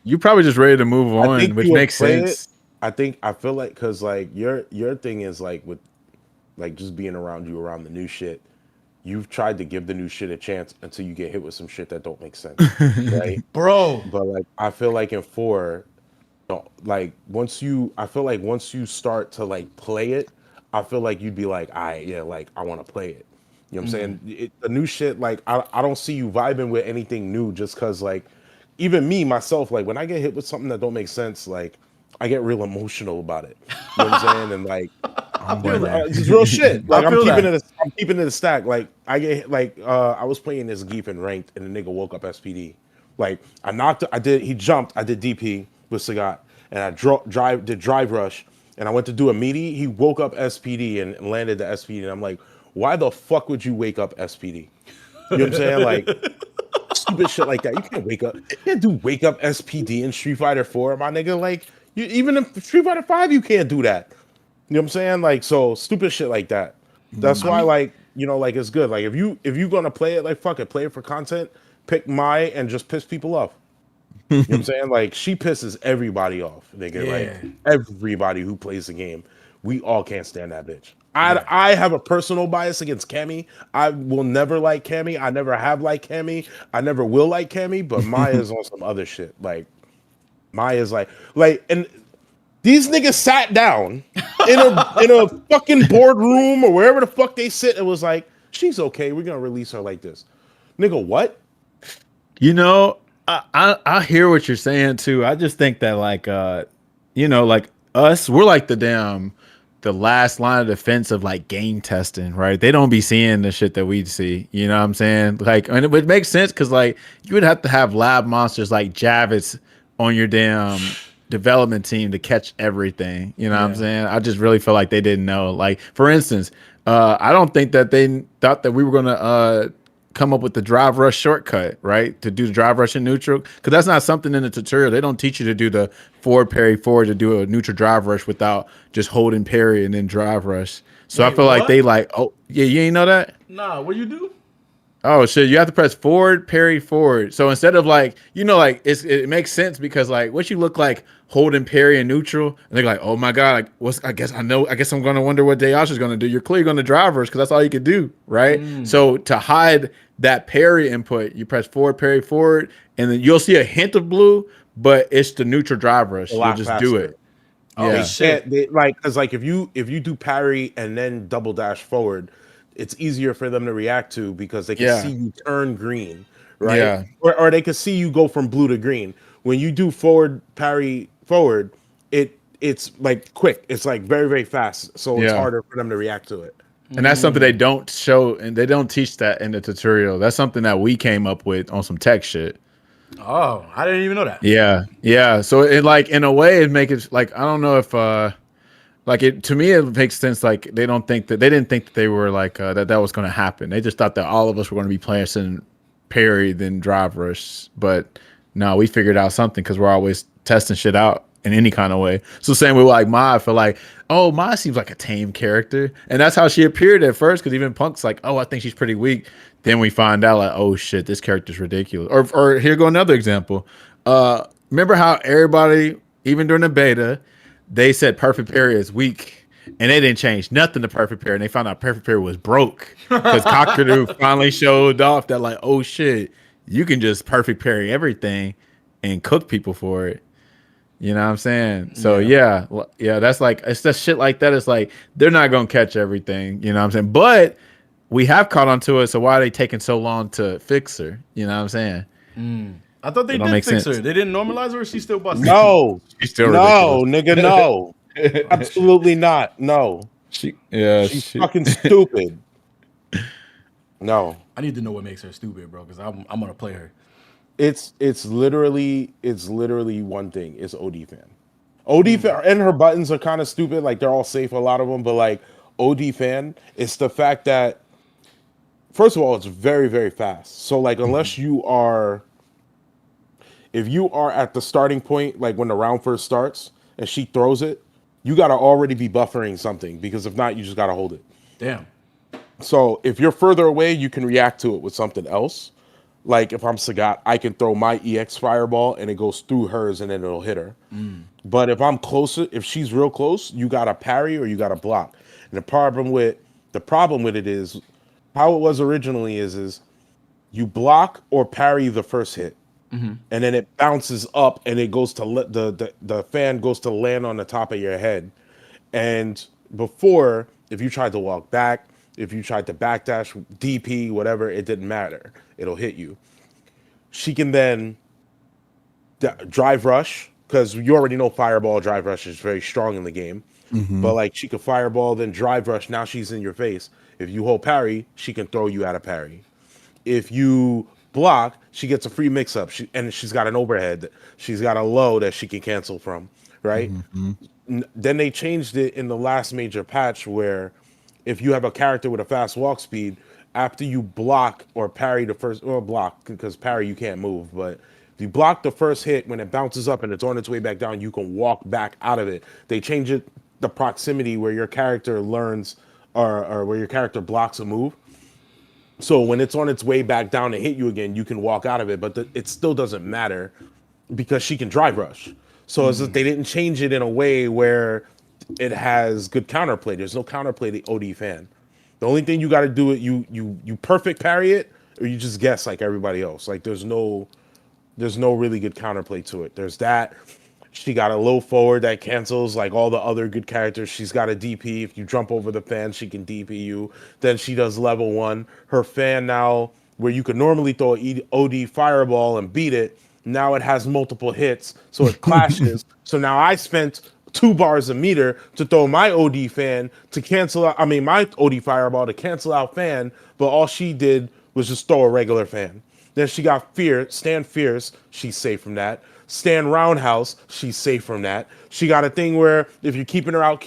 You're probably just ready to move on, which makes sense. I feel like because like your thing is like with like just being around the new shit. You've tried to give the new shit a chance until you get hit with some shit that don't make sense, right, bro? But like I feel like in 4, like once you start to like play it, I feel like you'd be like, like I want to play it. You know what I'm saying? The new shit, like I don't see you vibing with anything new just because like even me myself, like when I get hit with something that don't make sense, like I get real emotional about it. You know what I'm saying? And like it's real shit. Like I'm keeping it a stack. Like I get like I was playing this Geef in ranked and the nigga woke up SPD. Like he jumped, I did DP with Sagat, and I did drive rush. And I went to do a meaty. He woke up SPD and landed the SPD. And I'm like, why the fuck would you wake up SPD? You know what I'm saying? Like, stupid shit like that. You can't wake up SPD in Street Fighter 4, my nigga. Like, even in Street Fighter 5, you can't do that. You know what I'm saying? Like, so stupid shit like that. That's why, like, you know, like it's good. Like, if you gonna play it, like, fuck it, play it for content. Pick Mai and just piss people off. You know what I'm saying? Like, she pisses everybody off, nigga. Yeah. Like, everybody who plays the game, we all can't stand that bitch. I have a personal bias against Cammy. I will never like Cammy. I never have liked Cammy. I never will like Cammy, but Maya's on some other shit. Like, Maya's like, and these niggas sat down in a fucking boardroom or wherever the fuck they sit and was like, she's okay. We're gonna release her like this. Nigga, what? You know, I hear what you're saying too. I just think that like you know, like us, we're like the last line of defense of like game testing, right? They don't be seeing the shit that we see. You know what I'm saying? Like, and it would make sense because like you would have to have lab monsters like Javits on your damn development team to catch everything. You know what I'm saying? I just really feel like they didn't know. Like, for instance, I don't think that they thought that we were gonna come up with the drive rush shortcut, right? To do the drive rush in neutral. Because that's not something in the tutorial. They don't teach you to do the forward parry forward to do a neutral drive rush without just holding parry and then drive rush. So I feel like they like, oh, yeah, you ain't know that? Nah, what you do? Oh, shit, you have to press forward, parry, forward. So instead of like, you know, like it makes sense because like what you look like holding parry and neutral, and they're like, oh my God, I guess I'm going to wonder what Dayash is going to do. You're clearly going to drive rush because that's all you could do, right? So to hide that parry input, you press forward, parry, forward, and then you'll see a hint of blue, but it's the neutral drive rush. You'll just do it. Oh, yeah. shit. Because like if you do parry and then double dash forward, it's easier for them to react to because they can see you turn green, right? Yeah. Or they can see you go from blue to green. When you do forward parry forward, it's like quick. It's like very, very fast. So it's harder for them to react to it. And that's something they don't show and they don't teach that in the tutorial. That's something that we came up with on some tech shit. Oh, I didn't even know that. Yeah. Yeah. So it like in a way it makes it like I don't know if like it to me it makes sense like they didn't think that they were like that was going to happen. They just thought that all of us were going to be playing some parry then drive rush. But no, we figured out something because we're always testing shit out. in any kind of way. So same with like Mai, I feel like, oh, Mai seems like a tame character, and that's how she appeared at first. Because even Punk's like, oh, I think she's pretty weak. Then we find out like, oh shit, this character's ridiculous. Or here go another example. Remember how everybody, even during the beta, they said Perfect Parry is weak, and they didn't change nothing to Perfect Parry, and they found out Perfect Parry was broke because Cockadoo finally showed off that like, oh shit, you can just Perfect Parry everything and cook people for it. You know what I'm saying? So yeah, that's like, it's just shit like that. It's like they're not gonna catch everything. You know what I'm saying? But we have caught on to it. So why are they taking so long to fix her? You know what I'm saying? I thought they did fix her. They didn't normalize her, or she's still busted? No, She's still no, ridiculous. nigga, no, absolutely not. No, she's fucking stupid. No, I need to know what makes her stupid, bro, because I'm gonna play her. it's literally one thing. It's OD fan. OD fan, and her buttons are kind of stupid. Like they're all safe, a lot of them, but like OD fan, it's the fact that first of all, it's very, very fast. So like unless you are, if you are at the starting point, like when the round first starts and she throws it, you gotta already be buffering something, because if not, you just gotta hold it. Damn. So if you're further away, you can react to it with something else. Like if I'm Sagat, I can throw my EX fireball and it goes through hers and then it'll hit her. But if I'm closer, if she's real close, you gotta parry or you gotta block. And the problem with it is how it was originally is you block or parry the first hit, and then it bounces up and it goes to the fan goes to land on the top of your head. And before, if you tried to walk back, if you tried to backdash, DP, whatever, it didn't matter. It'll hit you. She can then drive rush, because you already know fireball drive rush is very strong in the game. But like she could fireball, then drive rush. Now she's in your face. If you hold parry, she can throw you out of parry. If you block, she gets a free mix up. And she's got an overhead. She's got a low that she can cancel from, right? Then they changed it in the last major patch where if you have a character with a fast walk speed, after you block or parry the first, or block, because parry you can't move, but if you block the first hit, when it bounces up and it's on its way back down, you can walk back out of it. They change it, the proximity where your character learns or where your character blocks a move. So when it's on its way back down to hit you again, you can walk out of it, but it still doesn't matter because she can drive rush. So it's just, they didn't change it in a way where it has good counterplay. There's no counterplay to OD fan. The only thing you got to do it, you perfect parry it, or you just guess like everybody else. Like there's no really good counterplay to it. There's that. She got a low forward that cancels like all the other good characters. She's got a DP. If you jump over the fan, she can DP you. Then she does level 1. Her fan now, where you could normally throw an OD fireball and beat it, now it has multiple hits, so it clashes. So now I spent 2 bars a meter to throw my OD fan to cancel out, my OD fireball to cancel out fan, but all she did was just throw a regular fan. Then she got stand fierce, she's safe from that. Stand roundhouse, she's safe from that. She got a thing where if you're keeping her out,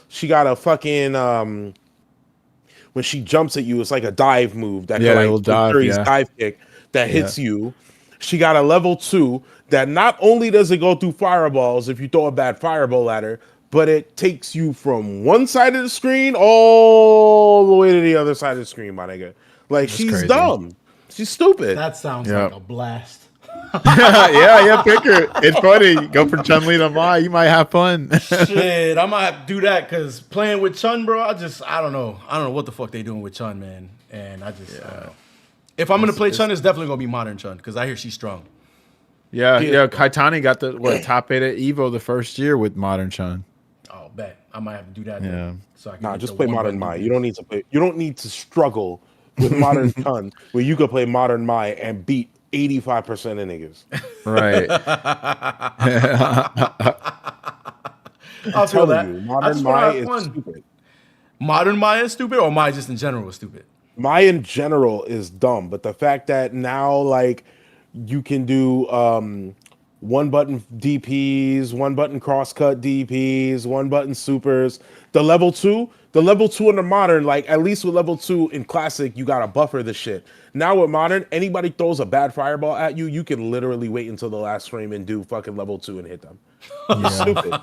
she got a fucking when she jumps at you, it's like a dive move that dive kick that hits you. She got a level 2 that not only does it go through fireballs if you throw a bad fireball at her, but it takes you from one side of the screen all the way to the other side of the screen, my nigga. Like, she's crazy. Dumb. She's stupid. That sounds like a blast. yeah, pick her. It's funny. Go for Chun-Li to Mai. You might have fun. Shit, I might have to do that because playing with Chun, bro, I don't know. I don't know what the fuck they doing with Chun, man. And I don't know. If I'm gonna play Chun, it's definitely gonna be modern Chun because I hear she's strong. Yeah. Kaitani got the top 8 at Evo the first year with modern Chun. Oh, bet I might have to do that. Yeah. Then, so I can just play modern Mai. You don't need to play. You don't need to struggle with modern Chun where you could play modern Mai and beat 85% of niggas. Right. I'll feel that. Modern Mai is stupid. Modern Mai is stupid, or Mai just in general is stupid? Mai in general is dumb, but the fact that now like you can do 1 button DPs, 1 button crosscut DPs, 1 button supers, The level 2 in the modern, like at least with level 2 in classic, you gotta buffer the shit. Now with modern, anybody throws a bad fireball at you, you can literally wait until the last frame and do fucking level 2 and hit them. It's stupid.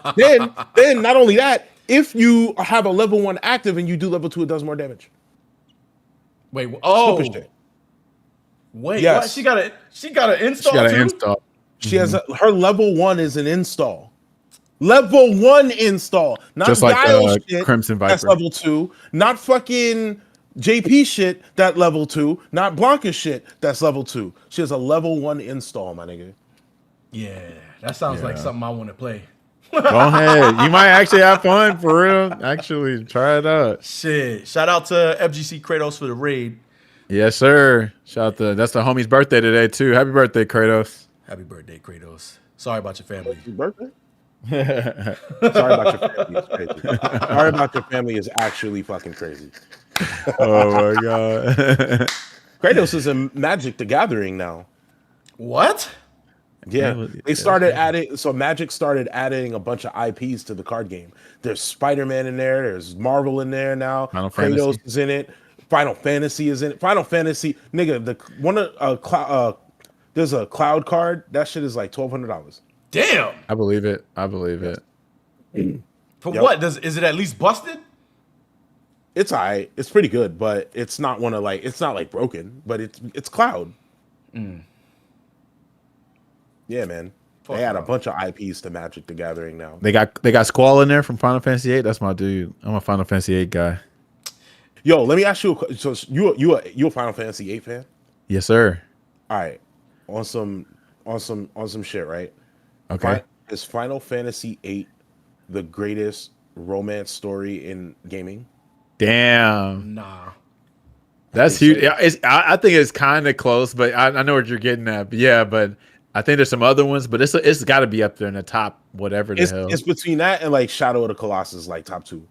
Then not only that, if you have a level 1 active and you do level 2, it does more damage. Wait, oh, Stupid shit. wait, Yes. what? She got an install. She got too? an install. She has her level 1 is an install. Level 1 install, not Just like Guile shit. Crimson That's Viper. level 2. Not fucking JP shit. That level 2. Not Blanca shit. That's level 2. She has a level 1 install, my nigga. Yeah, that sounds like something I want to play. Go ahead. You might actually have fun for real. Actually, try it out. Shit. Shout out to FGC Kratos for the raid. Yes, sir. Shout out to that's the homie's birthday today too. Happy birthday, Kratos. Happy birthday, Kratos. Sorry about your family. His birthday? Sorry about your family. It's crazy. Sorry about your family is actually fucking crazy. Oh my god. Kratos is in Magic the Gathering now. What? Yeah, they started adding. So Magic started adding a bunch of IPs to the card game. There's Spider-Man in there. There's Marvel in there now. Final Kratos Fantasy. is in it. Final Fantasy is in it. Final Fantasy, nigga. There's a cloud card. That shit is like $1,200. Damn. I believe it. I believe it. For Yep. what? Is it at least busted? It's alright. It's pretty good, but it's not one of like. It's not like broken, but it's cloud. Yeah, man. They add a bunch of IPs to Magic the Gathering now. They got Squall in there from Final Fantasy VIII. That's my dude. I'm a Final Fantasy VIII guy. Yo, let me ask you. So you a Final Fantasy VIII fan? Yes, sir. All right, on some shit, right? Okay. Is Final Fantasy VIII the greatest romance story in gaming? Damn. Nah. That's think huge. so. Yeah, I think it's kind of close, but I know what you're getting at. But yeah, but I think there's some other ones, but it's got to be up there in the top, whatever the hell. It's between that and like Shadow of the Colossus, like top 2.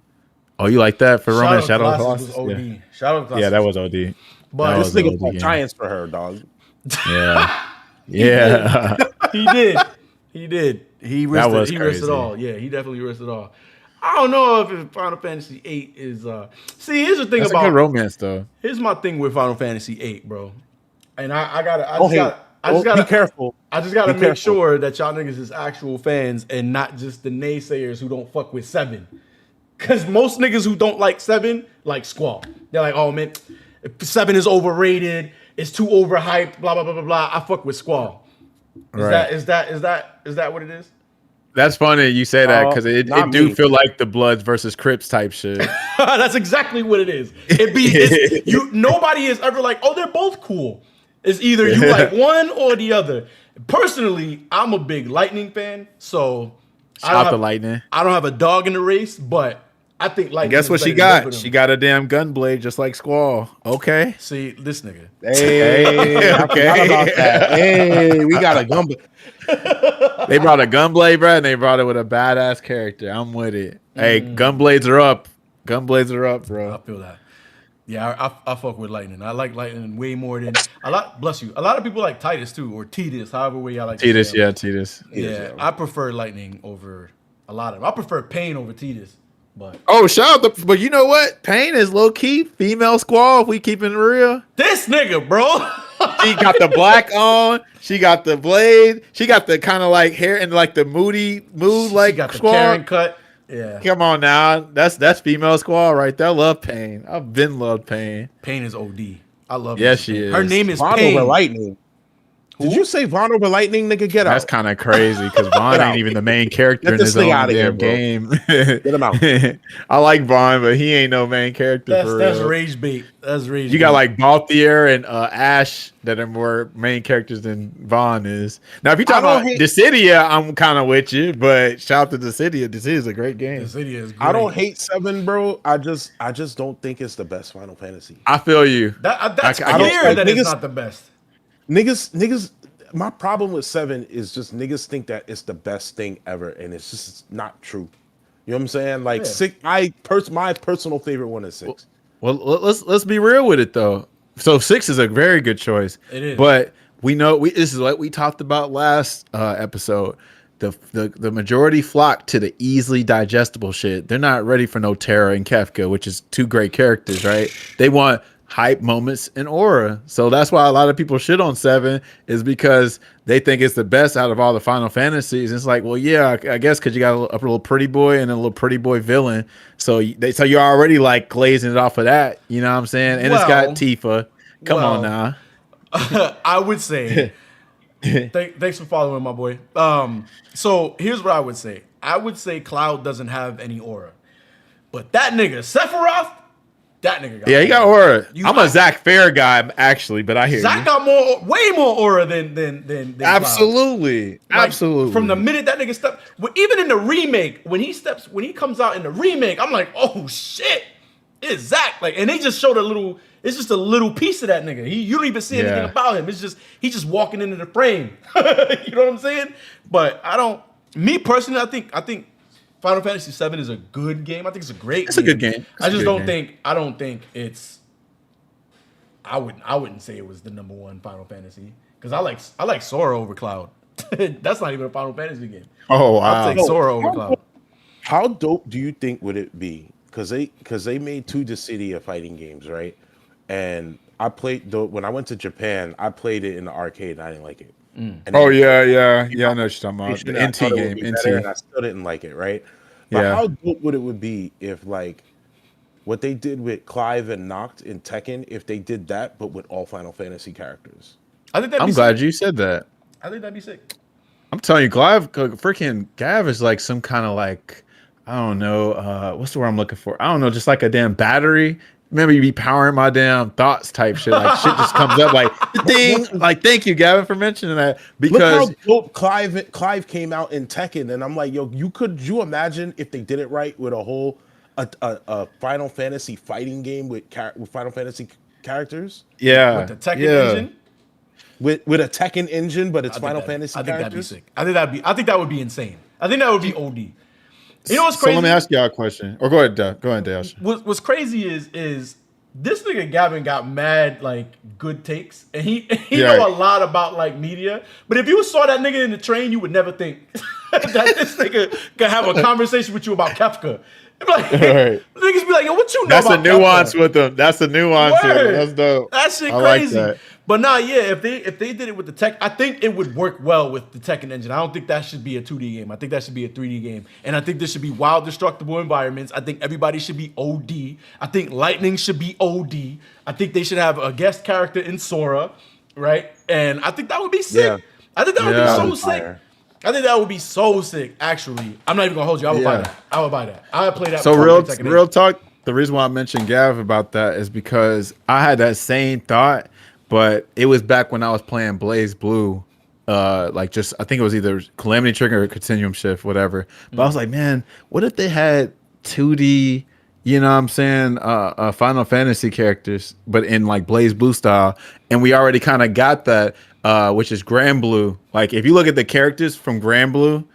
Oh, you like that for romance? Shadow of the Colossus Colossus? was Yeah. OD. Shadow of the Colossus. Yeah, that was OD. But That This was an nigga OD fought game. giants for her, dog. Yeah. Yeah. he did. He did. He risked was it. He risked it crazy. all. Yeah, he definitely risked it all. I don't know if Final Fantasy VIII is. See, here's the thing That's a about good romance though. Here's my thing with Final Fantasy VIII, bro. And I Don't hate. just Be careful. I just gotta Be make careful. sure that y'all niggas is actual fans and not just the naysayers who don't fuck with 7. Cause most niggas who don't like 7 like Squall. They're like, oh man, 7 is overrated. It's too overhyped. Blah blah blah blah blah. I fuck with Squall. Right. Is that what it is? That's funny you say that because it not do me. feel like the Bloods versus Crips type shit. That's exactly what it is. Nobody is ever like, oh, they're both cool. It's either you like one or the other. Personally, I'm a big Lightning fan, so Shout out to Lightning. I don't have a dog in the race, but I think Lightning. Guess is what she better than both got? of them. She got a damn gunblade just like Squall. Okay. See this nigga. Hey, I forgot about that. Hey, we got a gun. They brought a gunblade, bro, and they brought it with a badass character. I'm with it. Hey, gunblades are up. Gunblades are up, I bro. feel that. Yeah, I fuck with Lightning. I like Lightning way more than a lot. Bless you. A lot of people like Titus too, or Titus, however way y'all like. to Titus, say him. yeah, Titus. Yeah, I prefer Lightning over a lot of them. I prefer Pain over Titus, but Oh, shout out but you know what? Pain is low key female Squall. If we keeping it real. this nigga, bro. She got the black on. She got the blade. She got the kind of like hair and like the mood like She got the Squall. Karen cut. Yeah, Come on now, that's female Squall right there. I love Pain. I've been loved Pain. Pain is OD. I love. Yes, her. she is. Her name is Vaughn Pain. over Lightning. Did you say Vaughn over Lightning, nigga? Get That's out. kind of crazy because Vaughn Get ain't out. even the main character Get in this his thing own outta here, damn bro. game. Get him out. I like Vaughn, but he ain't no main character for That's real. rage bait. That's rage. You got bait. like Balthier and Ash that are more main characters than Vaughn is. Now, if you talk I don't about hate- Dissidia, I'm kind of with you, but shout out to Dissidia. Dissidia is a great game. This video is great. I don't hate 7, bro. I just don't think it's the best Final Fantasy. I feel you. That's I don't- clear like, that it's niggas- not the best. Niggas. My problem with 7 is just niggas think that it's the best thing ever, and it's just not true. You know what I'm saying? Like Yeah. 6. My personal favorite one is 6. Well, let's be real with it though. So 6 is a very good choice. It is. But we know this is what we talked about last episode. the majority flock to the easily digestible shit. They're not ready for no Terra and Kefka, which is two great characters, right? They want hype moments and aura. So that's why a lot of people shit on 7 is because they think it's the best out of all the Final Fantasies. It's like, well, yeah, I guess because you got a little pretty boy and a little pretty boy villain. So you're already like glazing it off of that. You know what I'm saying? And it's got Tifa. Come on now. I would say, thanks for following, my boy. So here's what I would say. I would say Cloud doesn't have any aura. But that nigga, Sephiroth, that nigga got he got aura. I'm a Zach Fair guy, actually, but I hear Zach you. got way more aura than Absolutely. Cloud. Absolutely. From the minute that nigga stepped, even in the remake, when he comes out in the remake, I'm like, oh shit, it's Zach. Like, and they just showed it's just a little piece of that nigga. You don't even see anything about him. It's just he's just walking into the frame. You know what I'm saying? But me personally, I think Final Fantasy VII is a good game. I think it's a great game. It's a good game. I don't think it's I wouldn't say it was the number one Final Fantasy because I like Sora over Cloud. That's not even a Final Fantasy game. Oh wow. I'll take Sora over Cloud. How dope do you think would it be? Because they made two Dissidia fighting games, right? And I played when I went to Japan, I played it in the arcade and I didn't like it. Yeah. I know what you're talking about. The NT game, NT. And I still didn't like it, right? But how dope would be if like what they did with Clive and Noct in Tekken, if they did that, but with all Final Fantasy characters? I'm glad you said that. I think that'd be sick. I'm telling you, freaking Gav is like some kind of like, I don't know, what's the word I'm looking for? I don't know, just like a damn battery. Remember, you be powering my damn thoughts type shit. Like shit just comes up like ding. Like, thank you, Gavin, for mentioning that. Because look how dope Clive came out in Tekken, and I'm like, yo, could you imagine if they did it right with a whole a Final Fantasy fighting game with Final Fantasy characters? Yeah, with the Tekken engine. With a Tekken engine, but it's Final Fantasy characters. That'd be sick. I think that would be insane. I think that would be OD. You know what's crazy? So let me ask y'all a question. Or go ahead, Dash. What's crazy is this nigga Gavin got mad like good takes, and he know a lot about like media. But if you saw that nigga in the train, you would never think that this nigga could have a conversation with you about Kefka. Like, niggas be like, yo, what you know That's about the nuance Kefka? with them. That's the nuance with them. That's dope. That shit I crazy. like that. But nah, yeah, if they did it with the tech, I think it would work well with the Tekken engine. I don't think that should be a 2D game. I think that should be a 3D game. And I think there should be wild, destructible environments. I think everybody should be OD. I think Lightning should be OD. I think they should have a guest character in Sora, right? And I think that would be sick. Yeah. I think that would be so sick. I think that would be so sick, actually. I'm not even gonna hold you. I would buy that. I would buy that. I would play that. So real talk, the reason why I mentioned Gav about that is because I had that same thought, but it was back when I was playing Blaze Blue. I think it was either Calamity Trigger or Continuum Shift, whatever. But I was like, man, what if they had 2D, you know what I'm saying, Final Fantasy characters, but in like Blaze Blue style, and we already kind of got that, which is Grand Blue. Like if you look at the characters from Grand Blue,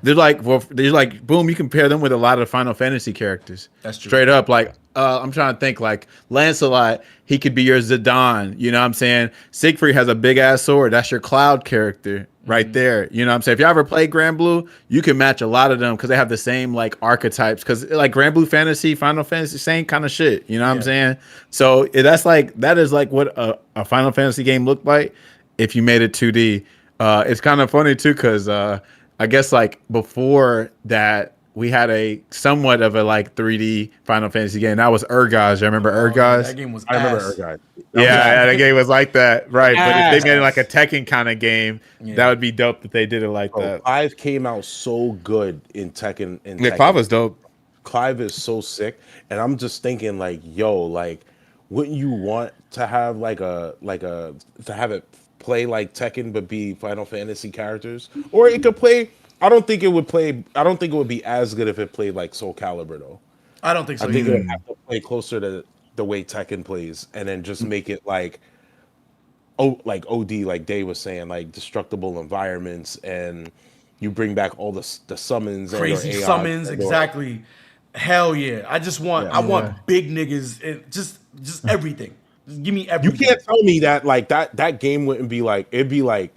they're like boom, you compare them with a lot of Final Fantasy characters. That's true. Straight up, like I'm trying to think, like Lancelot, he could be your Zidane, you know what I'm saying? Siegfried has a big ass sword. That's your Cloud character right there. You know what I'm saying? If you ever play Grand Blue, you can match a lot of them because they have the same like archetypes. Because like Grand Blue Fantasy, Final Fantasy, same kind of shit. You know what I'm saying? So that is like what a Final Fantasy game looked like if you made it 2D. It's kind of funny too because I guess like before that, we had a somewhat of a like 3D Final Fantasy game. That was Urgaz. You remember Urgaz? That game was I remember ass. Urgaz. Yeah, that game was like that, right? But if they made it like a Tekken kind of game, that would be dope if they did it like that. Clive came out so good in Tekken. Clive was dope. Clive is so sick, and I'm just thinking like, yo, like, wouldn't you want to have to have it play like Tekken but be Final Fantasy characters, or it could play. I don't think it would be as good if it played like Soul Calibur though. I don't think so. I think it would have to play closer to the way Tekken plays, and then just make it like OD, like Dave was saying, like destructible environments, and you bring back all the summons, crazy and summons, exactly. Hell yeah! I just want I want big niggas, just everything. Just give me everything. You can't tell me that like that game wouldn't be like it'd be like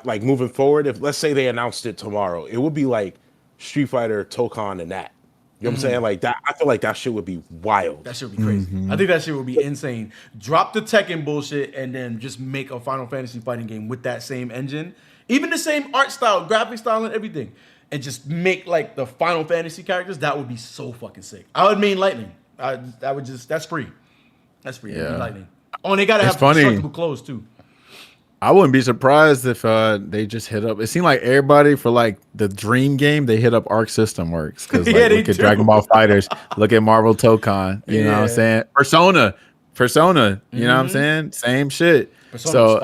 like moving forward, if let's say they announced it tomorrow, it would be like Street Fighter, Tokan, and that. You know what I'm saying? Like that, I feel like that shit would be wild. That shit would be crazy. I think that shit would be insane. Drop the Tekken bullshit and then just make a Final Fantasy fighting game with that same engine, even the same art style, graphic style, and everything, and just make like the Final Fantasy characters. That would be so fucking sick. I would main Lightning. That's free. That's free. Yeah. Lightning. Oh, and they gotta have funny. destructible clothes too. I wouldn't be surprised if they just hit up. It seemed like everybody for like the Dream game, they hit up Arc System Works because like, look at Dragon Ball Fighters, look at Marvel Tokan. You know what I'm saying? Persona. You know what I'm saying? Same shit. Persona's So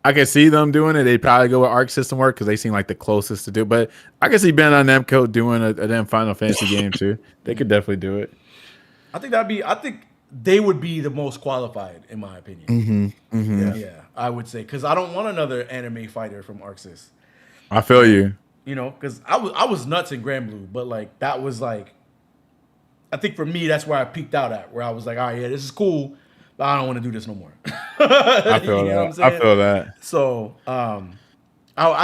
I can see them doing it. They'd probably go with Arc System Work because they seem like the closest to do. But I can see Bandai Namco doing a damn Final Fantasy game too. They could definitely do it. I think they would be the most qualified, in my opinion. Yeah, I would say, because I don't want another anime fighter from ArcSys. I feel you. You know, because I was nuts in Grand Blue, but like that was like, I think for me that's where I peaked out at, where I was like, all right, yeah, this is cool, but I don't want to do this no more. I feel you know that. what I'm saying? I feel that. So I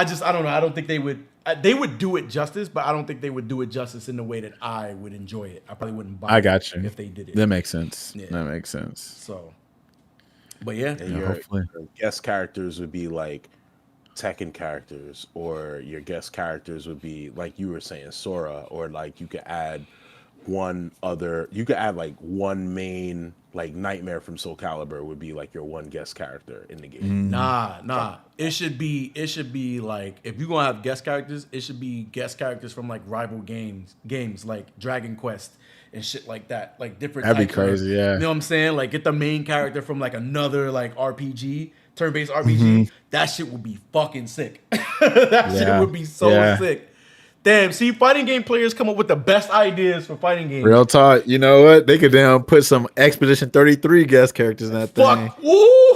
don't know. I don't think they would do it justice, but I don't think they would do it justice in the way that I would enjoy it. I probably wouldn't buy I got you if they did it. That makes sense. Yeah. That makes sense. So, but yeah, Your hopefully. guest characters would be like Tekken characters, or your guest characters would be like you were saying, Sora, or like you could add like one main, like Nightmare from Soul Calibur would be like your one guest character in the game. Nah. It should be like, if you're gonna have guest characters, it should be guest characters from like rival games like Dragon Quest and shit like that. Like different That'd be types of- crazy, yeah. You know what I'm saying? Like get the main character from like another like RPG, turn-based RPG. That shit would be fucking sick. That shit would be so sick. Damn, see, fighting game players come up with the best ideas for fighting games. Real talk. You know what? They could damn put some Expedition 33 guest characters in that thing. Fuck. Ooh.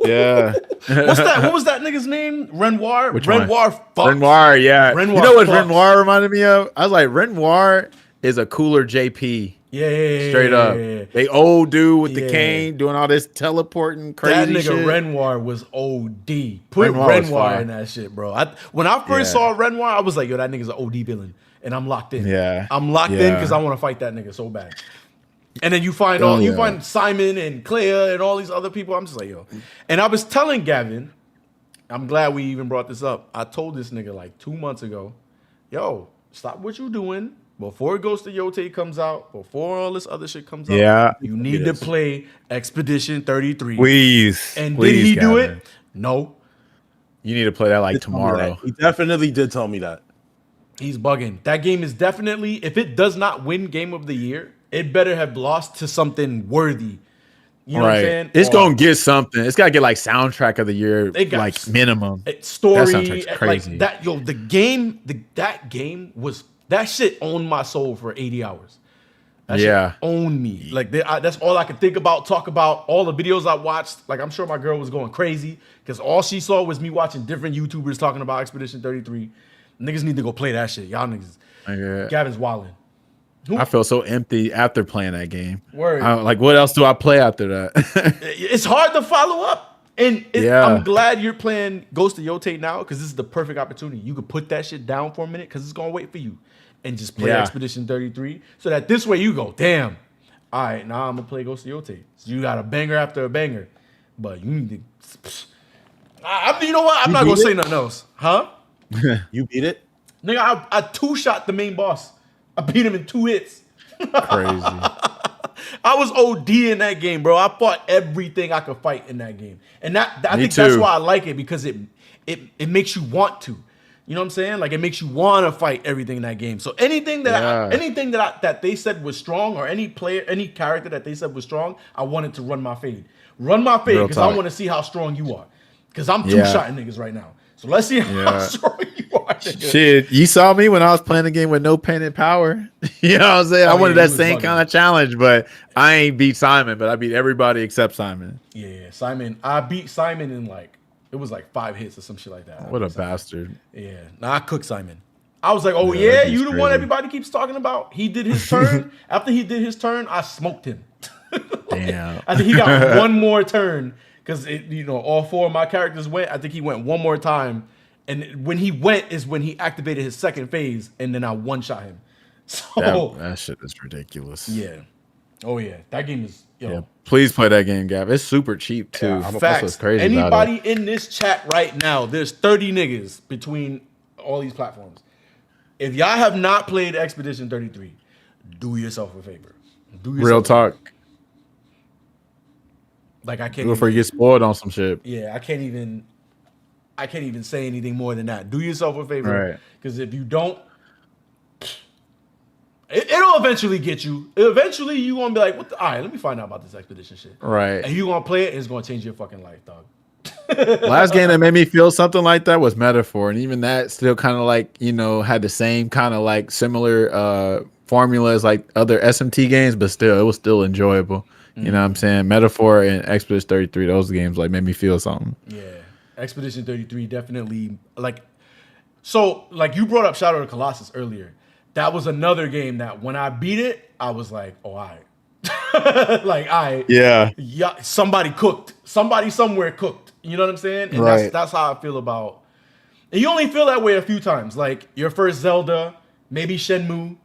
Yeah. What's that? What was that nigga's name? Renoir? Which one? Renoir fucks. Renoir, yeah. Renoir you know what fucks. Renoir reminded me of? I was like, Renoir is a cooler JP. Yeah. Straight up. They old dude with the Yeah. cane doing all this teleporting That crazy nigga shit. Renoir was OD. Put Renoir was Renoir fire. in that shit, bro. When I first saw Renoir, I was like, yo, that nigga's an OD villain. And I'm locked in. Yeah. I'm locked in because I want to fight that nigga so bad. And then you find you find Simon and Clea and all these other people. I'm just like, yo. And I was telling Gavin, I'm glad we even brought this up. I told this nigga like 2 months ago, yo, stop what you doing before Ghost of Yote comes out, before all this other shit comes out. Yeah. You need to play Expedition 33. Please. And Please, did he do Gavin. it? No. You need to play that like He told me tomorrow. that. He definitely did tell me that. He's bugging. That game is definitely, if it does not win Game of the Year, it better have lost to something worthy. You know what I'm saying? It's Or gonna get something. It's gotta get like soundtrack of the year, They got like minimum. story. That soundtrack's crazy. Like that, yo, that game was, that shit owned my soul for 80 hours. That shit owned me. Like that's all I could think about, talk about, all the videos I watched. Like I'm sure my girl was going crazy because all she saw was me watching different YouTubers talking about Expedition 33. Niggas need to go play that shit. Y'all niggas. Gavin's wildin'. I feel so empty after playing that game. Word. Like, what else do I play after that? It's hard to follow up. And Yeah. I'm glad you're playing Ghost of Yote now because this is the perfect opportunity. You could put that shit down for a minute because it's going to wait for you and just play Expedition 33 so that this way you go, damn, all right, now I'm going to play Ghost of Yote. So you got a banger after a banger. But you need to... you know what? I'm not going to say nothing else. Huh? You beat it? Nigga, I two-shot the main boss. I beat him in 2 hits. Crazy. I was OD in that game, bro. I fought everything I could fight in that game. And I think that's too. why I like it, because it makes you want to. You know what I'm saying? Like it makes you want to fight everything in that game. So anything that that they said was strong, or any character that they said was strong, I wanted to run my fade. Run my fade because I want to see how strong you are. Because I'm two-shotting niggas right now. So let's see how strong you are, nigga. Shit, you saw me when I was playing the game with no pain and power. You know what I'm saying? I wanted that same kind of challenge, but I ain't beat Simon, but I beat everybody except Simon. Yeah, Simon. I beat Simon in it was like 5 hits or some shit like that. What a bastard. Yeah. Nah, I cooked Simon. I was like, oh yeah, you the one crazy. everybody keeps talking about? He did his turn. After he did his turn, I smoked him. Damn. I think he got one more turn. because all 4 of my characters went. I think he went one more time, and when he went is when he activated his second phase, and then I one-shot him. So that shit is ridiculous. yeah, oh yeah, that game is Yeah, please play that game, Gav. It's super cheap too. Yeah, That's facts. what's crazy Anybody about it. in this chat right now, there's 30 niggas between all these platforms. If y'all have not played Expedition 33, do yourself a favor. Real talk. Like I can't. Before you get spoiled on some shit. Yeah, I can't even say anything more than that. Do yourself a favor, Right? Because if you don't, it'll eventually get you. Eventually, you gonna be like, "What? All right, let me find out about this Expedition shit." Right. And you gonna play it, and it's gonna change your fucking life, dog. Last game that made me feel something like that was Metaphor, and even that still kind of like had the same kind of like similar formula as like other SMT games, but still it was still enjoyable. You know what I'm saying? Metaphor and Expedition 33, those games like made me feel something. Yeah, Expedition 33 definitely like. So like you brought up Shadow of the Colossus earlier. That was another game that when I beat it, I was like, oh, all right. Like, Yeah. Somebody cooked. Somebody somewhere cooked. You know what I'm saying? And Right. that's how I feel about. And you only feel that way a few times. Like your first Zelda, maybe Shenmue,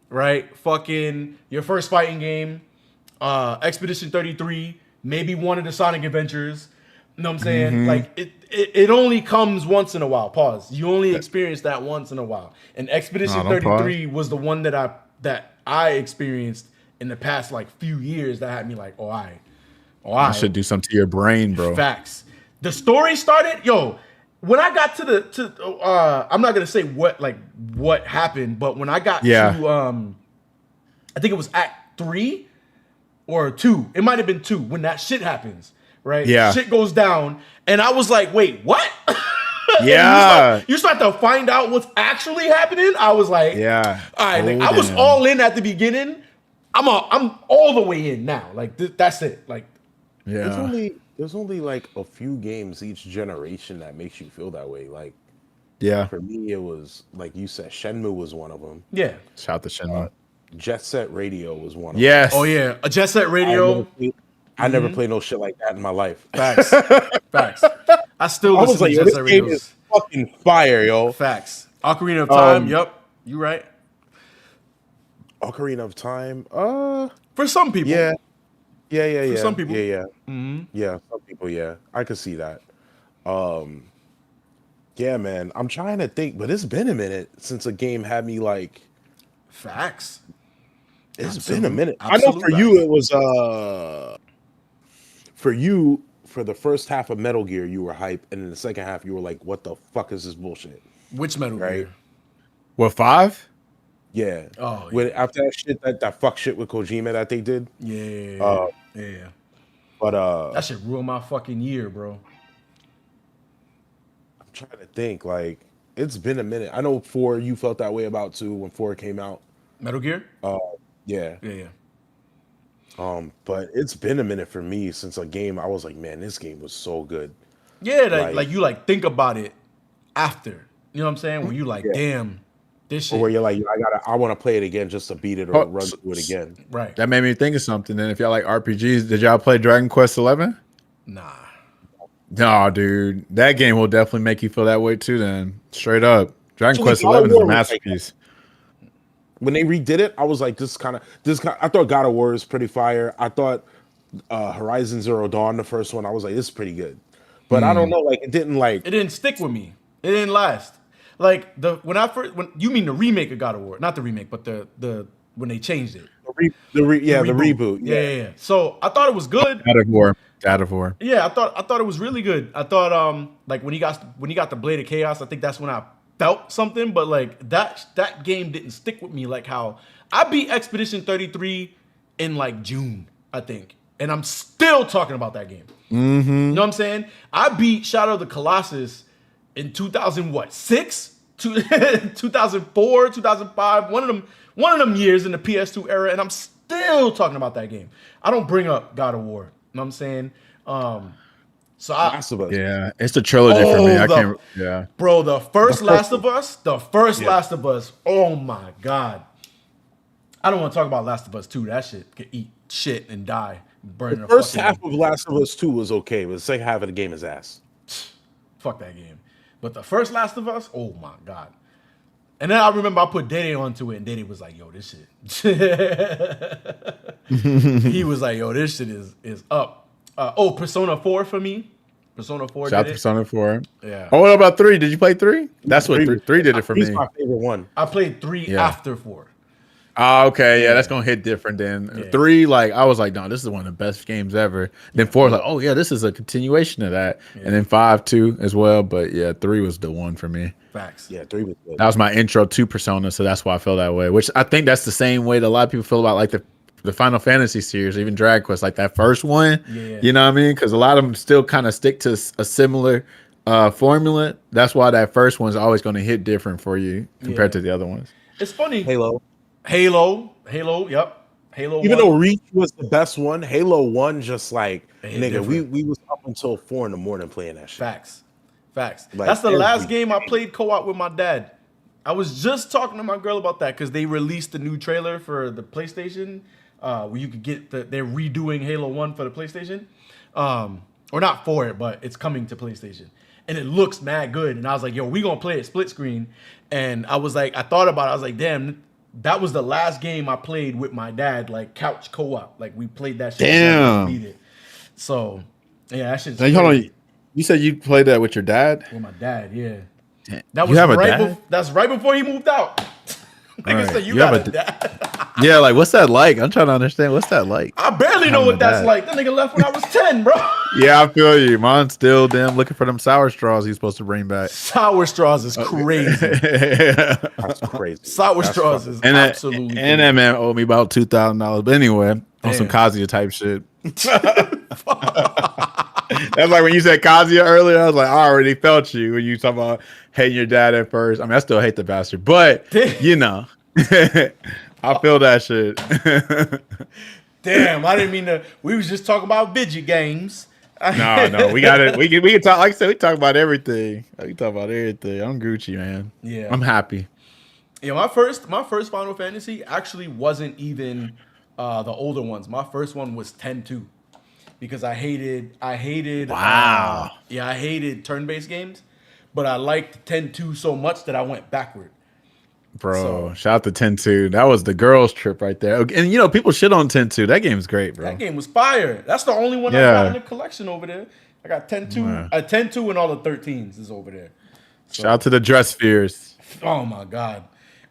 right? Fucking your first fighting game, Expedition 33, maybe one of the Sonic Adventures. You know what I'm saying? Mm-hmm. Like it only comes once in a while. Pause. You only experience that once in a while. And Expedition 33 was the one that I experienced in the past like few years that had me like, I should do something to your brain, bro. Facts. The story started, when I got to I'm not gonna say what happened, but when I got to I think it was Act 3 or 2. It might have been 2 when that shit happens, right? Yeah. Shit goes down, and I was like, wait, what? Yeah. you start to find out what's actually happening. I was like, Yeah. all right, like, I was all in at the beginning. I'm all the way in now. Like that's it. Like, yeah. There's only like a few games each generation that makes you feel that way. Like, Yeah. for me, it was like you said, Shenmue was one of them. yeah. Shout out to Shenmue. Jet Set Radio was one of them. Yes. Oh yeah, a Jet Set Radio. I never played no shit like that in my life. Facts. Facts. I still I listen was like, to yo, Jet this Set game Radios. is fucking fire, yo. Facts. Ocarina of Time. Yep. You right. Ocarina of Time. For some people. Yeah. For some people. Yeah. Mm-hmm. Yeah, some people, yeah. I could see that. Yeah, man. I'm trying to think, but it's been a minute since a game had me like. Facts. It's been a minute. I know for you it was for you, for the first half of Metal Gear, you were hype, and in the second half, you were like, "What the fuck is this bullshit?" Which Metal Gear? What, 5? Yeah. Oh, yeah. When after that shit, that fuck shit with Kojima that they did. Yeah. Yeah. But That shit ruined my fucking year, bro. I'm trying to think. Like, it's been a minute. I know 4 you felt that way about too when 4 came out. Metal Gear? Yeah. Yeah. But it's been a minute for me since a game I was like, man, this game was so good. Yeah, like you like think about it after. You know what I'm saying? Where you like, damn, this shit. Or where you're like, I want to play it again just to beat it or run through it again. Right. That made me think of something. And if y'all like RPGs, did y'all play Dragon Quest 11? Nah. No, dude. That game will definitely make you feel that way too, then. Straight up. Dragon Quest God 11 of is a War was masterpiece. When they redid it, I was like, I thought God of War is pretty fire. I thought Horizon Zero Dawn, the first one, I was like, this is pretty good. But I don't know, like it didn't stick with me. It didn't last. Like when you mean the remake of God of War, not the remake, but the when they changed it. The reboot. Yeah. So I thought it was good. God of War. Yeah, I thought it was really good. I thought like when he got the Blade of Chaos, I think that's when I felt something, but like that game didn't stick with me like how I beat Expedition 33 in like June, I think. And I'm still talking about that game. Mm-hmm. You know what I'm saying? I beat Shadow of the Colossus in 2006, 2004, 2005, one of them years in the PS2 era, and I'm still talking about that game. I don't bring up God of War. You know what I'm saying? Yeah, it's the trilogy for me. I can't. Yeah, bro, the first Last of Us. Oh my god, I don't want to talk about Last of Us 2. That shit could eat shit and die burning The the first fucking half of Last of Us 2 was okay, but the second half of the game is ass. fuck that game. But the first Last of Us, oh my god. And then I remember I put Dede onto it, and Dede was like, "Yo, this shit." He was like, "Yo, this shit is up." Persona 4 for me. Persona 4 Shout out did to it. Persona 4. Yeah. Oh, what about 3? Did you play 3? That's what 3 did it for He's me. my favorite one. I played 3 Yeah. after 4. Oh, okay, yeah, Yeah. that's gonna hit different than Yeah. 3. Like I was like, no, this is one of the best games ever. Then 4 was like, oh yeah, this is a continuation of that. Yeah. And then 5 too as well. But yeah, 3 was the one for me. Facts. Yeah, 3 was good. That was my intro to Persona, so that's why I feel that way. Which I think that's the same way that a lot of people feel about like the Final Fantasy series, even Dragon Quest, like that first one. Yeah. You know what I mean? Because a lot of them still kind of stick to a similar formula. That's why that first one's always going to hit different for you compared to the other ones. It's funny. Halo. Yep. Halo. Even 1. though Reach was the best one, Halo 1 just like, It nigga, different. we was up until 4 in the morning playing that shit. Facts. Like, Like, that's the last every game I played co-op with my dad. I was just talking to my girl about that because they released the new trailer for the PlayStation, where you could get they're redoing Halo 1 for the PlayStation. Or not for it, but it's coming to PlayStation. And it looks mad good. And I was like, yo, we gonna play it split screen. And I was like, I thought about it. I was like, damn, that was the last game I played with my dad, like couch co-op. Like we played that shit. Damn. Beat it. So yeah, that shit's Now, hold crazy. on. You said you played that with your dad? With my dad, yeah. Damn. That You was have a right. dad? That's right before he moved out. Nigga Right. said, "You You got have a a dad." Yeah, like what's that like? I'm trying to understand. What's that like? I barely know Having what a that's dad. like. That nigga left when I was 10, bro. Yeah, I feel you. Mine's still damn looking for them sour straws he's supposed to bring back. Sour straws is crazy. That's crazy. Sour That's straws fucking- is And absolutely. and that man owed me about $2,000. But anyway, on some Damn. Kazuya type shit. That's like when you said Kazuya earlier. I was like, I already felt you when you talk about hating your dad at first. I mean, I still hate the bastard, but you know, I feel that shit. Damn, I didn't mean to. We was just talking about video games. No, we got it. We can talk. Like I said, we talk about everything. We talk about everything. I'm Gucci, man. Yeah. I'm happy. Yeah, my first Final Fantasy actually wasn't even the older ones. My first one was 10-2 because I hated. Wow. I hated turn-based games, but I liked 10-2 so much that I went backward. Bro, So- shout out to 10-2. That was the girls' trip right there. And you know, people shit on 10-2. That game's great, bro. That game was fire. That's the only one I Yeah. got in the collection over there. I got 10-2, Yeah. 10-2 and all the 13s is over there. Shout out to the dress fears. Oh my god.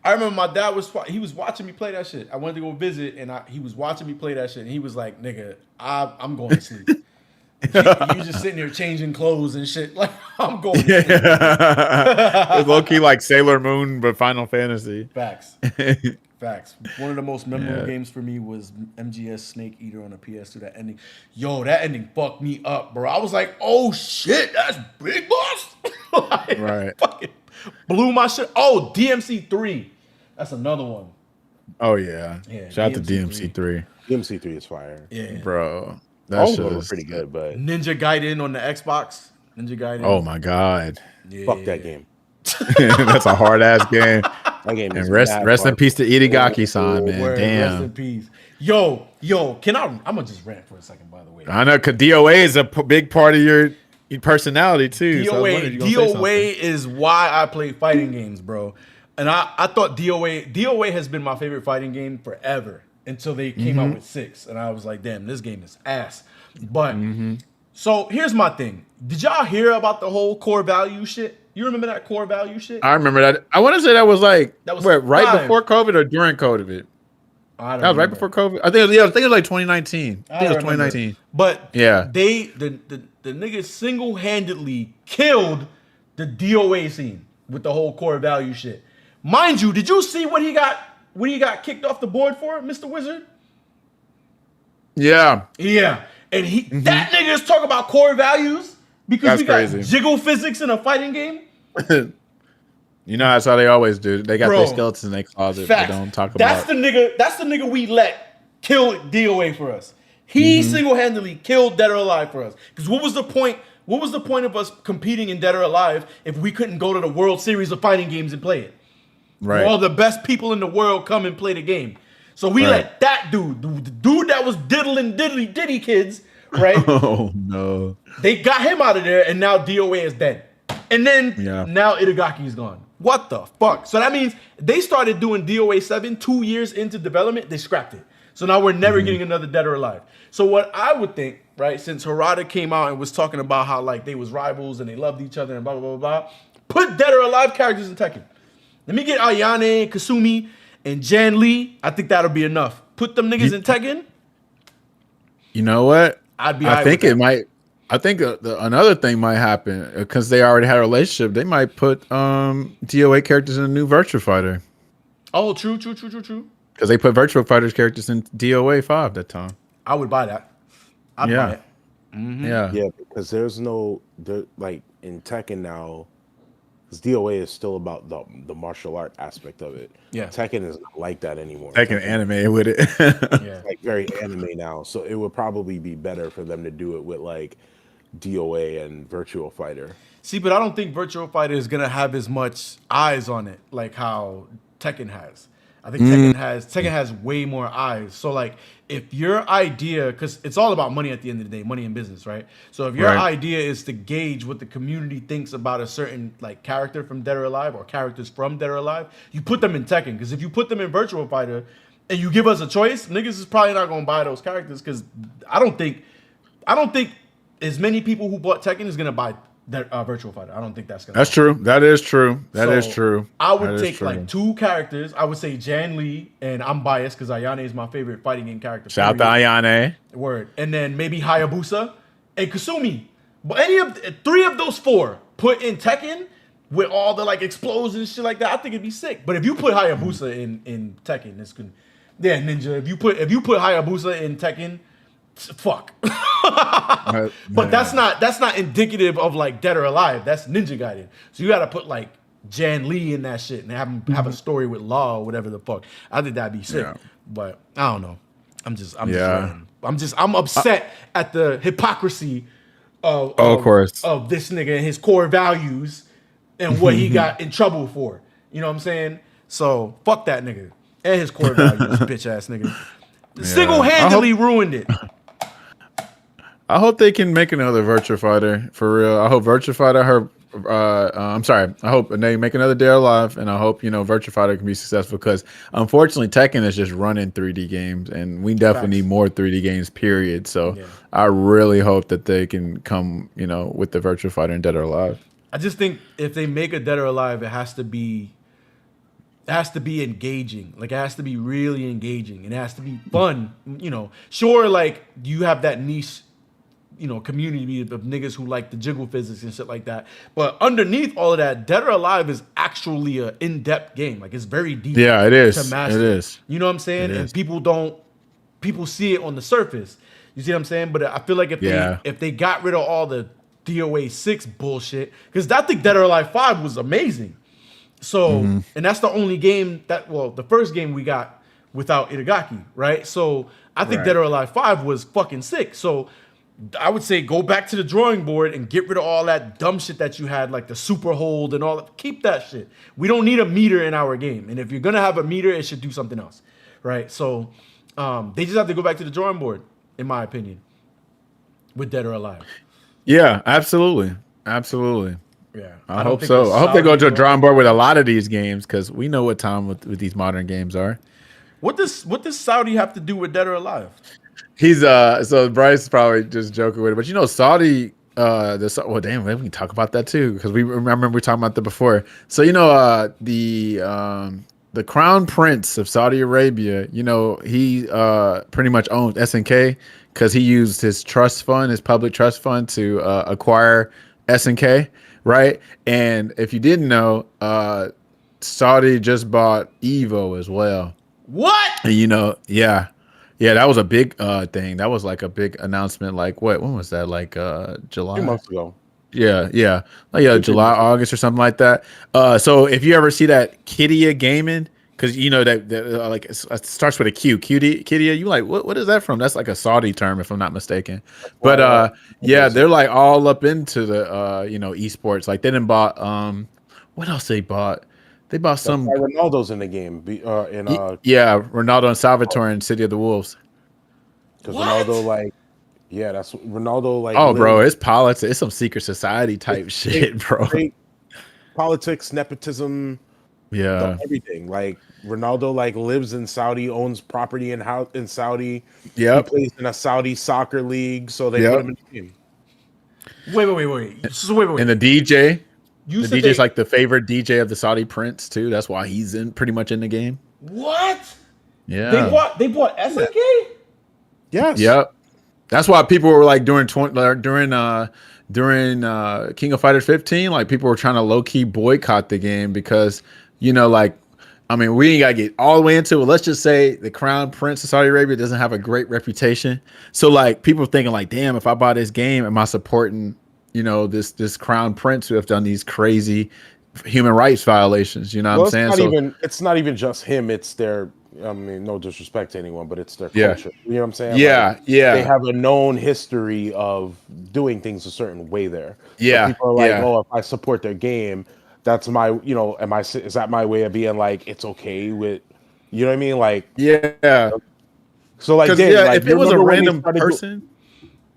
I remember my dad was watching me play that shit. I went to go visit and he was watching me play that shit and he was like, "Nigga, I'm going to sleep." You just sitting there changing clothes and shit. Like, I'm going to sleep. It's low key like Sailor Moon, but Final Fantasy. Facts. Facts. One of the most memorable games for me was MGS Snake Eater on the PS2. That ending, that ending fucked me up, bro. I was like, "Oh shit, that's Big Boss." Like, Right. Fucking blew my shit. Oh, DMC3. That's another one. Oh yeah. Yeah, Shout out to DMC3. DMC3. DMC3 is fire. Yeah. Bro. That All of shit them are is pretty good, but Ninja Gaiden on the Xbox. Ninja Gaiden. Oh my god. Yeah. fuck that game. That's a hard ass game. That game is And rest mad in hard. peace to Itagaki-san, man. Word, rest in Damn. peace. Yo, can I'm gonna just rant for a second, by the way. I know, cause DOA is a big part of your personality too. So I was wondering if you were gonna say DOA something. is why I play fighting games, bro. And I thought DOA has been my favorite fighting game forever until they came out with 6. And I was like, damn, this game is ass. But so here's my thing. Did y'all hear about the whole core value shit? You remember that core value shit? I remember that. I want to say that was like That was right 5. before COVID or during COVID. I don't That was right remember. before COVID. I think it was 2019. I think it was remember. 2019. But Yeah. the niggas single-handedly killed the DOA scene with the whole core value shit. Mind you, did you see what he got kicked off the board for, Mr. Wizard? Yeah. Yeah. And that nigga is talking about core values because That's we got crazy. jiggle physics in a fighting game. You know that's how they always do. They got Bro, their skeletons in their closet. Facts. They don't talk That's about. the nigga we let kill DOA for us. He single-handedly killed Dead or Alive for us. Because what was the point? What was the point of us competing in Dead or Alive if we couldn't go to the World Series of fighting games and play it? Right. Where all the best people in the world come and play the game. So we let that dude, the dude that was diddling diddy kids, right? Oh no. They got him out of there, and now DOA is dead. And then Yeah. now Itagaki is gone. What the fuck? So that means they started doing DOA 7 2 years into development. They scrapped it. So now we're never getting another Dead or Alive. So what I would think, right, since Harada came out and was talking about how like they was rivals and they loved each other and blah, blah, blah, blah, put Dead or Alive characters in Tekken. Let me get Ayane, Kasumi, and Jan Lee. I think that'll be enough. Put them niggas in Tekken. You know what? I'd be I think it might. I think another thing might happen because they already had a relationship. They might put DOA characters in a new Virtua Fighter. Oh, true. Because they put Virtua Fighters characters in DOA 5 that time. I would buy that. I'd buy it. Yeah, because there's no like in Tekken now. Because DOA is still about the martial art aspect of it. Yeah. Tekken is not like that anymore. Tekken anime with it. Yeah. Like very anime now. So it would probably be better for them to do it with like DOA and Virtual Fighter. See, but I don't think Virtual Fighter is gonna have as much eyes on it like how Tekken has. I think Tekken has way more eyes. So like if your idea, because it's all about money at the end of the day, money in business, right? So if your idea is to gauge what the community thinks about a certain like character from Dead or Alive or characters from Dead or Alive, you put them in Tekken. Because if you put them in Virtual Fighter and you give us a choice, niggas is probably not gonna buy those characters because I don't think as many people who bought Tekken is gonna buy that Virtual Fighter. I don't think that's gonna. That's true. That is true. That is true. I would take like 2 characters. I would say Jan Lee, and I'm biased because Ayane is my favorite fighting game character. Shout out to Ayane. Word. And then maybe Hayabusa and Kasumi. But any of 3 of those 4 put in Tekken with all the like explosions and shit like that, I think it'd be sick. But if you put Hayabusa in Tekken, it's good. Yeah, Ninja. If you put Hayabusa in Tekken, fuck. But that's not indicative of like Dead or Alive. That's Ninja Gaiden. So you got to put like Jan Lee in that shit and have a story with Law or whatever the fuck. I think that'd be sick. Yeah. But I don't know. I'm upset at the hypocrisy of this nigga and his core values and what he got in trouble for. You know what I'm saying? So fuck that nigga and his core values, bitch ass nigga. Single-handedly ruined it. I hope they can make another Virtua Fighter for real. I hope Virtua Fighter. I hope they make another Dead or Alive, and I hope Virtua Fighter can be successful because unfortunately Tekken is just running 3D games, and we definitely need more 3D games. Period. So I really hope that they can come, with the Virtua Fighter and Dead or Alive. I just think if they make a Dead or Alive, it has to be engaging. Like it has to be really engaging, and it has to be fun. Sure, like you have that niche. Community of niggas who like the jiggle physics and shit like that. But underneath all of that, Dead or Alive is actually an in-depth game. Like it's very deep. Yeah, it is. To master. It is. You know what I'm saying? And people see it on the surface. You see what I'm saying? But I feel like if they got rid of all the DOA 6 bullshit, because I think Dead or Alive 5 was amazing. So, and that's the only game the first game we got without Itagaki, right? So I think Dead or Alive 5 was fucking sick. So I would say go back to the drawing board and get rid of all that dumb shit that you had, like the super hold and all that. Keep that shit. We don't need a meter in our game. And if you're going to have a meter, it should do something else, right? So they just have to go back to the drawing board, in my opinion, with Dead or Alive. Yeah, absolutely. Absolutely. Yeah. I hope so. I hope they go to a drawing board with a lot of these games because we know what time with these modern games are. What does Saudi have to do with Dead or Alive? He's so Bryce is probably just joking with it, but Saudi we can talk about that too because we remember we talking about that before. So the Crown Prince of Saudi Arabia, he pretty much owns SNK because he used his trust fund, his public trust fund, to acquire SNK, right? And if you didn't know, Saudi just bought Evo as well. What? And yeah, that was a big thing. That was like a big announcement. Like when was that? Like July? 2 months ago. Yeah. July, August or something like that. So if you ever see that Kidia Gaming, because that like it starts with a Q, Kidia, you like what is that from? That's like a Saudi term, if I'm not mistaken. But they're like all up into the esports. Like they didn't bought what else they bought? They bought That's some. why Ronaldo's in the game. Yeah, Ronaldo and Salvatore in City of the Wolves. Because Ronaldo, like, yeah, that's Ronaldo. Like, Oh, bro, it's politics. It's some secret society type shit, bro. Politics, nepotism, Yeah, everything. Like Ronaldo, like lives in Saudi, owns property in Saudi. Yep. He plays in a Saudi soccer league, so they put him in the game. Wait. So wait. And the DJ, You the said DJ's like the favorite DJ of the Saudi prince too. That's why he's pretty much in the game. what? Yeah, They bought SNK? Yes. Yep. That's why people were like during King of Fighters 15, like people were trying to low key boycott the game because like. I mean, we ain't gotta get all the way into it. Let's just say the Crown Prince of Saudi Arabia doesn't have a great reputation. So like people thinking like, damn, if I buy this game, am I supporting, this Crown Prince who have done these crazy human rights violations? You know what I'm saying? It's not even just him, it's their I mean, no disrespect to anyone, but it's their Yeah. culture. You know what I'm saying? Yeah, Like, yeah. They have a known history of doing things a certain way there. Yeah, So people are like, yeah. oh, if I support their game, that's my, is that my way of being like, it's okay with, you know what I mean? Like, Yeah. so like, 'Cause, Dan, yeah, like, if it was a remember when they random started person,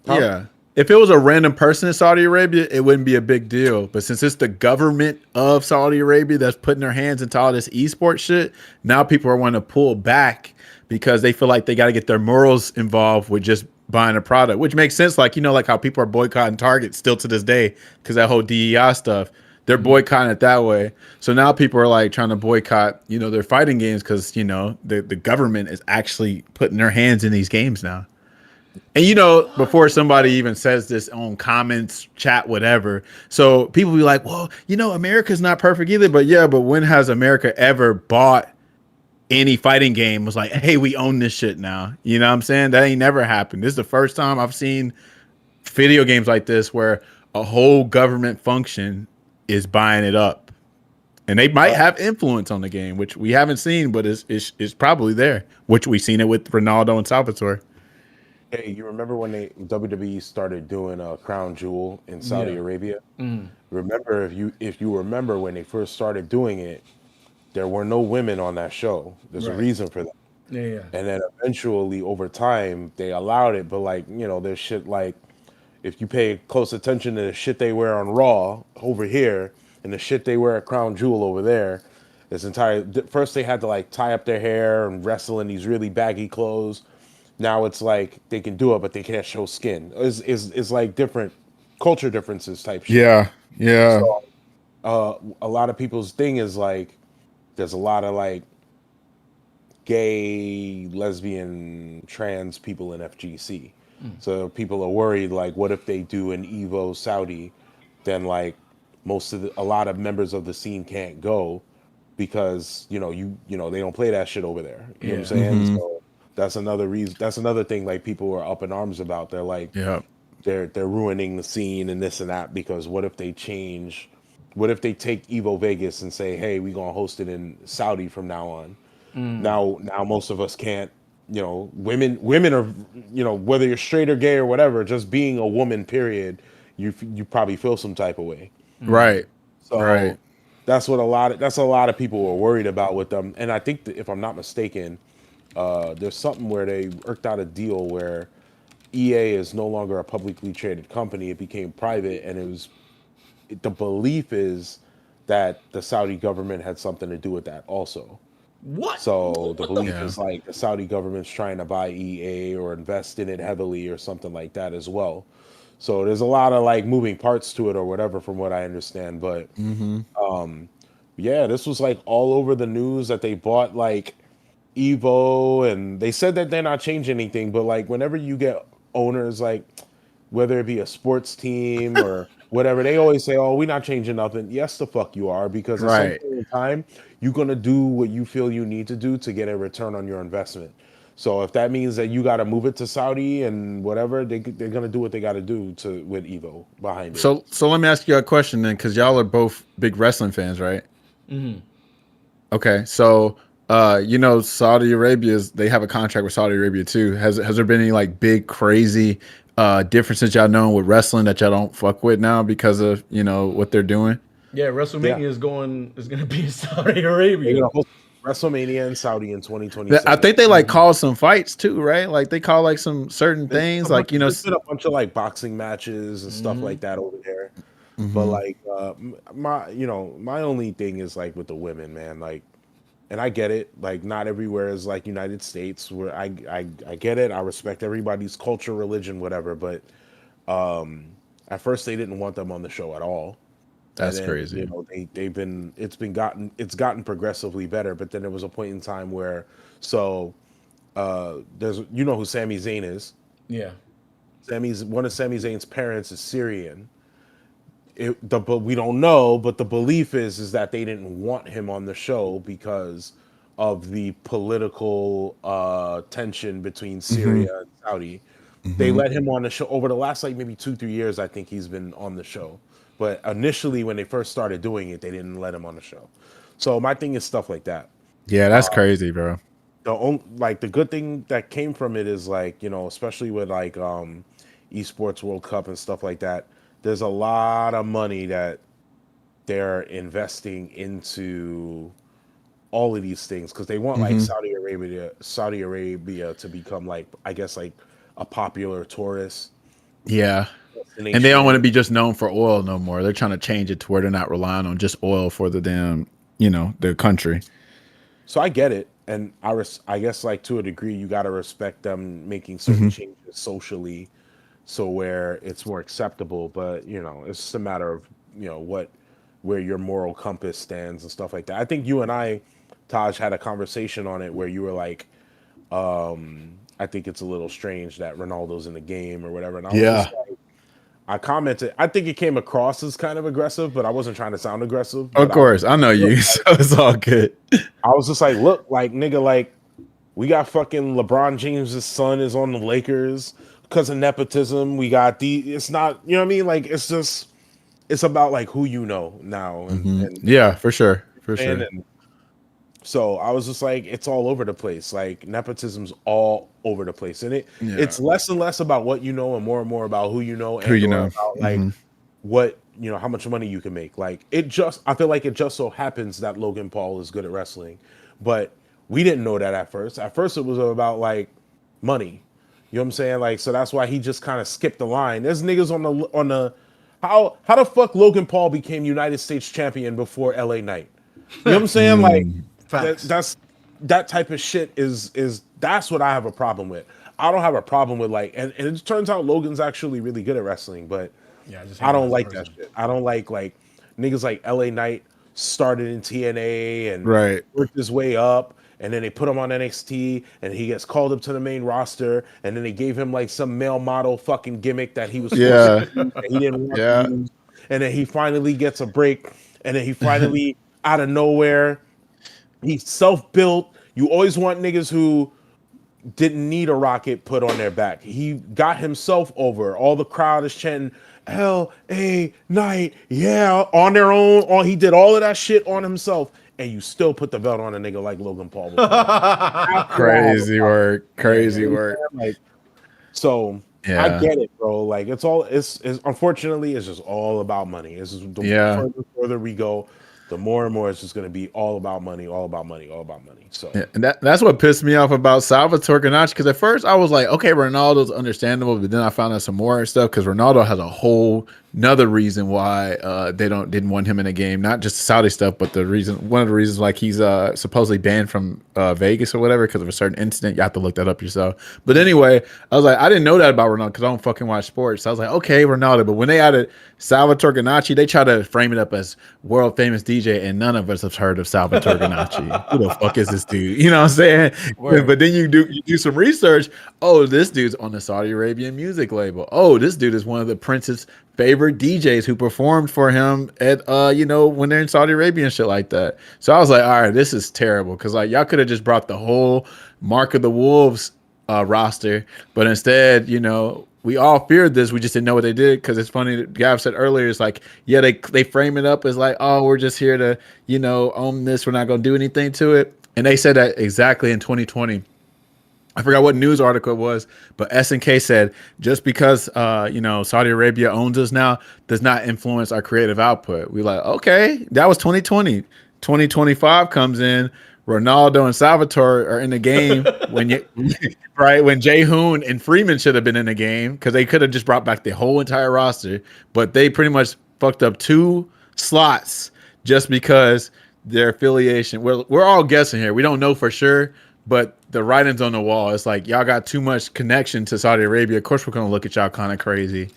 Huh? yeah. If it was a random person in Saudi Arabia, it wouldn't be a big deal. But since it's the government of Saudi Arabia that's putting their hands into all this esports shit, now people are wanting to pull back because they feel like they got to get their morals involved with just buying a product, which makes sense. Like, like how people are boycotting Target still to this day because that whole DEI stuff. They're boycotting it that way. So now people are like trying to boycott, their fighting games because, the government is actually putting their hands in these games now. And before somebody even says this on comments, chat, whatever. So people be like, well, America's not perfect either. But when has America ever bought any fighting game was like, hey, we own this shit now? You know what I'm saying? That ain't never happened. This is the first time I've seen video games like this where a whole government function is buying it up. And they might have influence on the game, which we haven't seen, but it's probably there, which we've seen it with Ronaldo and Salvatore. Hey, you remember when WWE started doing Crown Jewel in Saudi Arabia? Remember, if you remember when they first started doing it, there were no women on that show. There's a reason for that. Yeah. And then eventually, over time, they allowed it. But like, there's shit like, if you pay close attention to the shit they wear on Raw over here and the shit they wear at Crown Jewel over there, first they had to like tie up their hair and wrestle in these really baggy clothes. Now it's like they can do it, but they can't show skin. It's like different culture differences type shit. Yeah. So, a lot of people's thing is like, there's a lot of like gay, lesbian, trans people in FGC. So people are worried, like, what if they do an Evo Saudi? Then like a lot of members of the scene can't go because they don't play that shit over there. You know what I'm saying? So that's another reason. That's another thing like people are up in arms about. They're like, they're ruining the scene and this and that because what if they change? What if they take Evo Vegas and say, hey, we're gonna host it in Saudi from now on? Now most of us can't. Women are, whether you're straight or gay or whatever, just being a woman, period, you probably feel some type of way. Right. So that's a lot of people were worried about with them. And I think that if I'm not mistaken, there's something where they worked out a deal where EA is no longer a publicly traded company. It became private, and the belief is that the Saudi government had something to do with that also. What? So the belief is like the Saudi government's trying to buy EA or invest in it heavily or something like that as well. So there's a lot of like moving parts to it or whatever from what I understand. But this was like all over the news that they bought like Evo, and they said that they're not changing anything. But like whenever you get owners, like whether it be a sports team or whatever, they always say, oh, we're not changing nothing. Yes, the fuck you are, because at some point in time, you're going to do what you feel you need to do to get a return on your investment. So if that means that you got to move it to Saudi and whatever, they're going to do what they got to do with Evo behind it. So let me ask you a question then, because y'all are both big wrestling fans, right? Okay, so Saudi Arabia they have a contract with Saudi Arabia too. Has there been any like big crazy differences y'all know with wrestling that y'all don't fuck with now because of what they're doing? Yeah, WrestleMania is going to be in Saudi Arabia. They're gonna host WrestleMania in Saudi in 2027. I think they like call some fights too, right? Like they call like some certain things, like there's been a bunch of like boxing matches and stuff like that over there. But like my only thing is like with the women, man. Like, and I get it. Like, not everywhere is like United States. Where I get it. I respect everybody's culture, religion, whatever. But at first they didn't want them on the show at all. That's then, crazy. You know, it's gotten progressively better. But then there was a point in time where there's who Sami Zayn is. Yeah. One of Sami Zayn's parents is Syrian. But we don't know. But the belief is that they didn't want him on the show because of the political tension between Syria and Saudi. They let him on the show over the last like maybe 2-3 years. I think he's been on the show. But initially, when they first started doing it, they didn't let him on the show. So my thing is stuff like that. Yeah, that's crazy, bro. The good thing that came from it is like, especially with like esports World Cup and stuff like that, there's a lot of money that they're investing into all of these things because they want like Saudi Arabia to become like, I guess, like a popular tourist. Yeah. And they don't want to be just known for oil no more. They're trying to change it to where they're not relying on just oil for the damn, their country. So I get it. And I guess like to a degree, you got to respect them making certain changes socially so where it's more acceptable. But, it's just a matter of, where your moral compass stands and stuff like that. I think you and I, Taj, had a conversation on it where you were like, I think it's a little strange that Ronaldo's in the game or whatever. And I was just like, I commented, I think it came across as kind of aggressive, but I wasn't trying to sound aggressive. Of course, I know you, so it's all good. I was just like, look, like, nigga, like, we got fucking LeBron James' son is on the Lakers because of nepotism. We got it's not, you know what I mean? Like, it's about like who you know now. And yeah, for sure. For sure. And so I was just like, it's all over the place. Like nepotism's all over the place. And it's less and less about what you know and more about who you know and about like what, how much money you can make. Like I feel like it just so happens that Logan Paul is good at wrestling. But we didn't know that at first. At first it was about like money. You know what I'm saying? Like, so that's why he just kind of skipped the line. There's niggas on the how the fuck Logan Paul became United States champion before LA Knight? You know what I'm saying? Like that's that type of shit is that's what I have a problem with. I don't have a problem with like and it turns out Logan's actually really good at wrestling, but I don't like that shit. I don't like niggas like LA Knight started in TNA and worked his way up. And then they put him on NXT, and he gets called up to the main roster, and then they gave him like some male model fucking gimmick that he was supposed to use, that he didn't want to use. And then he finally gets a break, and then he finally out of nowhere, he's self-built. You always want niggas who didn't need a rocket put on their back. He got himself over. All the crowd is chanting LA Knight, yeah, on their own. He did all of that shit on himself. And you still put the belt on a nigga like Logan Paul. Crazy work. Like, so I get it, bro. Like it's unfortunately it's just all about money. It's just the further we go, the more and more it's just going to be all about money. So and that's what pissed me off about Salvatore Ganacci, because at first I was like, okay, Ronaldo's understandable, but then I found out some more stuff because Ronaldo has a whole another reason why they didn't want him in the game, not just the Saudi stuff, but one of the reasons like he's supposedly banned from Vegas or whatever because of a certain incident. You have to look that up yourself. But anyway, I was like, I didn't know that about Ronaldo because I don't fucking watch sports. So I was like, okay, Ronaldo. But when they added Salvatore Ganacci, they try to frame it up as world famous DJ, and none of us have heard of Salvatore Ganacci. Who the fuck is this dude? You know what I'm saying? Word. But then you do some research. Oh, this dude's on the Saudi Arabian music label. Oh, this dude is one of the prince's favorite DJs who performed for him at when they're in Saudi Arabia and shit like that. So I was like, all right, this is terrible because like y'all could have just brought the whole Mark of the Wolves roster, but instead, we all feared this. We just didn't know what they did because it's funny. Gav said earlier, it's like, yeah, they frame it up as like, oh, we're just here to own this. We're not going to do anything to it. And they said that exactly in 2020 I forgot what news article it was, but SNK said just because Saudi Arabia owns us now does not influence our creative output. We like, okay, that was 2020. 2025 comes in. Ronaldo and Salvatore are in the game when when Jay-Hoon and Freeman should have been in the game because they could have just brought back the whole entire roster, but they pretty much fucked up 2 slots just because their affiliation. We're all guessing here. We don't know for sure. But the writing's on the wall. It's like y'all got too much connection to Saudi Arabia. Of course, we're gonna look at y'all kind of crazy,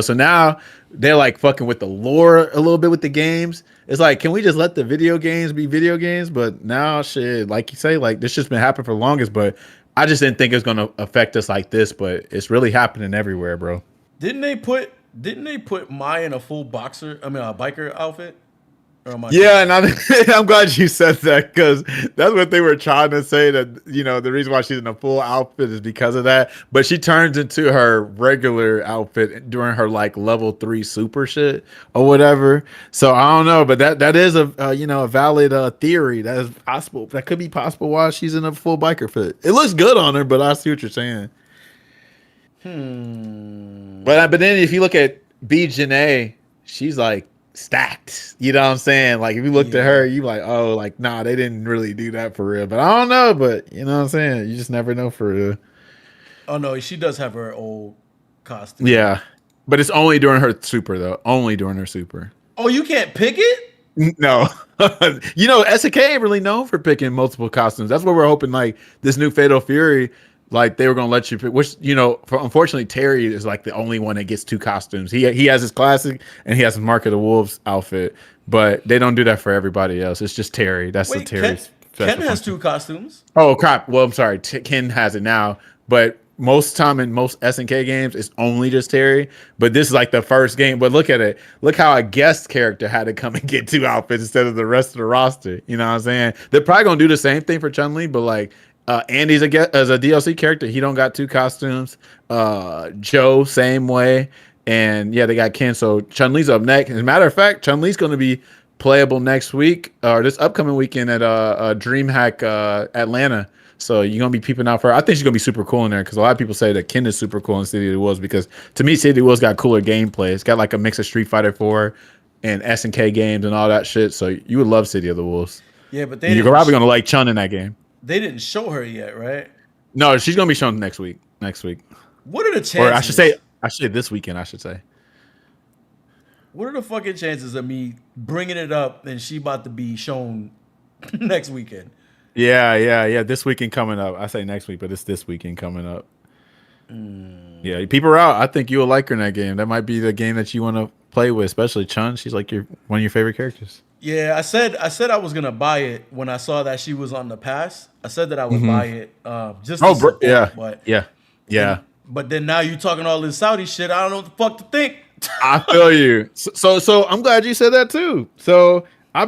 So now they're like fucking with the lore a little bit with the games. It's like, can we just let the video games be video games? But now, shit, like you say, like this shit's been happening for the longest. But I just didn't think it was gonna affect us like this. But it's really happening everywhere, bro. Didn't they put Mai in a full biker outfit? Yeah, and I'm glad you said that because that's what they were trying to say, that the reason why she's in a full outfit is because of that. But she turns into her regular outfit during her like level 3 super shit or whatever. So I don't know, but that is a valid theory. That is possible. That could be possible while she's in a full biker fit. It looks good on her, but I see what you're saying. But then if you look at B. Janae, she's like stacked. You know what I'm saying? Like if you looked at her, you like, oh, like nah, they didn't really do that for real. But I don't know. But you know what I'm saying? You just never know for real. Oh no, she does have her old costume. Yeah, but it's only during her super though. Only during her super. Oh, you can't pick it? No. SNK ain't really known for picking multiple costumes. That's what we're hoping. Like this new Fatal Fury. Like they were gonna let you pick, which unfortunately Terry is like the only one that gets 2 costumes. He has his classic and he has his Mark of the Wolves outfit, but they don't do that for everybody else. It's just Terry. That's the Terry. Ken has 2 costumes. Oh crap! Well, I'm sorry, Ken has it now, but most time in most SNK games, it's only just Terry. But this is like the first game. But look at it. Look how a guest character had to come and get 2 outfits instead of the rest of the roster. You know what I'm saying? They're probably gonna do the same thing for Chun-Li, but like. Andy's as a DLC character, he don't got 2 costumes. Joe, same way. And yeah, they got Ken. So Chun-Li's up next. As a matter of fact, Chun-Li's going to be playable next week or this upcoming weekend at DreamHack Atlanta. So you're going to be peeping out for her. I think she's going to be super cool in there because a lot of people say that Ken is super cool in City of the Wolves because to me, City of the Wolves got cooler gameplay. It's got like a mix of Street Fighter 4 and SNK games and all that shit. So you would love City of the Wolves. Yeah, but you're probably going to like Chun in that game. They didn't show her yet, right? No, she's gonna be shown next week. What are the chances? Or I should say this weekend. I should say. What are the fucking chances of me bringing it up and she about to be shown next weekend? Yeah. This weekend coming up. I say next week, but it's this weekend coming up. Yeah, people are out. I think you will like her in that game. That might be the game that you want to play with, especially Chun. She's like one of your favorite characters. Yeah, I said I was gonna buy it when I saw that she was on the pass. I said that I would buy it just. But then now you talking all this Saudi shit. I don't know what the fuck to think. I feel you. So I'm glad you said that too. So I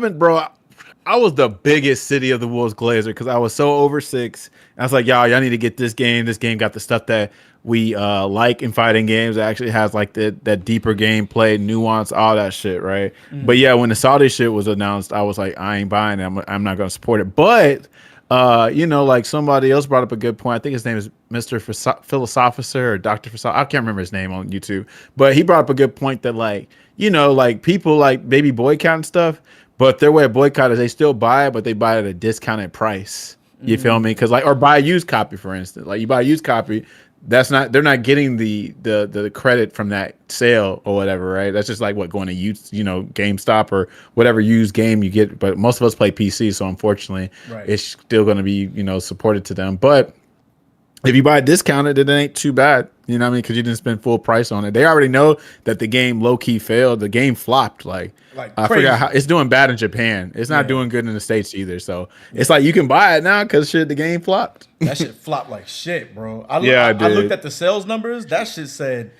was the biggest City of the Wolves glazer because I was so over 6. I was like, y'all need to get this game. This game got the stuff that we like in fighting games. It actually has like that deeper gameplay, nuance, all that shit, right? But yeah, when the Saudi shit was announced, I was like, I ain't buying it. I'm not going to support it. But like somebody else brought up a good point. I think his name is Mr. Philosophicer or Dr. I can't remember his name on YouTube, but he brought up a good point that like people like maybe boycott and stuff, but their way of boycott is they still buy it, but they buy it at a discounted price. You feel me? Because or buy a used copy, for instance. Like you buy a used copy, they're not getting the credit from that sale or whatever, right? That's just like going to GameStop or whatever used game you get. But most of us play PC, so unfortunately, it's still going to be supported to them. But if you buy it discounted, it ain't too bad. You know what I mean? Because you didn't spend full price on it. They already know that the game low key failed. The game flopped. Like I forgot how it's doing bad in Japan. It's not doing good in the States either. So it's like you can buy it now because the game flopped. That shit flopped like shit, bro. I looked at the sales numbers. That shit said,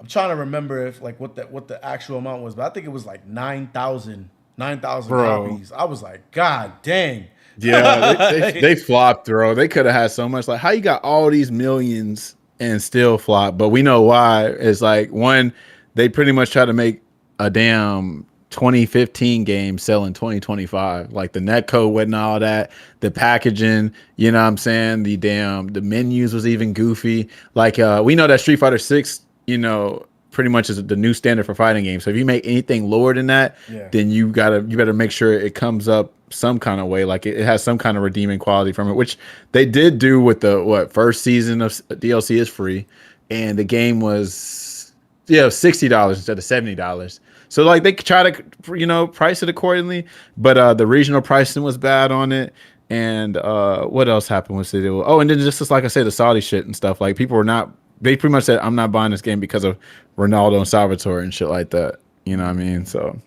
I'm trying to remember if like what the actual amount was, but I think it was like 9,000 copies. I was like, God dang. Yeah, they flopped, bro. They could have had so much. Like, how you got all these millions and still flop? But we know why. It's like, one, they pretty much try to make a damn 2015 game sell in 2025. Like the netcode wasn't all that. The packaging, you know what I'm saying? The menus was even goofy. Like we know that Street Fighter 6, you know, pretty much is the new standard for fighting games. So if you make anything lower than that, then you better make sure it comes up some kind of way. Like it has some kind of redeeming quality from it, which they did do with the first season of DLC is free, and the game was $60 instead of $70. So like they try to, you know, price it accordingly, but the regional pricing was bad on it. And what else happened with it? Oh, and then just like I said, the Saudi shit and stuff. Like people were not. They pretty much said, "I'm not buying this game because of Ronaldo and Salvatore and shit like that." You know what I mean? So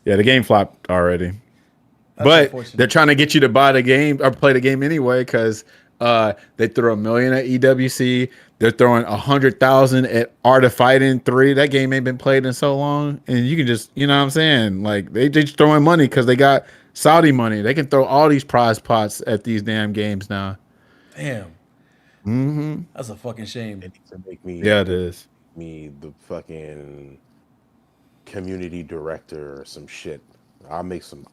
yeah, the game flopped already. But they're trying to get you to buy the game or play the game anyway because they throw $1 million at EWC. They're throwing 100,000 at Art of Fighting 3. That game ain't been played in so long, and you can just, you know what I'm saying? Like they just throwing money because they got Saudi money. They can throw all these prize pots at these damn games now. Damn. Mm-hmm. That's a fucking shame. It needs to make me. Yeah, it is. Me the fucking community director or some shit. I'll make some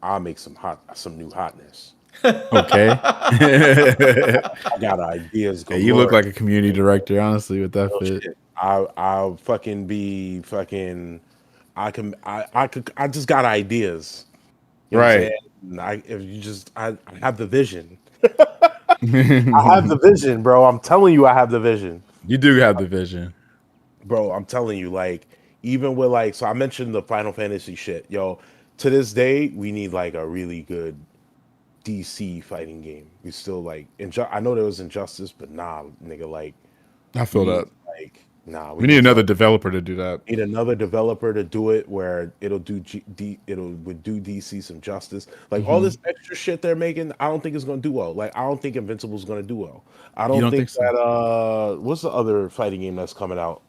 new hotness. Okay. I got ideas. Hey, you look like a community director, honestly, with that fit. Shit. I'll fucking be fucking. I just got ideas. You know right. I have the vision. I have the vision, bro. I'm telling you, I have the vision. You do have the vision, bro. I'm telling you, like, even with like, so I mentioned the Final Fantasy shit, yo. To this day, we need like a really good DC fighting game. We still like, I know there was Injustice, but nah, nigga, like, I feel that. Like, nah, we need another developer to do that. Need another developer to do it where it'll do would do DC some justice. Like all this extra shit they're making, I don't think it's gonna do well. Like I don't think Invincible's gonna do well. I don't think so? That what's the other fighting game that's coming out?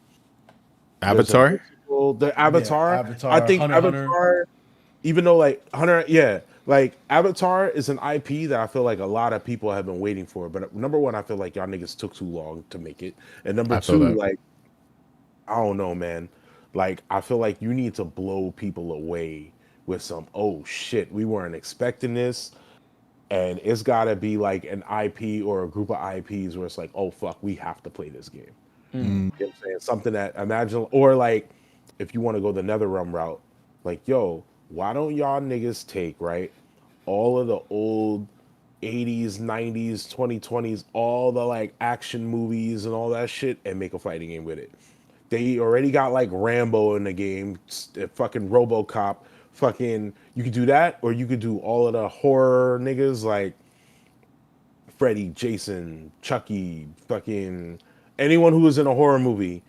Avatar? The Avatar. Yeah, Avatar. I think Hunter, Avatar, even though like Hunter, yeah, like Avatar is an IP that I feel like a lot of people have been waiting for. But number one, I feel like y'all niggas took too long to make it. And number two, like I don't know, man. Like, I feel like you need to blow people away with some, oh shit, we weren't expecting this. And it's got to be like an IP or a group of IPs where it's like, oh fuck, we have to play this game. You know what I'm saying? Something that imagine, or like, if you want to go the NetherRealm route, like, yo, why don't y'all niggas take, right, all of the old 80s, 90s, 2020s, all the like action movies and all that shit and make a fighting game with it? They already got like Rambo in the game, fucking RoboCop, fucking. You could do that, or you could do all of the horror niggas like Freddy, Jason, Chucky, fucking anyone who was in a horror movie,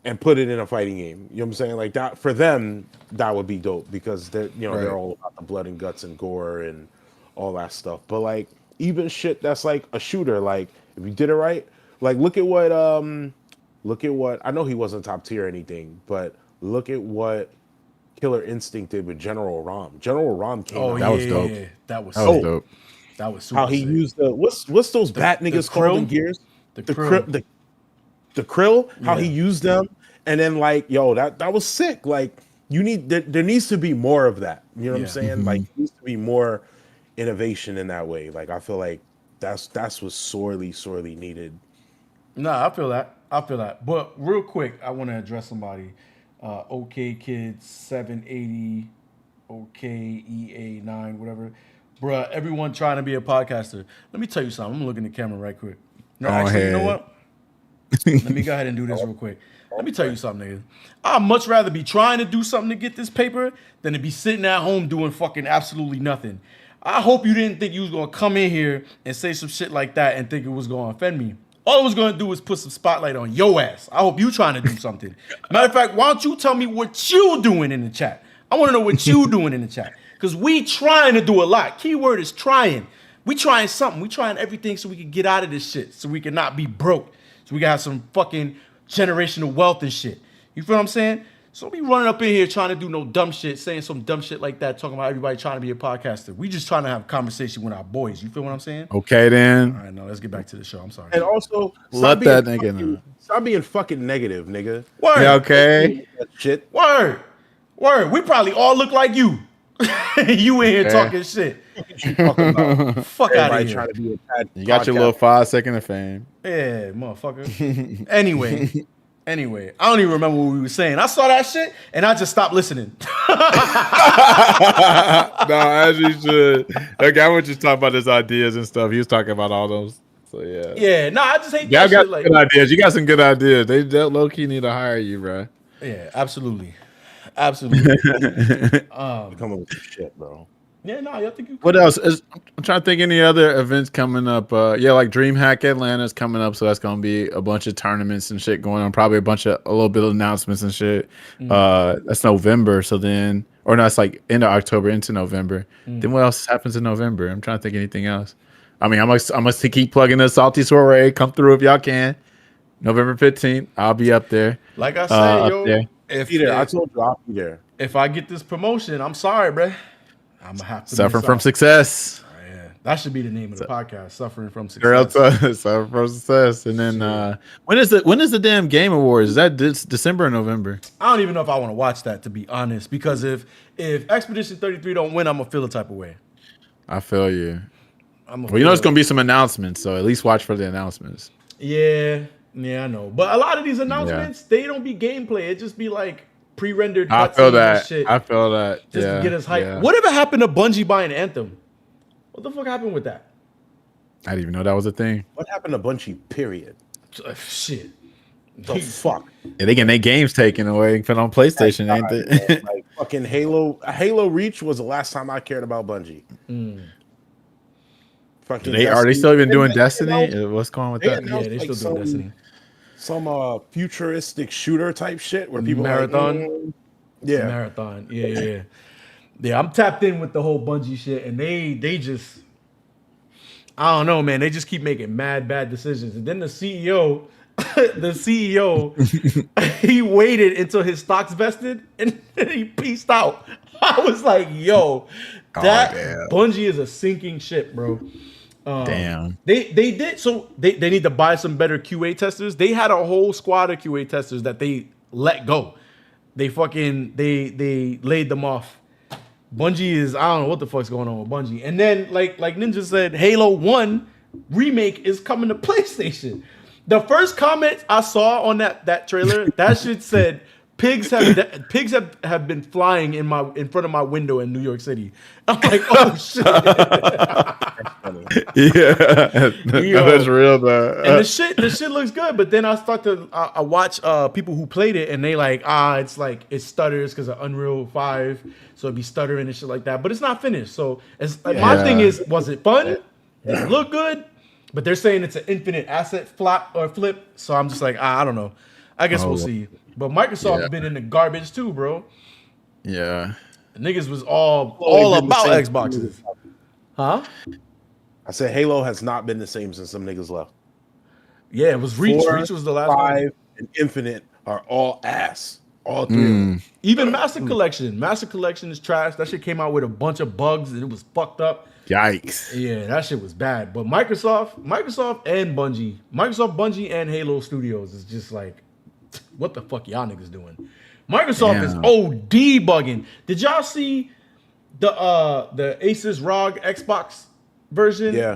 and put it in a fighting game. You know what I'm saying? Like that for them, that would be dope because they're they're all about the blood and guts and gore and all that stuff. But like even shit that's like a shooter, like if you did it right, like look at what I know he wasn't top tier or anything, but look at what Killer Instinct did with General Rom. General Rom came out. That was dope. Yeah. That was dope. That was super how he sick. used the what's those bat niggas called in Gears? The krill. How he used them, and then like yo, that was sick. Like you need there needs to be more of that. You know what I'm saying? Like there needs to be more innovation in that way. Like I feel like that's what's sorely needed. Nah, I feel that. But real quick, I want to address somebody. OK Kids 780, OK EA9, whatever. Bruh, everyone trying to be a podcaster. Let me tell you something. I'm gonna look in the camera right quick. No, actually, you know what? Let me go ahead and do this real quick. Let me tell you something, nigga. I'd much rather be trying to do something to get this paper than to be sitting at home doing fucking absolutely nothing. I hope you didn't think you was gonna come in here and say some shit like that and think it was gonna offend me. All it was going to do was put some spotlight on your ass. I hope you trying to do something. Matter of fact, why don't you tell me what you doing in the chat? I want to know what you doing in the chat. Because we trying to do a lot. Keyword is trying. We trying something. We trying everything so we can get out of this shit. So we can not be broke. So we can have some fucking generational wealth and shit. You feel what I'm saying? So don't be running up in here trying to do no dumb shit, saying some dumb shit like that, talking about everybody trying to be a podcaster. We just trying to have a conversation with our boys. You feel what I'm saying? Okay, then. All right, no, let's get back to the show. I'm sorry. And also, let that nigga know. Stop being fucking negative, nigga. Word. Yeah, okay. That shit. Word. Word, we probably all look like you. You in here talking shit. Fuck out of here. Trying to be a bad You got your little 5 seconds of fame. Yeah, motherfucker. Anyway, I don't even remember what we were saying. I saw that shit and I just stopped listening. No, as you should. Okay, I was just talking about his ideas and stuff. He was talking about all those. So yeah. Yeah, no, I just hate Y'all that got shit. Like, good ideas. You got some good ideas. They low key need to hire you, bro. yeah, absolutely. Absolutely. Come up with some shit, bro. Yeah, no, I think you. What else? I'm trying to think any other events coming up. Yeah, like DreamHack Atlanta's coming up, so that's gonna be a bunch of tournaments and shit going on. Probably a little bit of announcements and shit. That's November, so then, or no, it's like end of October into November. Then what else happens in November? I'm trying to think anything else. I mean, I must keep plugging the Salty Soiree. Come through if y'all can. November 15th, I'll be up there. Like I said, yo, there. I told you I'll be there. If I get this promotion, I'm sorry, bruh. I'm gonna have to Suffering miss from out. success. Yeah, that should be the name of the podcast. Suffering from Girl, success. suffering from success. And then when is the damn Game Awards? Is that December or November? I don't even know if I want to watch that, to be honest, because if Expedition 33 don't win, I'm gonna feel a type of way. I feel you. Well, there's gonna be some announcements, so at least watch for the announcements. Yeah, I know. But a lot of these announcements, they don't be gameplay. It just be like pre-rendered. I feel cutscenes and shit. I feel that. Just to get us hyped. Yeah. Whatever happened to Bungie buying Anthem? What the fuck happened with that? I didn't even know that was a thing. What happened to Bungie? Period. Shit. The fuck? Yeah, they getting their games taken away, put on PlayStation, ain't they? Like fucking Halo Reach was the last time I cared about Bungie. Fucking Are they still even doing Destiny? You know, What's going on with that? Yeah, they still doing Destiny. Some futuristic shooter type shit where people Marathon. Like, yeah, Marathon. Yeah. Yeah, I'm tapped in with the whole Bungie shit, and they just, I don't know, man. They just keep making mad bad decisions. And then the CEO, he waited until his stocks vested, and he pieced out. I was like, yo, that Bungie is a sinking ship, bro. Damn. They did, so they need to buy some better QA testers. They had a whole squad of QA testers that they let go. They laid them off. Bungie is, I don't know what the fuck's going on with Bungie. And then like Ninja said, Halo 1 remake is coming to PlayStation. The first comment I saw on that trailer, that shit said pigs have been flying in front of my window in New York City. I'm like, oh shit. Yeah, that's real though. And the shit looks good, but then I start to I watch people who played it, and they like it stutters because of Unreal 5, so it'd be stuttering and shit like that. But it's not finished, so it's my thing is, was it fun? Does it look good? But they're saying it's an infinite asset flip, so I'm just like, I don't know. I guess we'll see. But Microsoft's been in the garbage too, bro. Yeah, the niggas was all about Xboxes, huh? I said Halo has not been the same since some niggas left. Yeah, it was Reach. 4, Reach was the last 5, one. and Infinite are all ass. All three of them. Even Master Collection. Master Collection is trash. That shit came out with a bunch of bugs and it was fucked up. Yikes. Yeah, that shit was bad. But Microsoft and Bungie, Bungie, and Halo Studios is just like, what the fuck y'all niggas doing? Microsoft is OD bugging. Did y'all see the Asus ROG Xbox version? Yeah.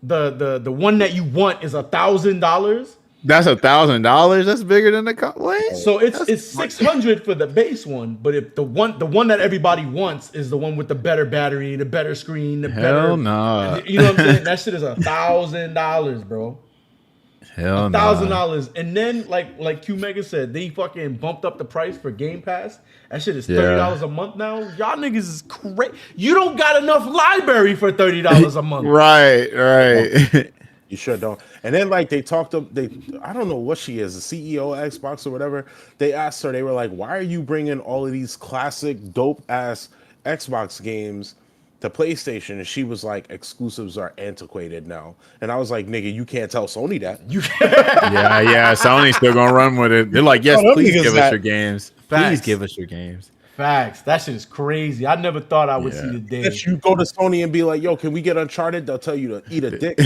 The one that you want is $1,000. That's $1,000. That's bigger than the what? So it's $600 for the base one, but if the one that everybody wants is the one with the better battery, the better screen, the Hell better, nah. you know what I'm saying? That shit is $1,000, bro. Hell $1,000, and then like Q Mega said, they fucking bumped up the price for Game Pass. That shit is $30 a month now. Y'all niggas is crazy. You don't got enough library for $30 a month. Right. You sure don't. And then like I don't know what she is, the CEO of Xbox or whatever. They asked her, they were like, why are you bringing all of these classic dope ass Xbox games to PlayStation? And she was like, exclusives are antiquated now. And I was like, nigga, you can't tell Sony that. Yeah. Sony's still gonna run with it. They're like, yes, please give us your games. Facts. Please give us your games. Facts. That shit is crazy. I never thought I would see the day. If you go to Sony and be like, yo, can we get Uncharted? They'll tell you to eat a dick.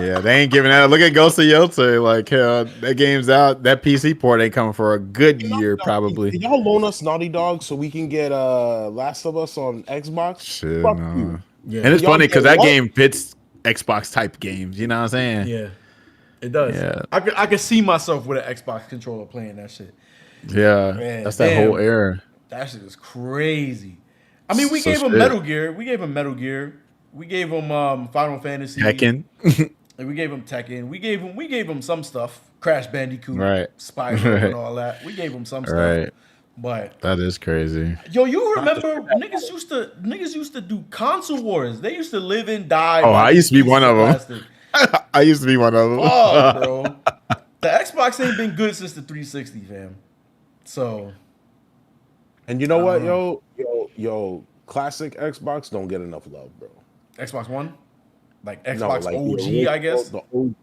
Yeah, they ain't giving that. Look at Ghost of Yotze. Like, hell, that game's out. That PC port ain't coming for a good year, probably. Can y'all loan us Naughty Dog so we can get Last of Us on Xbox? Shit, Fuck no. you. Yeah. And it's Y'all funny because get that what? game fits Xbox type games. You know what I'm saying? Yeah, it does. Yeah. I could see myself with an Xbox controller playing that shit. Yeah, Man, that's that whole damn. era. That shit is crazy. I mean, we So gave him shit. Metal Gear. We gave him Metal Gear. We gave him Final Fantasy. Tekken. And we gave him Tekken. We gave him some stuff. Crash Bandicoot, Right. Spyro, Right. and all that. We gave him some stuff. Right. But That is crazy. yo, you remember niggas used to do console wars. They used to live and die. Oh, by I used to be pieces one of them. plastic. I used to be one of them. Fuck, bro. The Xbox ain't been good since the 360, fam. So, And you know what, yo, classic Xbox don't get enough love, bro. Xbox One, like No, Xbox like the OG, original- I guess. The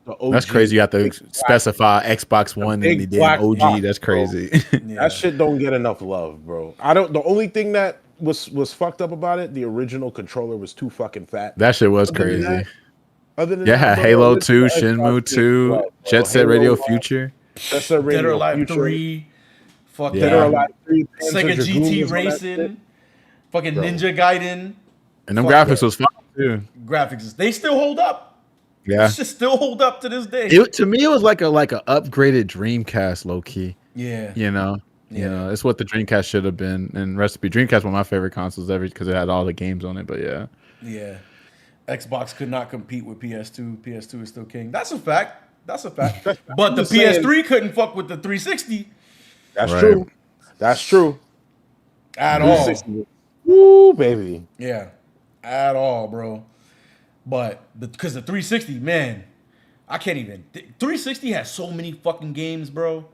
OG, That's crazy. You have to specify Xbox One and big the damn black OG. box, That's bro. crazy. Yeah. That shit don't get enough love, bro. I don't. The only thing that was fucked up about it, the original controller was too fucking fat. That shit was Other than crazy. that- Other than Yeah, that, bro, Halo the 2, original Shenmue Xbox 2, was what, bro? Jet Set Halo Radio 1, Future. Jet Set Dead or Radio Alive Future, 3, fucking Dead or Alive 3, Panzer Sega Dragoon GT was on that shit. Racing, fucking Bro. Ninja Gaiden. And them Fuck graphics was fun too. Graphics, they still hold up. Yeah. This shit still hold up to this day. To me, it was like a upgraded Dreamcast, low key. Yeah. You know, it's what the Dreamcast should have been. And recipe Dreamcast, one of my favorite consoles ever because it had all the games on it. But yeah, Yeah. Xbox could not compete with PS2. PS2 is still king. That's a fact. That's a fact. But the just saying- PS3 couldn't fuck with the 360 That's Right. true. That's true. at all. 360. Woo, baby. Yeah. At all, bro. But because the 360, man, I can't even. 360 has so many fucking games, bro,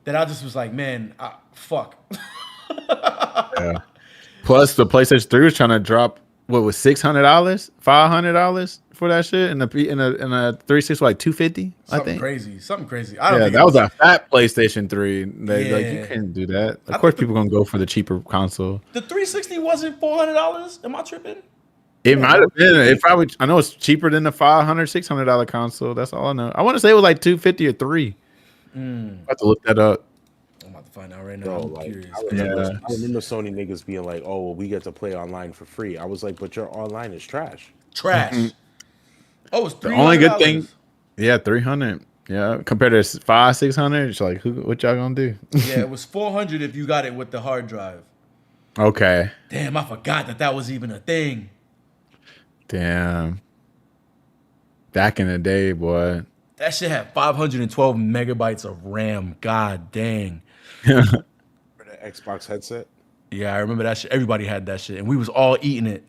that I just was like, man, fuck. yeah. Plus, the PlayStation 3 was trying to drop what was $600, $500 for that shit, and in a 360 was like $250. I Something think. crazy. Something crazy. I don't Yeah, think that was a fat PlayStation 3. Like Yeah. you can't do that. I Of course, think people gonna go for the cheaper console. the 360 wasn't $400. Am I tripping? It might have been. It probably. I know it's cheaper than the $500-$600 console. That's all I know. I want to say it was like $250 or $300. I have to look that up. I'm about to find out right now. Bro, I'm like, curious. I remember, Yeah. I remember Sony niggas being like, "Oh, well, we get to play online for free." I was like, "But your online is trash." Trash. Oh, it's $300. The only good thing, yeah, 300. Yeah, compared to 500-600, it's like, what y'all gonna do? Yeah, it was 400 if you got it with the hard drive. Okay. Damn, I forgot that was even a thing. Damn. Back in the day, boy. That shit had 512 megabytes of RAM. God dang. For the Xbox headset. Yeah, I remember that shit. Everybody had that shit, and we was all eating it.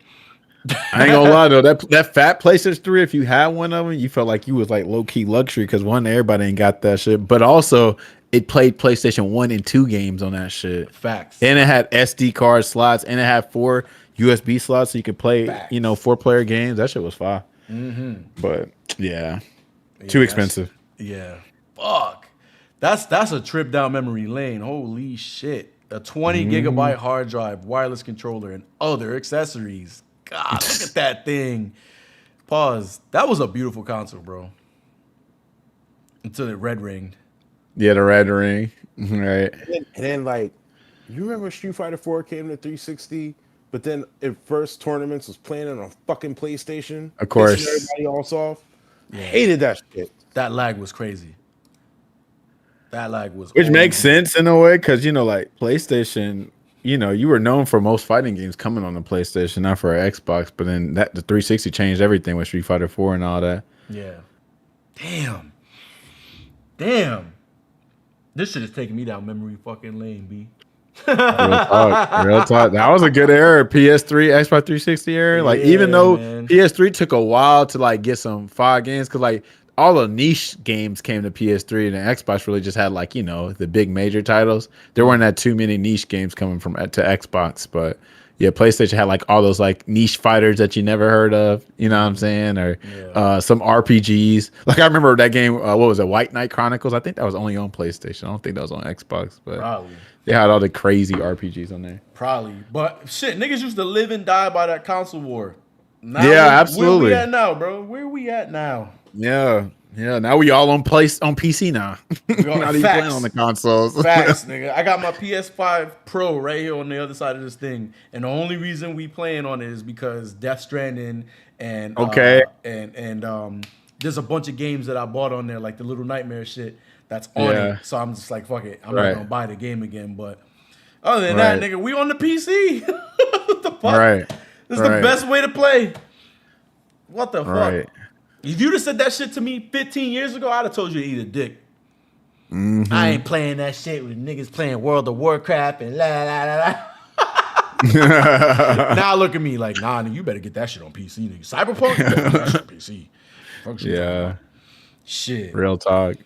I ain't gonna lie though, that fat PlayStation 3, if you had one of them, you felt like you was like low key luxury because one, everybody ain't got that shit, but also it played PlayStation 1 and 2 games on that shit. Facts. And it had SD card slots, and it had 4 USB slots, so you could play, Facts. 4-player games. That shit was fire. But yeah, too expensive. Yeah. Fuck. That's a trip down memory lane. Holy shit. A 20 gigabyte hard drive, wireless controller, and other accessories. God, look at that thing. Pause. That was a beautiful console, bro. Until it red ringed. Yeah, the red ring, right? And then like, you remember Street Fighter 4 came to 360, but then at first tournaments was playing it on fucking PlayStation. Of course. pissing everybody else off. I hated that shit. That lag was crazy. That lag was Which makes OD. sense in a way, because like PlayStation, you were known for most fighting games coming on the PlayStation, not for an Xbox. But then the 360 changed everything with Street Fighter 4 and all that. Yeah. Damn. This shit is taking me down memory fucking lane, B. Real talk, real talk. That was a good era. PS3, Xbox 360 era. Like, Yeah, even though man. PS3 took a while to like get some fire games, because like all the niche games came to PS3, and the Xbox really just had like the big major titles. There weren't that too many niche games coming to Xbox, but yeah, PlayStation had like all those like niche fighters that you never heard of. You know what I'm saying? Or some RPGs. Like I remember that game. What was it? White Knight Chronicles. I think that was only on PlayStation. I don't think that was on Xbox, but Probably. they had all the crazy RPGs on there. Probably. But shit, niggas used to live and die by that console war. Now, Yeah, where absolutely. we at now, bro? Where we at now? Yeah. Yeah. Now we all on PC now. Not even playing on the consoles. Facts, nigga. I got my PS5 Pro right here on the other side of this thing, and the only reason we playing on it is because Death Stranding and Okay. there's a bunch of games that I bought on there, like the Little Nightmare shit that's on it. So I'm just like, fuck it, I'm not gonna buy the game again. But other than that, nigga, we on the PC. What the fuck? Right. This is the best way to play. What the fuck? If you'd have said that shit to me 15 years ago, I'd have told you to eat a dick. I ain't playing that shit with niggas playing World of Warcraft and la la la la. Now look at me like, nah, nigga, you better get that shit on PC, nigga. Cyberpunk, you better get that shit on PC. Fuck shit. Shit. Real talk.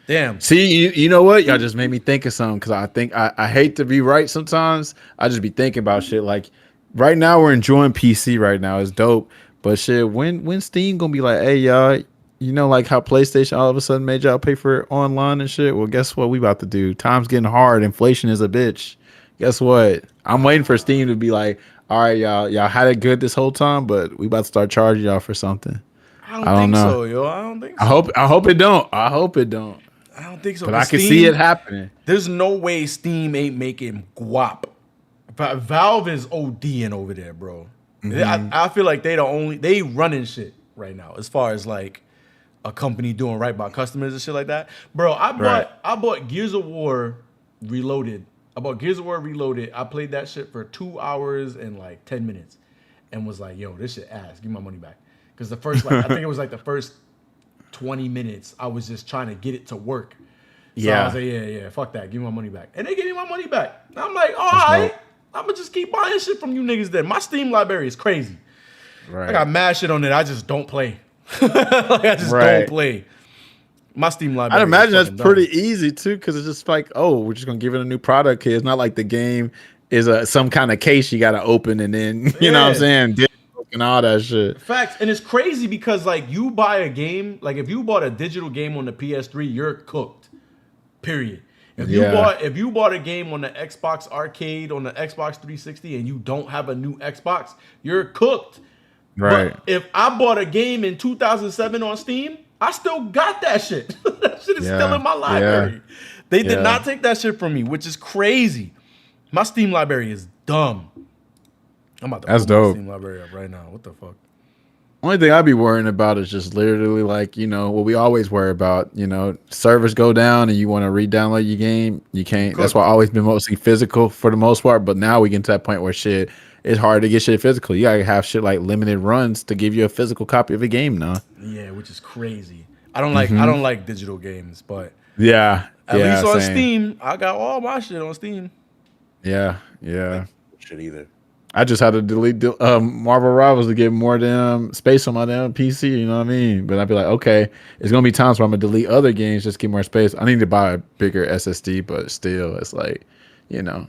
Damn. See, you know what? Y'all just made me think of something because I think I hate to be right sometimes. I just be thinking about shit like right now we're enjoying PC right now. It's dope. But shit, when Steam gonna be like, hey y'all, you know, like how PlayStation all of a sudden made y'all pay for online and shit? Well, guess what we about to do? Time's getting hard. Inflation is a bitch. Guess what? I'm waiting for Steam to be like, all right, y'all had it good this whole time, but we about to start charging y'all for something. I don't think so, yo. I don't think so. I hope it don't. I hope it don't. I don't think so. But I can see it happening. There's no way Steam ain't making guap. Valve is ODing over there, bro. I feel like they running shit right now as far as like a company doing right by customers and shit like that. Bro, I bought Gears of War Reloaded. I played that shit for 2 hours and like 10 minutes and was like, yo, this shit ass. Give me my money back. Because the first, like, I think it was like the first 20 minutes, I was just trying to get it to work. So I was like, yeah, fuck that. Give me my money back. And they gave me my money back. And I'm like, all right. I'm going to just keep buying shit from you niggas then. My Steam library is crazy. I got mad shit on it. I just don't play. I just don't play. My Steam library. I'd imagine that's pretty easy too, because it's just like, oh, we're just going to give it a new product here. It's not like the game is some kind of case you got to open and then, you know what I'm saying? And all that shit. Facts. And it's crazy because like you buy a game, like if you bought a digital game on the PS3, you're cooked. Period. If you bought a game on the Xbox Arcade, on the Xbox 360, and you don't have a new Xbox, you're cooked. Right. But if I bought a game in 2007 on Steam, I still got that shit. That shit is still in my library. They did not take that shit from me, which is crazy. My Steam library is dumb. I'm about to pull my Steam library up right now. What the fuck? Only thing I'd be worrying about is just literally like, you know, what we always worry about, you know, servers go down and you want to re-download your game. You can't. That's why I've always been mostly physical for the most part. But now we get to that point where shit, it's hard to get shit physical. You got to have shit like limited runs to give you a physical copy of a game now. Yeah, which is crazy. I don't like digital games, but at least on Steam, I got all my shit on Steam. Shit either. I just had to delete Marvel Rivals to get more damn space on my damn PC, you know what I mean? But I'd be like, okay, it's going to be times where I'm going to delete other games just to get more space. I need to buy a bigger SSD, but still, it's like, you know,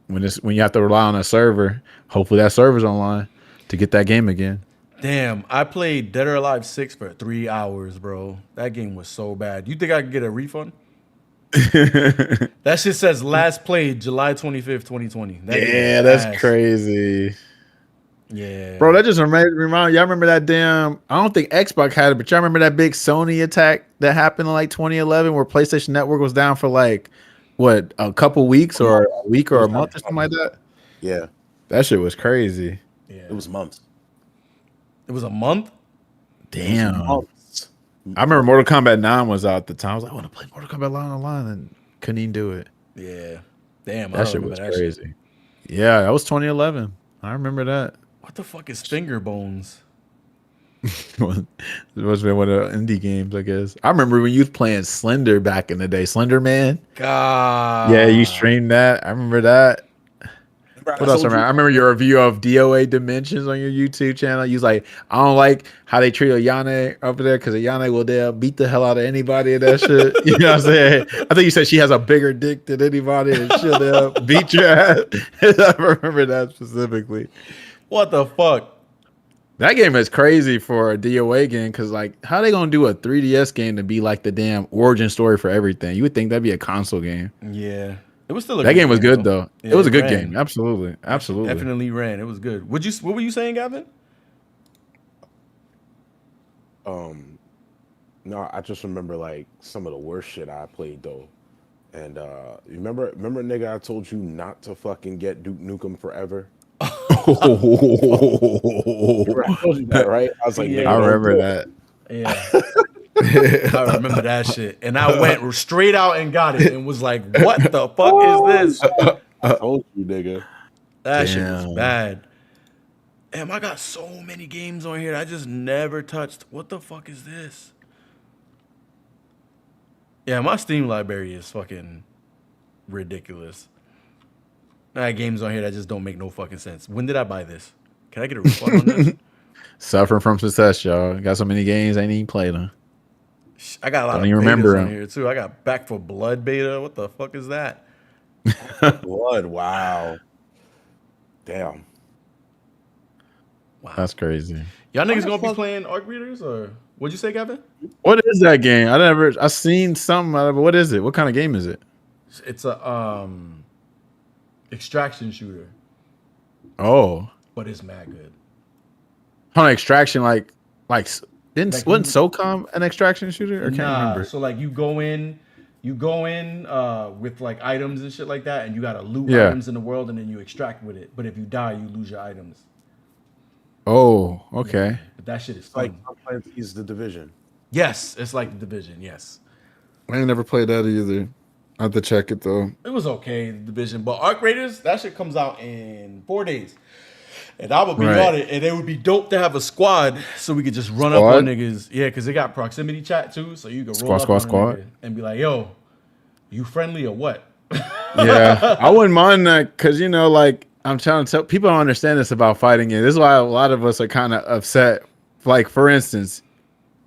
when you have to rely on a server, hopefully that server's online to get that game again. Damn, I played Dead or Alive 6 for 3 hours, bro. That game was so bad. You think I could get a refund? That shit says last played July 25th, 2020. That's crazy. Yeah. Bro, that just remind y'all remember that damn, I don't think Xbox had it, but y'all remember that big Sony attack that happened in like 2011 where PlayStation Network was down for like, what, a couple weeks or a week or a month or something like that? Yeah. That shit was crazy. Yeah. It was months. It was a month? Damn. I remember Mortal Kombat 9 was out at the time. I was like, I want to play Mortal Kombat 9 online and couldn't even do it. Yeah. Damn. That shit was crazy. Yeah, that was 2011. I remember that. What the fuck is Finger Bones? It was one of the indie games, I guess. I remember when you was playing Slender back in the day. Slender Man. God. Yeah, you streamed that. I remember that. What else? I remember your review of DOA Dimensions on your YouTube channel. You was like, I don't like how they treat Ayane over there because Ayane will beat the hell out of anybody in that shit. You know what I'm saying? I think you said she has a bigger dick than anybody and she'll beat your ass. I remember that specifically. What the fuck? That game is crazy for a DOA game because, like, how they gonna do a 3DS game to be like the damn origin story for everything? You would think that'd be a console game. Yeah. It was still a that game was good though. Yeah, it was a good ran. game. Absolutely. Definitely ran. It was good. What were you saying, Gavin? No, I just remember like some of the worst shit I played though. And you remember nigga I told you not to fucking get Duke Nukem Forever? I I told you that, right? I was like, Yeah. nigga, don't remember do that. Yeah. I remember that shit. And I went straight out and got it and was like, what the fuck is this? it. I told you, nigga. That shit was Damn. bad. Damn, I got so many games on here that I just never touched. What the fuck is this? Yeah, my Steam library is fucking ridiculous. I got games on here that just don't make no fucking sense. When did I buy this? Can I get a refund on this? Suffering from success, y'all. Got so many games I ain't even played them. I got a lot Don't of even betas remember on 'em. here too. I got Back for Blood beta. What the fuck is that? Blood, wow. Damn. Wow. That's crazy. Y'all niggas gonna be playing Arc Readers or what'd you say, Gavin? What is that game? I seen something out of it. What is it? What kind of game is it? It's a extraction shooter, Oh, but it's mad good. on extraction, like wasn't Like you- SOCOM an extraction shooter? Or can't remember. So like you go in with like items and shit like that, and you gotta loot Yeah. items in the world, and then you extract with it. But if you die, you lose your items. Oh, okay. But that shit is It's fun. like Tom Clancy's The Division. Yes, it's like the Division. Yes, I ain't never played that either. I have to check it though. it was okay, the Division. But Arc Raiders, that shit comes out in 4 days. And I would be Right. on it, and it would be dope to have a squad so we could just run up Squad? on niggas. Yeah, because they got proximity chat too, so you could roll Squad, up squad, on a squad. nigga and be like, "Yo, you friendly or what?" Yeah, I wouldn't mind that because like I'm trying to tell people don't understand this about fighting games. This is why a lot of us are kind of upset. Like for instance,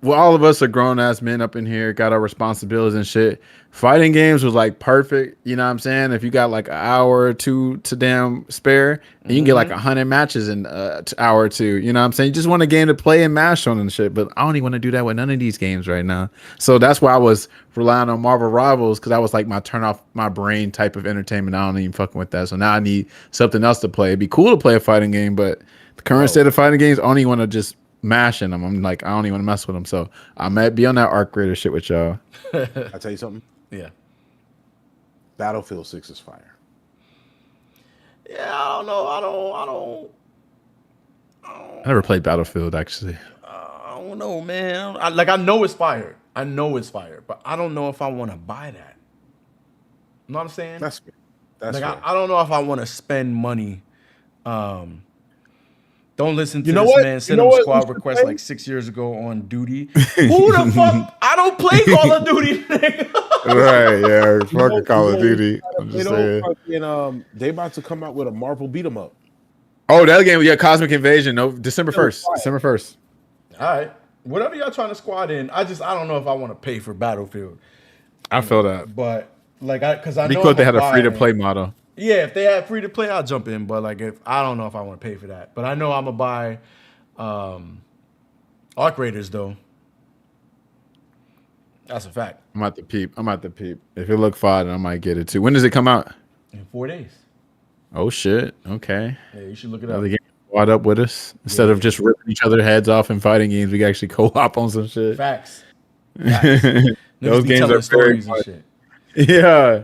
well, all of us are grown ass men up in here, got our responsibilities and shit. Fighting games was like perfect. You know what I'm saying? If you got like an hour or two to damn spare, and you can get like 100 matches in an hour or two. You know what I'm saying? You just want a game to play and mash on and shit. But I don't even want to do that with none of these games right now. So that's why I was relying on Marvel Rivals because that was like my turn off my brain type of entertainment. I don't even fucking with that. So now I need something else to play. It'd be cool to play a fighting game, but the current state of fighting games, I only want to just mashing them. I'm like, I don't even want to mess with them. So I might be on that Arc Raider shit with y'all. I tell you something. Yeah. Battlefield 6 is fire. Yeah, I don't know. I never played Battlefield actually. I don't know, man. I know it's fire. I know it's fire, but I don't know if I want to buy that. You know what I'm saying? That's fair. That's like fair. I don't know if I want to spend money. Don't listen to You know this what? man You send know him what squad we should request play? like 6 years ago on duty. Who the fuck? I don't play Call of Duty, nigga. Right, yeah. Fucking Call of You know, Duty. I'm They just don't saying. fucking, they about to come out with a Marvel beat 'em up. Oh, that game, yeah, Cosmic Invasion. No, December 1st. December 1st. All right. Whatever y'all trying to squad in, I don't know if I want to pay for Battlefield. I feel that. But like because I know Because they I'ma had a free to buy- play model. Yeah, if they had free to play, I'll jump in. But like if I don't know if I want to pay for that. But I know I'm gonna buy Arc Raiders though. That's a fact. I'm at the peep. If it look fine, I might get it too. When does it come out? In 4 days. Oh shit. Okay. Yeah, you should look it up. Another game squad up with us. Instead of just ripping each other heads off in fighting games, we can actually co-op on some shit. Facts. Those Niggas be games telling are very stories fun. and shit. Yeah.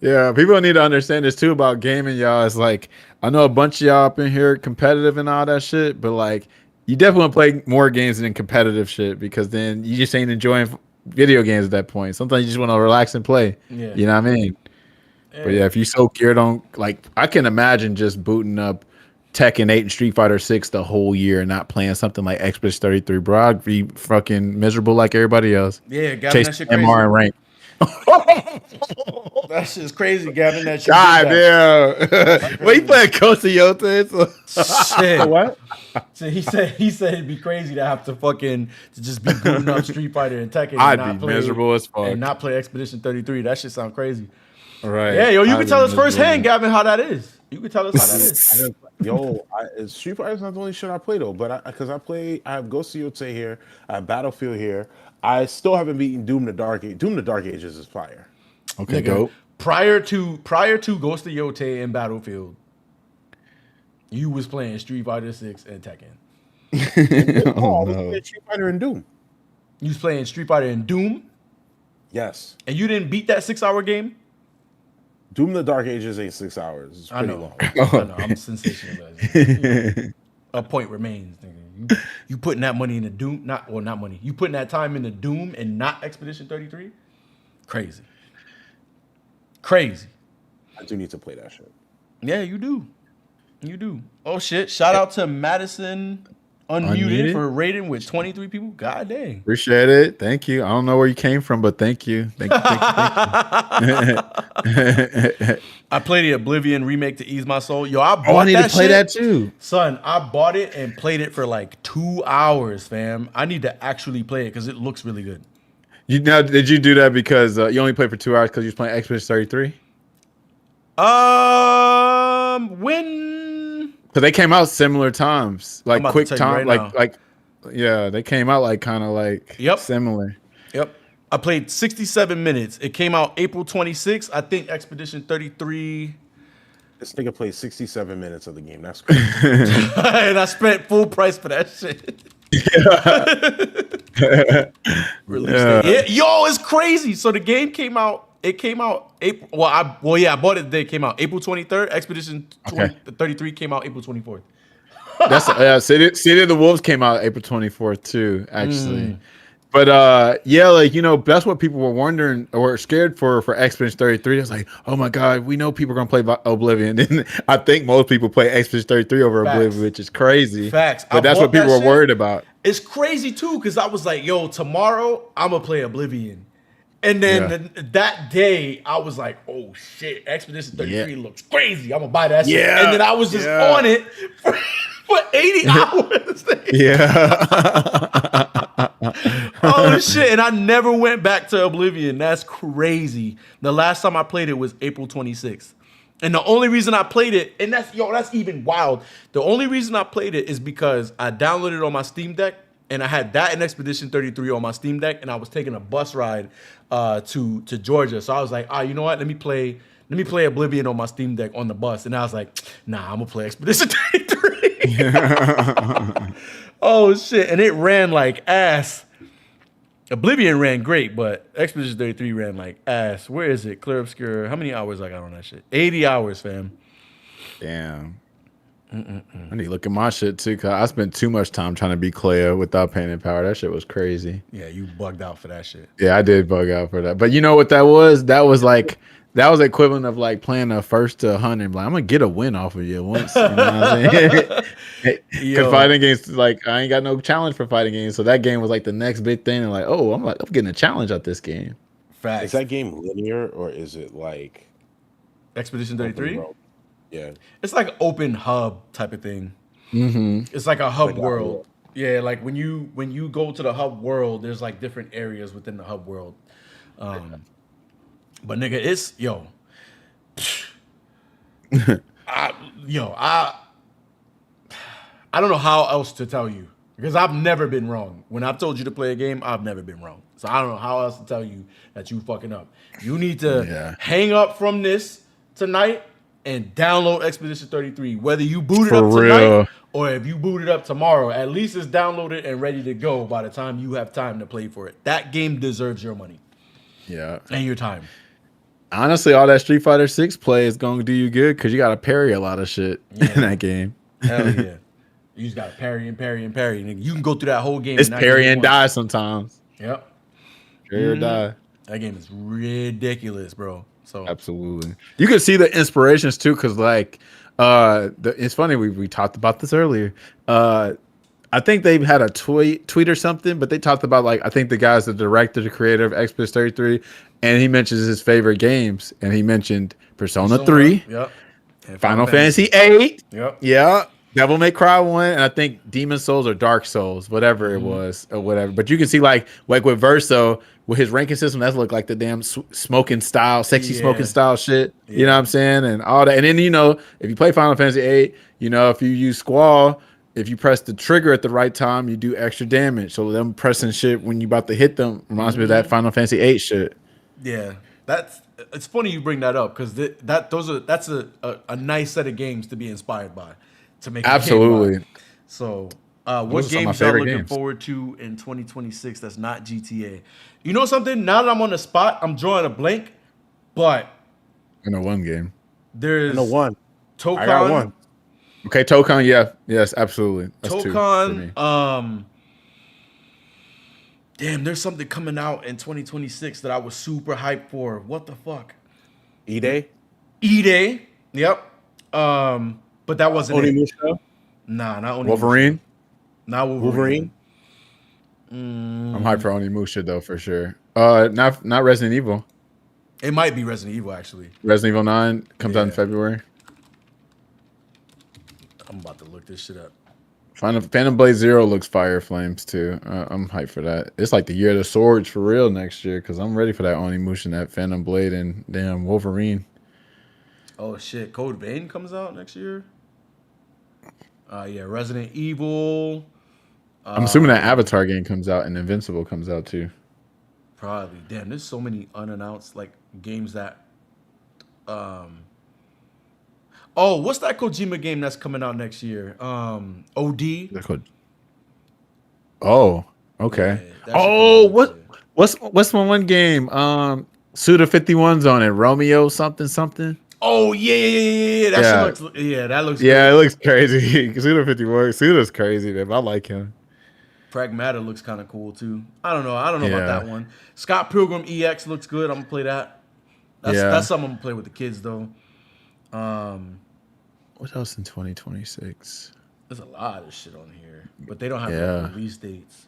Yeah. People need to understand this too about gaming, y'all. It's like, I know a bunch of y'all up in here competitive and all that shit, but like, you definitely want to play more games than competitive shit because then you just ain't enjoying video games at that point. Sometimes you just want to relax and play. Yeah. You know what I mean? But yeah, if you so geared on, like, I can imagine just booting up Tekken 8 and Street Fighter 6 the whole year and not playing something like Expedition 33, bro. I'd be fucking miserable like everybody else. Yeah, Gavin, that Chase shit crazy. MR and rank. That shit's crazy, Gavin. That shit. God damn. Well, you playing Costa Yote? Shit. What? So he said it'd be crazy to have to just be booting up Street Fighter and Tekken. I'd and not be play, miserable as fuck. and not play Expedition 33. That shit sound crazy. Right. Yeah, yo, you I'd can be tell us miserable. firsthand, Gavin, how that is. You can tell us how that is. Street Fighter's not the only shit I play though. But I have Ghost of Yotze here. I have Battlefield here. I still haven't beaten Doom the Dark Age. Doom the Dark Ages is fire. Okay, Nigga, go. Prior to Ghost of Yotze and Battlefield, you was playing Street Fighter 6 and Tekken. I was playing Street Fighter and Doom. You was playing Street Fighter and Doom, Yes. and you didn't beat that 6-hour game. Doom the Dark Ages ain't 6 hours. It's pretty long. I know. I'm sensationalizing. A point remains. Nigga. You putting that money into Doom, not money. You putting that time into Doom and not Expedition 33? Crazy. I do need to play that shit. Yeah, you do. You do. Oh shit! Shout out to Madison Unmuted for rating with 23 people. God dang. Appreciate it. Thank you. I don't know where you came from, but thank you. Thank you. I played the Oblivion remake to ease my soul. Yo, I bought I need that to play shit. that too. Son, I bought it and played it for like 2 hours, fam. I need to actually play it because it looks really good. Did you do that because you only played for 2 hours because you was playing Expedition 33? When? Because they came out similar times, like quick time, right yeah, they came out like kind of like similar. Yep. I played 67 minutes. It came out April 26th. I think Expedition 33. This nigga played 67 minutes of the game. That's crazy. And I spent full price for that shit. Release date. Yo, it's crazy. So the game came out. It came out April. I bought it the day it came out. April 23rd. Expedition 33 came out April 24th. That's City of the Wolves came out April 24th too, actually. But yeah, like, you know, that's what people were wondering or scared for Expedition 33. It's like, oh my God, we know people are gonna play Oblivion. And I think most people play Expedition 33 over Oblivion, which is crazy. Facts. But that's what people were worried about. It's crazy too, because I was like, yo, tomorrow I'm gonna play Oblivion. And then that day, I was like, oh shit, Expedition 33 looks crazy. I'm gonna buy that shit. And then I was just on it for 80 hours. Oh shit. And I never went back to Oblivion. That's crazy. The last time I played it was April 26th. And the only reason I played it, and that's even wild. The only reason I played it is because I downloaded it on my Steam Deck. And I had that and Expedition 33 on my Steam Deck, and I was taking a bus ride to Georgia. So I was like, you know what? Let me play Oblivion on my Steam Deck on the bus. And I was like, nah, I'm gonna play Expedition 33. Oh shit! And it ran like ass. Oblivion ran great, but Expedition 33 ran like ass. Where is it? Clear Obscure. How many hours I got on that shit? 80 hours, fam. Damn. I need to look at my shit too, cause I spent too much time trying to be Clea without Pain and Power. That shit was crazy. Yeah, you bugged out for that shit. Yeah, I did bug out for that. But you know what that was? That was equivalent of like playing a first to 100. Like, I'm gonna get a win off of you once. You know what I'm saying? Because fighting games, like, I ain't got no challenge for fighting games. So that game was like the next big thing. And like, oh, I'm getting a challenge at this game. Facts. Is that game linear or is it like Expedition 33? Yeah, it's like open hub type of thing. Mm-hmm. It's like a hub world. Yeah, like when you go to the hub world, there's like different areas within the hub world. But nigga, it's I don't know how else to tell you because I've never been wrong. When I've told you to play a game, I've never been wrong. So I don't know how else to tell you that you fucking up. You need to hang up from this tonight and download Expedition 33. Whether you boot it up tonight or if you boot it up tomorrow, at least it's downloaded and ready to go by the time you have time to play for it. That game deserves your money. Yeah. And your time. Honestly, all that Street Fighter 6 play is going to do you good because you got to parry a lot of shit in that game. Hell yeah. You just got to parry and parry and parry. Nigga. You can go through that whole game. It's parry and die sometimes. Yep. Parry or die. That game is ridiculous, bro. So absolutely, you can see the inspirations too, because like, it's funny we talked about this earlier. I think they had a tweet or something, but they talked about like I think the guy's the director, the creator of Expedition 33, and he mentions his favorite games, and he mentioned Persona 3, yep, and Final Fantasy 8, yep, yeah. Devil May Cry 1, and I think Demon Souls or Dark Souls, whatever it was, or whatever. But you can see like with Verso, with his ranking system, that's look like the damn smoking style, sexy smoking style shit. Yeah. You know what I'm saying? And all that. And then, you know, if you play Final Fantasy 8, you know, if you use Squall, if you press the trigger at the right time, you do extra damage. So them pressing shit when you about to hit them reminds me of that Final Fantasy 8 shit. Yeah. It's funny you bring that up because that's a nice set of games to be inspired by. To make absolutely. So What Those are some of my games y'all favorite looking games. forward to in 2026 that's not GTA? You know something? Now that I'm on the spot, I'm drawing a blank, but I know one game. there's I know one. Tokon. I got one. Okay, Tokon, yeah. Yes, absolutely. That's two for me. Tokon. Damn, there's something coming out in 2026 that I was super hyped for. What the fuck? E-Day? E-Day. Yep. But that wasn't it. Onimusha? Nah, not Onimusha. Wolverine? Not Wolverine. I'm hyped for Onimusha though, for sure. Not Resident Evil. It might be Resident Evil, actually. Resident Evil 9 comes out in February. I'm about to look this shit up. Phantom Blade Zero looks fire flames too. I'm hyped for that. It's like the year of the swords for real next year because I'm ready for that Onimusha, that Phantom Blade, and damn Wolverine. Oh shit, Code Vein comes out next year. Yeah, Resident Evil. I'm assuming that Avatar game comes out and Invincible comes out too. Probably. Damn, there's so many unannounced like games that. Oh, what's that Kojima game that's coming out next year? OD. Oh, okay. Yeah, Oh, what's my one game? Suda 51's on it. Romeo something. Oh yeah. That looks Yeah, good. it looks crazy. Suda 51. Suda's crazy, man. I like him. Pragmata looks kind of cool too. I don't know about that one. Scott Pilgrim EX looks good. I'm gonna play that. That's something I'm gonna play with the kids though. What else in 2026? There's a lot of shit on here, but they don't have like, release dates.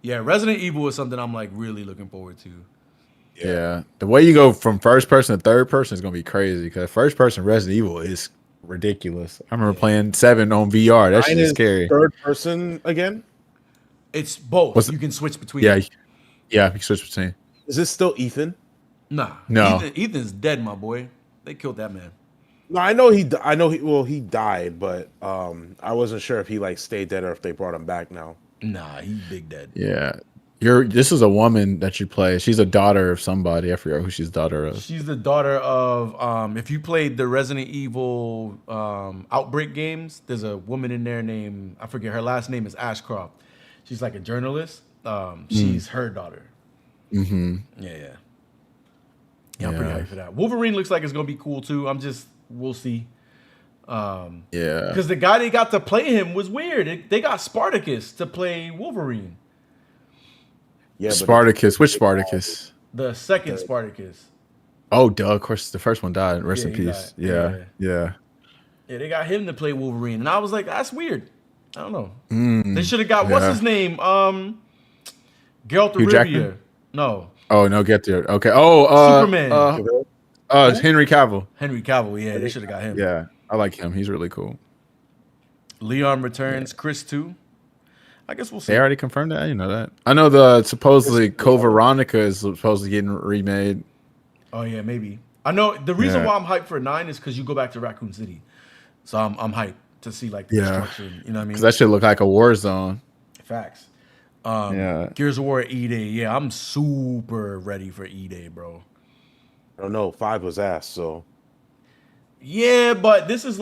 Yeah, Resident Evil is something I'm like really looking forward to. Yeah. The way you go from first person to third person is gonna be crazy because first person Resident Evil is ridiculous. I remember playing 7 on VR. That shit is scary. Third person again? It's both. You can switch between. Yeah, you can switch between. Is this still Ethan? Nah, no. Ethan's dead, my boy. They killed that man. No, I know he died, but I wasn't sure if he like stayed dead or if they brought him back now. Nah, he's big dead. Yeah. This is a woman that you play. She's a daughter of somebody. I forget who she's daughter of. She's the daughter of if you played the Resident Evil Outbreak games, there's a woman in there named, I forget her last name is Ashcroft. She's like a journalist. She's her daughter. Mm-hmm. Yeah, I'm pretty hyped for that. Wolverine looks like it's gonna be cool too. We'll see. Because the guy they got to play him was weird. They got Spartacus to play Wolverine. Yeah, Spartacus. Which Spartacus? The second Spartacus. Oh, duh. Of course, the first one died. Rest in peace. Yeah. Yeah, they got him to play Wolverine, and I was like, that's weird. I don't know. They should have got what's his name? Geralt of Rivia. Jackman? No. Oh no, get there. Okay. Oh, Superman. It's Henry Cavill. Henry Cavill. Yeah, they should have got him. Yeah, I like him. He's really cool. Leon returns. Chris too. I guess we'll see. They already confirmed that. You know that. I know the supposedly Code Veronica is supposed to get remade. Oh yeah, maybe. I know the reason why I'm hyped for 9 is because you go back to Raccoon City, so I'm hyped to see like the destruction. You know what I mean? Because that should look like a war zone. Facts. Gears of War E-Day. Yeah, I'm super ready for E-Day, bro. I don't know. 5 was ass, so. Yeah, but this is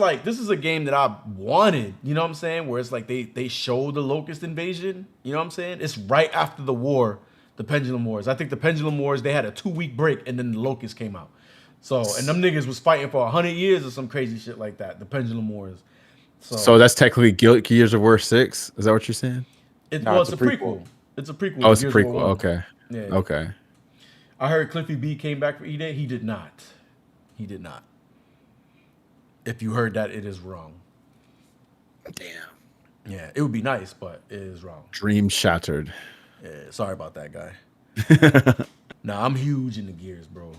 a game that I wanted. You know what I'm saying? Where it's like they show the Locust invasion. You know what I'm saying? It's right after the war, the Pendulum Wars. I think the Pendulum Wars, they had a 2-week break and then the Locust came out. So, and them niggas was fighting for 100 years or some crazy shit like that. The Pendulum Wars. So that's technically Gears of War 6. Is that what you're saying? It's a prequel. It's a prequel. Oh, it's a prequel. Okay. Yeah. Okay. I heard Cliffy B came back for E-Day. He did not. If you heard that, it is wrong. Damn. Yeah, it would be nice, but it is wrong. Dream shattered. Yeah, sorry about that, guy. Nah, I'm huge in the Gears, bro.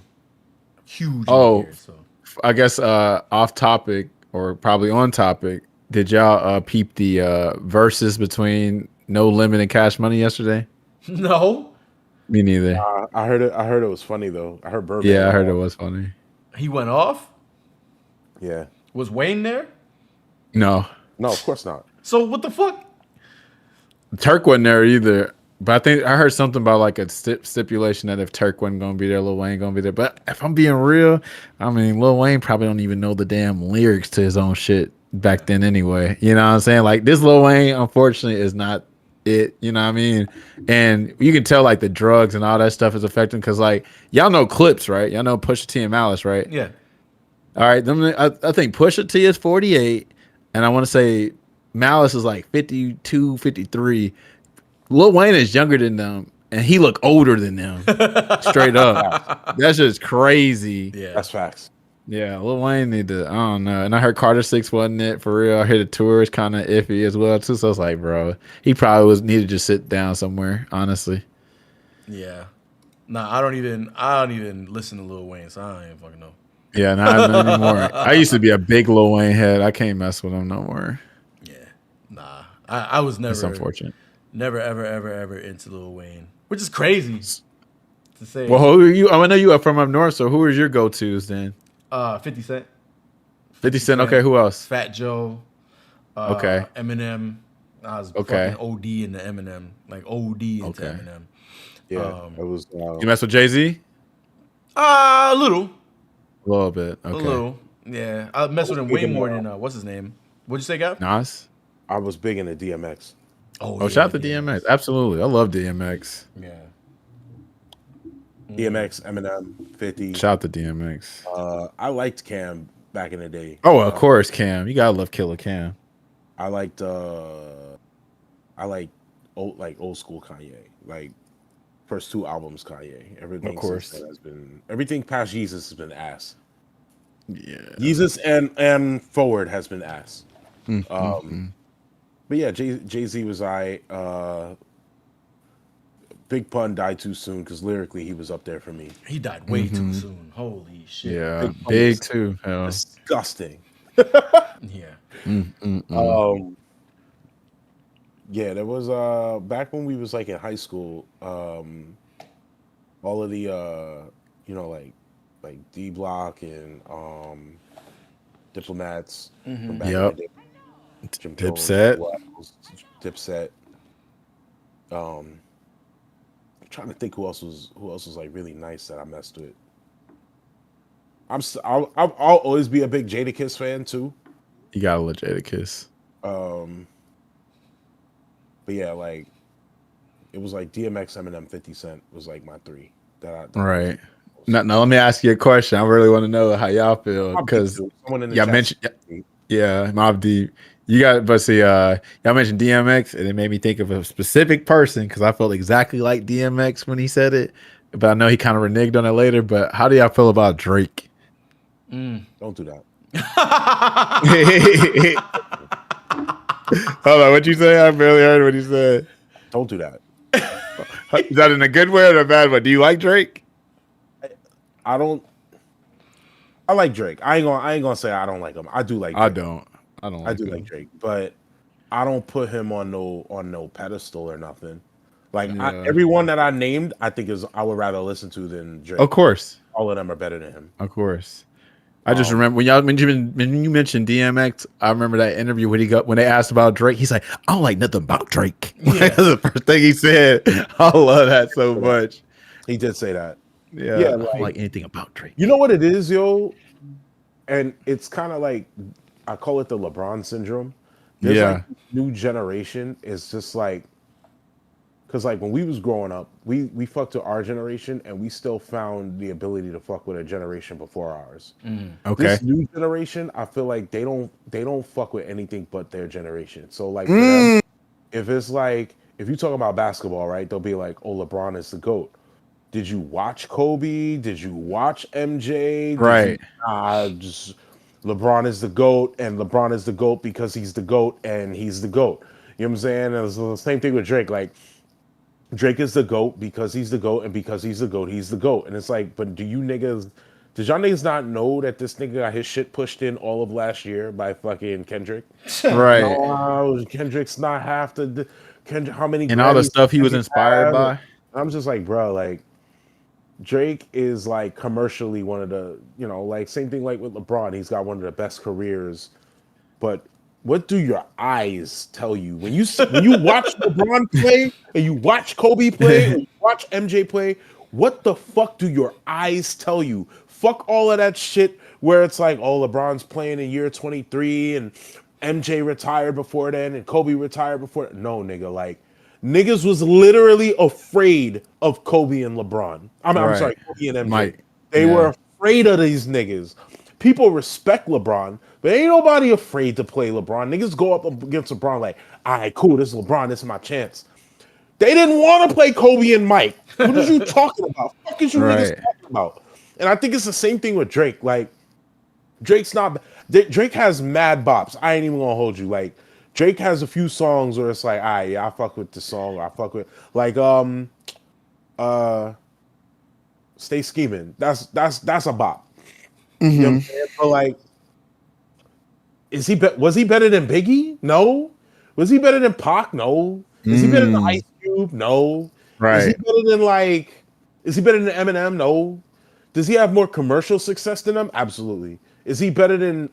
Huge in the Gears. So. I guess off topic or probably on topic, did y'all peep the versus between No Limit and Cash Money yesterday? No. Me neither. I heard it was funny though. I heard Burbank. Yeah, I heard it was funny. He went off? Yeah. Was Wayne there? No, of course not. So what the fuck? Turk wasn't there either. But I think I heard something about like a stipulation that if Turk wasn't gonna be there, Lil Wayne gonna be there. But if I'm being real, I mean, Lil Wayne probably don't even know the damn lyrics to his own shit. back then anyway. You know what I'm saying? Like this Lil Wayne, unfortunately, is not it. You know what I mean? And you can tell like the drugs and all that stuff is affecting because like y'all know Clips, right? Y'all know Pusha T and Malice, right? Yeah. All right. I think Pusha T is 48, and I want to say Malice is like 52, 53. Lil Wayne is younger than them, and he look older than them. Straight up. That's just crazy. Yeah. That's facts. Yeah, Lil Wayne need to. I don't know. And I heard Carter 6 wasn't it for real. I heard the tour is kind of iffy as well too. So I was like, bro, he probably was needed to just sit down somewhere. Honestly. Yeah. Nah, I don't even listen to Lil Wayne, so I don't even fucking know. Yeah, not anymore. I used to be a big Lil Wayne head. I can't mess with him no more. Yeah. Nah. I was It's never unfortunate. never ever into Lil Wayne, which is crazy to say. Well, who are you? I know you are from up north. So who is your go-tos then? 50 Cent. 50 Cent. Okay, who else? Fat Joe. Okay. Eminem. I was Okay. fucking OD into Eminem, like OD into Okay. Eminem. Yeah, it was. You mess with Jay-Z? A little. A little bit. A Okay. little. Yeah. I mess with him way more than what's his name? What'd you say, Gav? Nas? I was big into DMX. Oh, shout out to DMX. Absolutely. I love DMX. Yeah. DMX, Eminem, 50. Shout out to DMX. I liked Cam back in the day. Oh, of course, Cam. You gotta love Killer Cam. I liked old school Kanye. Like first two albums Kanye. Everything Of course. since then has been everything past Jesus has been ass. Yeah. Jesus and forward has been ass. But yeah, Jay-Z was Big Pun died too soon because lyrically he was up there for me. He died way too soon. Holy shit. Yeah. Big too. Hell. Disgusting. Yeah. Yeah, there was back when we was like in high school, all of the like D Block and Diplomats from back in the day. Jim Jones, Dipset. Dipset. I'm trying to think who else was like really nice that I messed with. I'll always be a big Jadakiss fan too. You gotta let Jadakiss. But yeah, like it was like DMX, Eminem, 50 Cent was like my three. Right. Now let me ask you a question. I really want to know how y'all feel because y'all mentioned, Mobb Deep. You got, but see, y'all mentioned DMX, and it made me think of a specific person because I felt exactly like DMX when he said it. But I know he kind of reneged on it later. But how do y'all feel about Drake? Don't do that. Hold on, what'd you say? I barely heard what he said. Don't do that. Is that in a good way or a bad way? Do you like Drake? I like Drake. I ain't gonna say I don't like him. I do like Drake. I do like Drake, but I don't put him on no pedestal or nothing. Like everyone that I named, I think I would rather listen to than Drake. Of course, all of them are better than him. Of course. I just remember when you mentioned DMX. I remember that interview when they asked about Drake. He's like, I don't like nothing about Drake. Yeah. That's the first thing he said. I love that so much. He did say that. Yeah, I don't like anything about Drake. You know what it is, yo? And it's kind of like I call it the LeBron syndrome. There's like new generation is just like, because like when we was growing up, we fucked with our generation and we still found the ability to fuck with a generation before ours. Okay. This new generation, I feel like they don't fuck with anything but their generation. So like for them, if it's like if you talk about basketball, right, they'll be like, oh, LeBron is the GOAT. Did you watch Kobe? Did you watch MJ? Right. Just LeBron is the GOAT, and LeBron is the GOAT because he's the GOAT, and he's the GOAT. You know what I'm saying? And it's the same thing with Drake. Like, Drake is the GOAT because he's the GOAT, and because he's the GOAT, he's the GOAT. And it's like, but did y'all niggas not know that this nigga got his shit pushed in all of last year by fucking Kendrick? Right. No, Kendrick's not half the Kendrick. How many and all the stuff he was inspired by? I'm just like, bro, like, Drake is like commercially one of the, like same thing like with LeBron. He's got one of the best careers. But what do your eyes tell you when you watch LeBron play and you watch Kobe play and you watch MJ play? What the fuck do your eyes tell you? Fuck all of that shit where it's like, oh, LeBron's playing in year 23 and MJ retired before then and Kobe retired before. No, nigga, like niggas was literally afraid of Kobe and LeBron. I'm sorry, Kobe and MJ. Mike. They were afraid of these niggas. People respect LeBron, but ain't nobody afraid to play LeBron. Niggas go up against LeBron like, all right, cool, this is LeBron, this is my chance. They didn't want to play Kobe and Mike. What are you talking about? What is you niggas talking about? And I think it's the same thing with Drake. Like, Drake has mad bops. I ain't even gonna hold you. Like, Drake has a few songs where it's like, all right, yeah, I fuck with the song. I fuck with like Stay Scheming. That's a bop. You know what I'm saying? But like, was he better than Biggie? No. Was he better than Pac? No. Is he better than Ice Cube? No. Right. Is he better than Eminem? No. Does he have more commercial success than them? Absolutely. Is he better than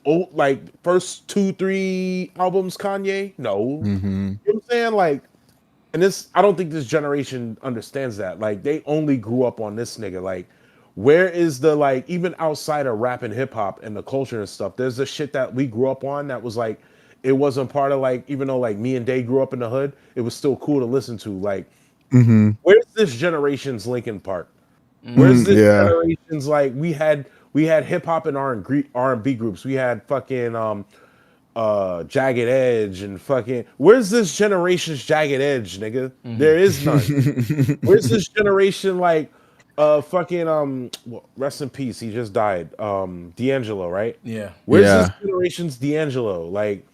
first 2-3 albums Kanye? No. You know what I'm saying? Like, and I don't think this generation understands that. Like, they only grew up on this nigga. Like, where is the, like, even outside of rap and hip hop and the culture and stuff, there's the shit that we grew up on that was like, it wasn't part of, like, even though like me and Day grew up in the hood, it was still cool to listen to. Like, where's this generation's Linkin Park? Where's this generation's, like, we had hip hop and R&B groups. We had fucking Jagged Edge and fucking, where's this generation's Jagged Edge, nigga? There is none. Where's this generation, like fucking rest in peace, he just died. D'Angelo, right? Yeah. Where's this generation's D'Angelo? Like,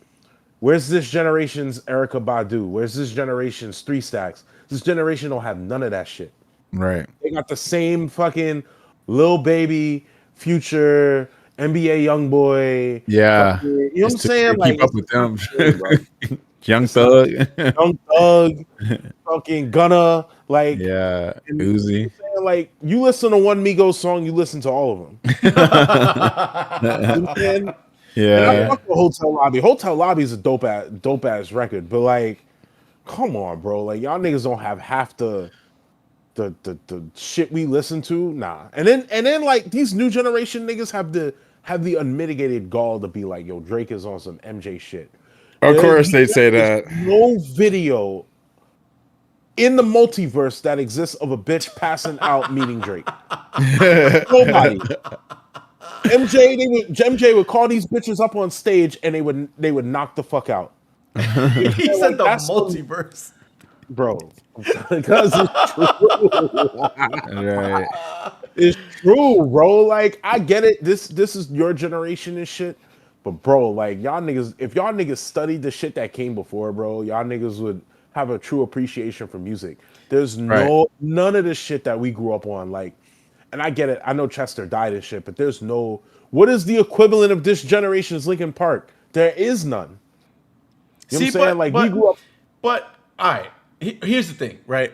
where's this generation's Erykah Badu? Where's this generation's 3 Stacks? This generation don't have none of that shit. Right. They got the same fucking Lil Baby, Future, NBA YoungBoy. Yeah. Fucking, you know what I'm saying? Like, keep up with them. Young Thug. Young Thug. Fucking Gunna. Like, yeah. and, Uzi. Like, you listen to one Migos song, you listen to all of them. You know what I'm saying? Yeah. And I fuck with Hotel Lobby. Hotel Lobby is a dope ass record, but like, come on, bro. Like, y'all niggas don't have half the shit we listen to. Nah. And then like, these new generation niggas have the unmitigated gall to be like, yo, Drake is on some MJ shit. Of course they say that. No video in the multiverse that exists of a bitch passing out meeting Drake. Nobody. MJ would call these bitches up on stage and they would knock the fuck out. He said the multiverse. Bro. Because it's true. Right. It's true, bro. Like, I get it. This is your generation and shit. But bro, like, y'all niggas, if y'all niggas studied the shit that came before, bro, y'all niggas would have a true appreciation for music. There's none of this shit that we grew up on. Like, and I get it. I know Chester died and shit, but there's no, what is the equivalent of this generation's Linkin Park? There is none. You know what I'm saying? Like, we grew up. But all right, here's the thing, right?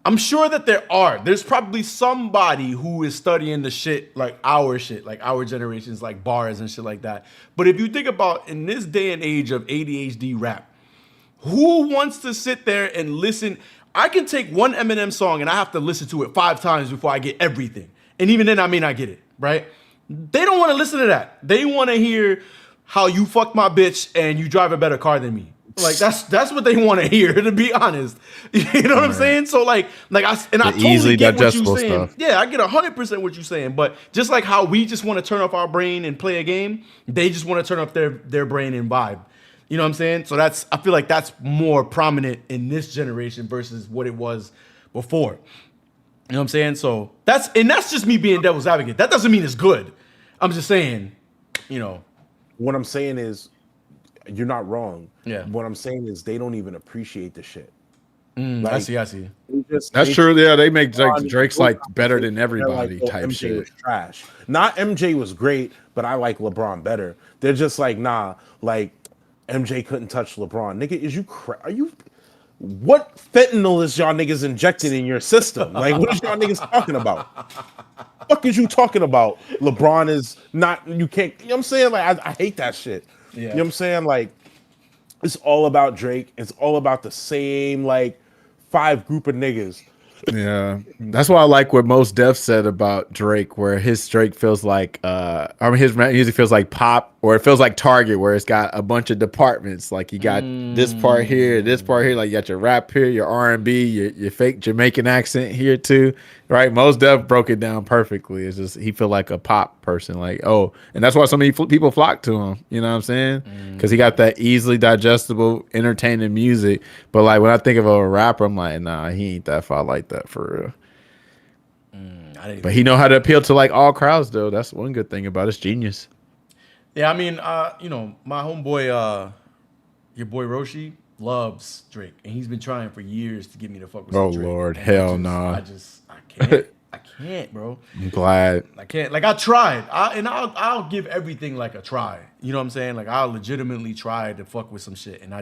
I'm sure that there's probably somebody who is studying the shit, like our generation's, like, bars and shit like that. But if you think about, in this day and age of ADHD rap, who wants to sit there and listen? I can take one Eminem song and I have to listen to it 5 times before I get everything. And even then I may not get it, right? They don't want to listen to that. They want to hear how you fucked my bitch and you drive a better car than me. Like, that's what they want to hear, to be honest. You know what I'm saying? So like I totally get what you're saying. Stuff. Yeah, I get 100% what you're saying. But just like how we just want to turn off our brain and play a game, they just want to turn off their brain and vibe. You know what I'm saying? So I feel like that's more prominent in this generation versus what it was before. You know what I'm saying? So that's just me being devil's advocate. That doesn't mean it's good. I'm just saying, you know. What I'm saying is, you're not wrong. Yeah. What I'm saying is, they don't even appreciate the shit. Like, I see. That's true. Yeah, they make Drake's like better than everybody like, type MJ shit. Was trash. Not MJ was great, but I like LeBron better. They're just like, nah, like, MJ couldn't touch LeBron. Nigga, are you what fentanyl is y'all niggas injecting in your system? Like, what is y'all niggas talking about? Fuck is you talking about? LeBron is not, you can't, you know what I'm saying? Like, I hate that shit. Yeah. You know what I'm saying? Like, it's all about Drake. It's all about the same, like, 5 group of niggas. Yeah, that's why I like what Mos Def said about Drake, where his Drake feels like, his music feels like pop, or it feels like Target, where it's got a bunch of departments. Like you got this part here, like you got your rap here, your R&B, your fake Jamaican accent here too, right? Mos Def broke it down perfectly. It's just he feel like a pop person, like and that's why so many people flock to him. You know what I'm saying? Because he got that easily digestible, entertaining music. But like when I think of a rapper, I'm like, nah, he ain't that far like that for real. But he know how to appeal to like all crowds, though. That's one good thing about his genius. Yeah, I mean, my homeboy, your boy Roshi loves Drake, and he's been trying for years to get me to fuck with some Drake. Lord, And hell no. I can't. I can't, bro. I'm glad. I can't. Like I tried, I'll give everything like a try. You know what I'm saying? Like I'll legitimately try to fuck with some shit, and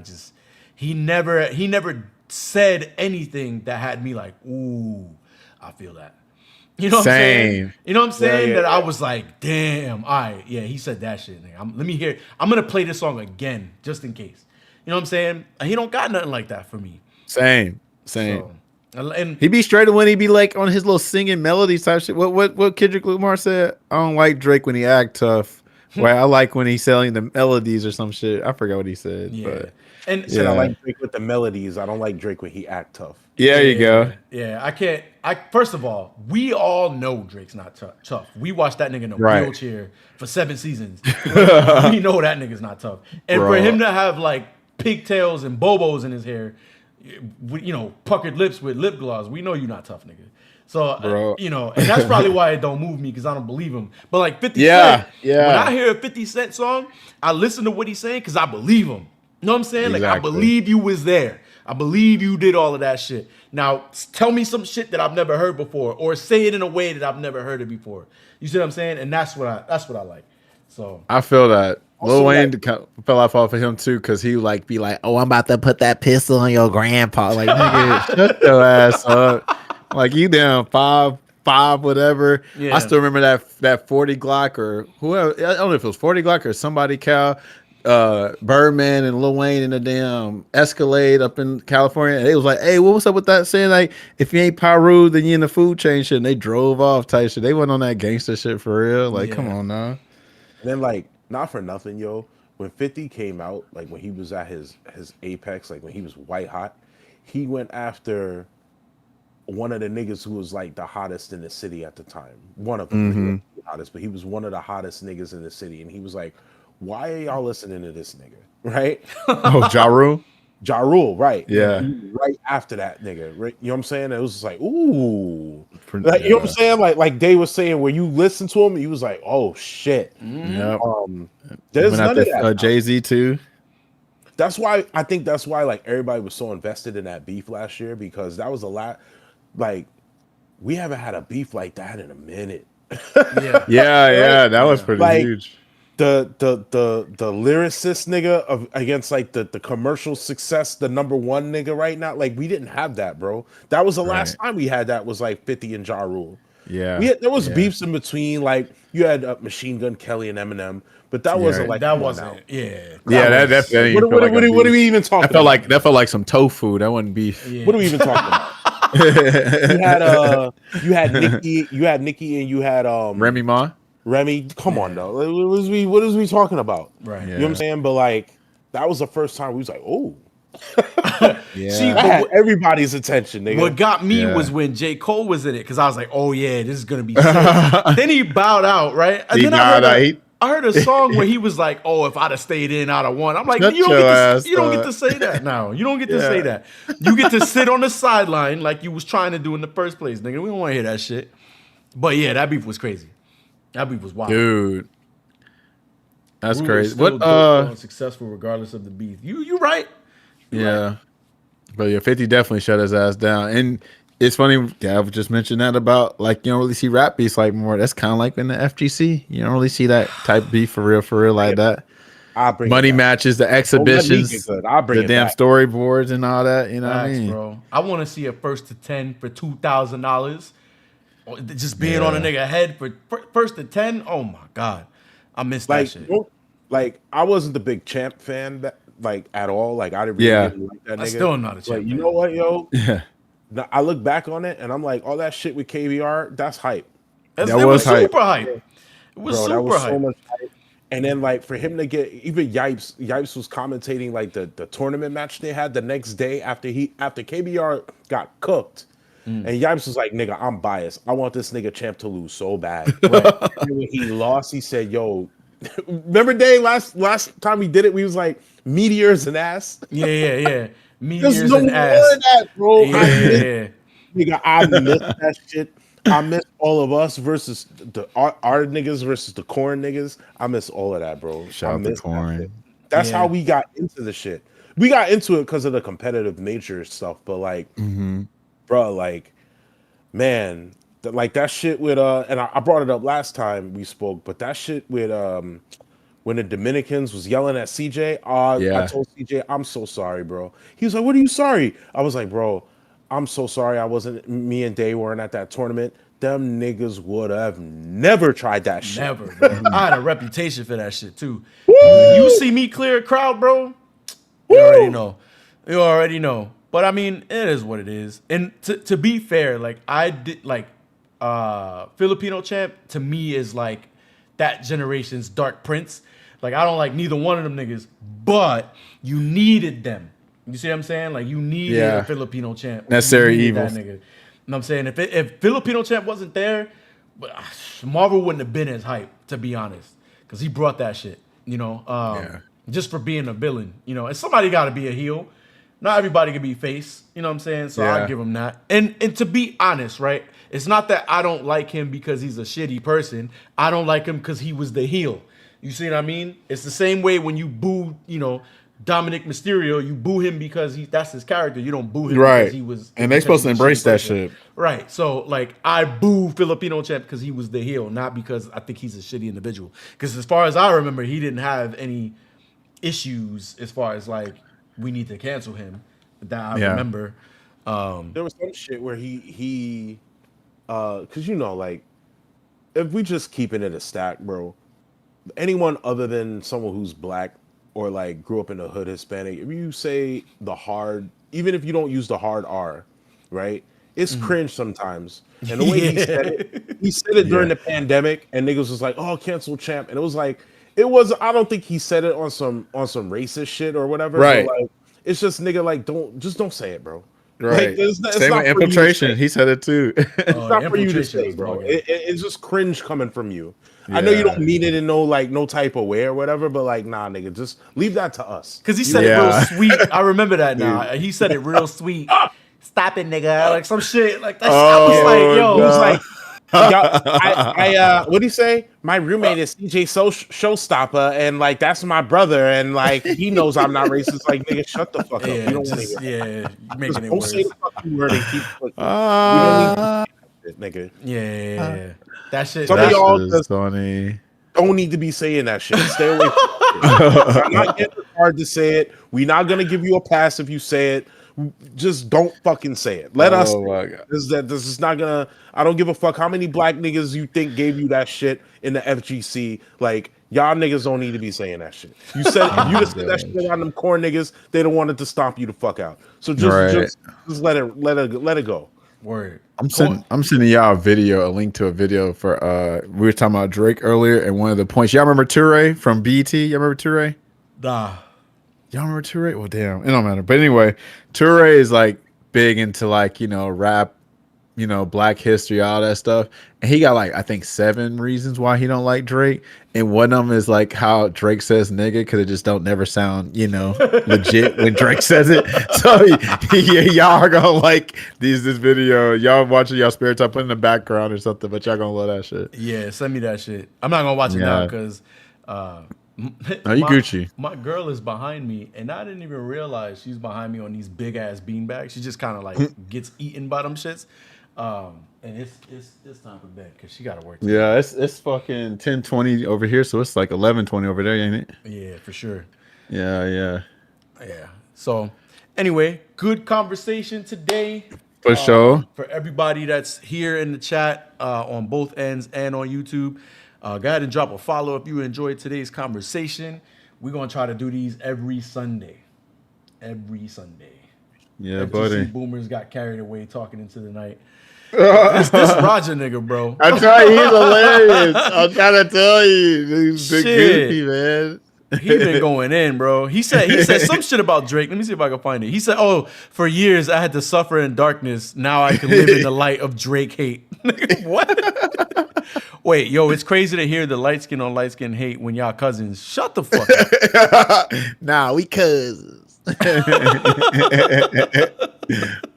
he never said anything that had me like, ooh, I feel that. You know what I'm saying? You know what I'm saying? That I was like, damn, all right, yeah, he said that shit. Let me hear it. I'm gonna play this song again, just in case. You know what I'm saying? And he don't got nothing like that for me. Same. So, and he be straight when he be like on his little singing melodies type shit. What Kendrick Lamar said? I don't like Drake when he act tough. Well, I like when he's selling the melodies or some shit. I forgot what he said. Yeah. But And he said I like Drake with the melodies. I don't like Drake when he act tough. Yeah, there you go. Yeah, I can't. First of all, we all know Drake's not tough. We watched that nigga in a wheelchair for 7 seasons. We know that nigga's not tough. And for him to have like pigtails and bobos in his hair, puckered lips with lip gloss, we know you're not tough, nigga. So, and that's probably why it don't move me, because I don't believe him. But like 50 Cent, when I hear a 50 Cent song, I listen to what he's saying because I believe him. You know what I'm saying? Exactly. Like, I believe you was there. I believe you did all of that shit. Now, tell me some shit that I've never heard before, or say it in a way that I've never heard it before. You see what I'm saying? And that's what I like. So I feel that. Lil Wayne fell off of him too, because he like be like, "Oh, I'm about to put that pistol on your grandpa." Like, nigga, shut your ass up. Like, you down five, whatever. Yeah. I still remember that 40 Glock or whoever. I don't know if it was 40 Glock or somebody, Birdman and Lil Wayne in a damn Escalade up in California. And they was like, "Hey, what's up with that?" Saying like, if you ain't Pyru, then you in the food chain shit. And they drove off type shit. They went on that gangster shit for real. Like, come on now. And then like, not for nothing, yo. When 50 came out, like when he was at his apex, like when he was white hot, he went after one of the niggas who was like the hottest in the city at the time. One of them, he wasn't the hottest, but he was one of the hottest niggas in the city. And he was like, "Why are y'all listening to this nigga?" Right? Oh, Ja Rule? Ja Rule, right. Yeah. Right after that nigga. Right? You know what I'm saying? It was just like, ooh. Like, you know what I'm saying? Like Dave was saying, when you listen to him, he was like, oh shit. Yeah. There's none of that. Jay-Z too. That's why like everybody was so invested in that beef last year, because that was a lot. Like, we haven't had a beef like that in a minute. Yeah, that was pretty huge. The lyricist nigga against like the commercial success, the number one nigga right now. Like, we didn't have that, bro. That was the last time we had that, was like 50 and Ja Rule. Yeah, there was beefs in between. Like, you had Machine Gun Kelly and Eminem, but that wasn't like that wasn't. What are we even talking? That felt like some tofu. That wasn't beef. Yeah. What are we even talking about? you had Nicki, and you had Remy Ma. Remy, come on though. What is we talking about? Right. You know what I'm saying? But like, that was the first time we was like, oh. See, I had everybody's attention, nigga. What got me was when J. Cole was in it, because I was like, oh yeah, this is gonna be sick. Then he bowed out, right? And then I heard a song where he was like, "Oh, if I'd have stayed in, I'd have won." I'm like, you don't get to say that now. You don't get to say that. You get to sit on the sideline like you was trying to do in the first place, nigga. We don't want to hear that shit. But yeah, that beef was crazy. That beef was wild, dude. That's crazy. What successful regardless of the beef. You right. Right. But yeah, 50 definitely shut his ass down. And it's funny, Gav just mentioned that about, like, you don't really see rap beefs like more. That's kind of like in the FGC. You don't really see that type beef for real like that. Money matches, the exhibitions, the damn storyboards and all that. You know what I mean? Bro. I want to see a 1st to 10 for $2,000. Just being on a nigga head for 1st to 10. Oh my God. I missed that shit. Like, I wasn't the big Champ fan at all. Like, I didn't really like that nigga. I still am not a Champ fan. You know what, yo? Now, I look back on it and I'm like, all that shit with KBR, that's hype. That It was was hype. super hype. It was Bro, that super was so hype. much hype. And then like for him to get even Yipes was commentating like the tournament match they had the next day after KBR got cooked. And Yipes was like, nigga, I'm biased. I want this nigga champ to lose so bad. Right. And when he lost, he said, yo, remember Day last time we did it, we was like meteors and ass. Yeah. There's Meteors no and more ass. of that, bro. Yeah. Nigga, I miss that shit. I miss all of us versus our niggas versus the corn niggas. I miss all of that, bro. Shout I out to miss that Corn. shit. That's Yeah. how we got into the shit. We got into it because of the competitive nature stuff, but like, bro, like, man, like that shit with and I brought it up last time we spoke, but that shit with when the Dominicans was yelling at CJ, I told CJ, I'm so sorry, bro. He was like, what are you sorry? I was like, bro, I'm so sorry me and Day weren't at that tournament. Them niggas would have never tried that shit. Never, bro. I had a reputation for that shit too. You see me clear a crowd, bro. You already know. You already know. But I mean, it is what it is. And to be fair, like I did like Filipino champ to me is like that generation's Dark Prince. Like I don't like neither one of them niggas, but you needed them. You see what I'm saying? Like you needed a Filipino champ. Necessary You needed evil. that nigga. You know what I'm saying? If Filipino champ wasn't there, but Marvel wouldn't have been as hype, to be honest, because he brought that shit. You know, just for being a villain. You know, and somebody got to be a heel. Not everybody can be face. You know what I'm saying? So I give him that. And to be honest, right? It's not that I don't like him because he's a shitty person. I don't like him because he was the heel. You see what I mean? It's the same way when you boo, you know, Dominic Mysterio, you boo him because that's his character. You don't boo him because he was. And they're supposed to embrace that shit. Right. So, like, I boo Filipino champ because he was the heel, not because I think he's a shitty individual. Because as far as I remember, he didn't have any issues as far as, like, we need to cancel him that I remember. There was some shit where he because you know, like, if we just keeping it a stack, bro, anyone other than someone who's black or like grew up in the hood Hispanic, if you say even if you don't use the hard R, right? It's cringe sometimes. And the way he said it during the pandemic, and niggas was like, "Oh, cancel champ," and it was like, I don't think he said it on some racist shit or whatever. Right. But like, it's just nigga like don't say it, bro. Right. Like, it's Same not with for you to infiltration. say. He said it too. It's not for you to Infiltration say, was bro. bugging. It's just cringe coming from you. I know you don't mean it in no type of way or whatever, but like, nah, nigga, just leave that to us. Because he said it real sweet. I remember that now. He said it real sweet. Stop it, nigga. Like some shit. Like that. I was like, yo. He was like, what do you say? My roommate is CJ Showstopper, and like that's my brother, and like he knows I'm not racist. Like, nigga, shut the fuck up. Yeah, You don't want to hear you're making it Don't worse. say the fucking word and keep pushing. We don't need that shit, nigga. Yeah. That shit. Some of y'all That's just funny. don't need to be saying that shit. Stay away from it. I'm not getting hard to say it. We're not gonna give you a pass if you say it. Just don't fucking say it. Let us. My God. This is not gonna. I don't give a fuck how many black niggas you think gave you that shit in the FGC. Like, y'all niggas don't need to be saying that shit. You said if you just said that shit on them corn niggas, they'd have wanted to stomp you the fuck out. So just let it go. Word. I'm sending y'all a link to a video for we were talking about Drake earlier, and one of the points. Y'all remember Toure from BET? Y'all remember Toure? Nah. Y'all remember Toure? Well, damn, it don't matter. But anyway, Toure is like big into like, you know, rap, you know, Black history, all that stuff. And he got like, I think 7 reasons why he don't like Drake. And one of them is like how Drake says nigga, because it just don't never sound, you know, legit when Drake says it. So y'all are gonna like this video. Y'all watching y'all spare time, put it in the background or something, but y'all gonna love that shit. Yeah, send me that shit. I'm not gonna watch it now because Gucci. My girl is behind me, and I didn't even realize she's behind me on these big ass beanbags. She just kind of like gets eaten by them shits. And it's time for bed because she got to work. Yeah, it's fucking 10:20 over here, so it's like 11:20 over there, ain't it? Yeah, for sure. Yeah. So, anyway, good conversation today. For sure. For everybody that's here in the chat on both ends and on YouTube, go ahead and drop a follow if you enjoyed today's conversation. We're gonna try to do these every Sunday. Yeah, FGC buddy. boomers got carried away talking into the night. this Roger nigga, bro. I tell you, he's hilarious. I'm trying to tell you, he's big Shit. goofy, man. He been going in, bro. He said some shit about Drake. Let me see if I can find it. He said, "Oh, for years I had to suffer in darkness. Now I can live in the light of Drake hate." What? Wait, yo, it's crazy to hear the light skin on light skin hate when y'all cousins. Shut the fuck up. Nah, we cousins.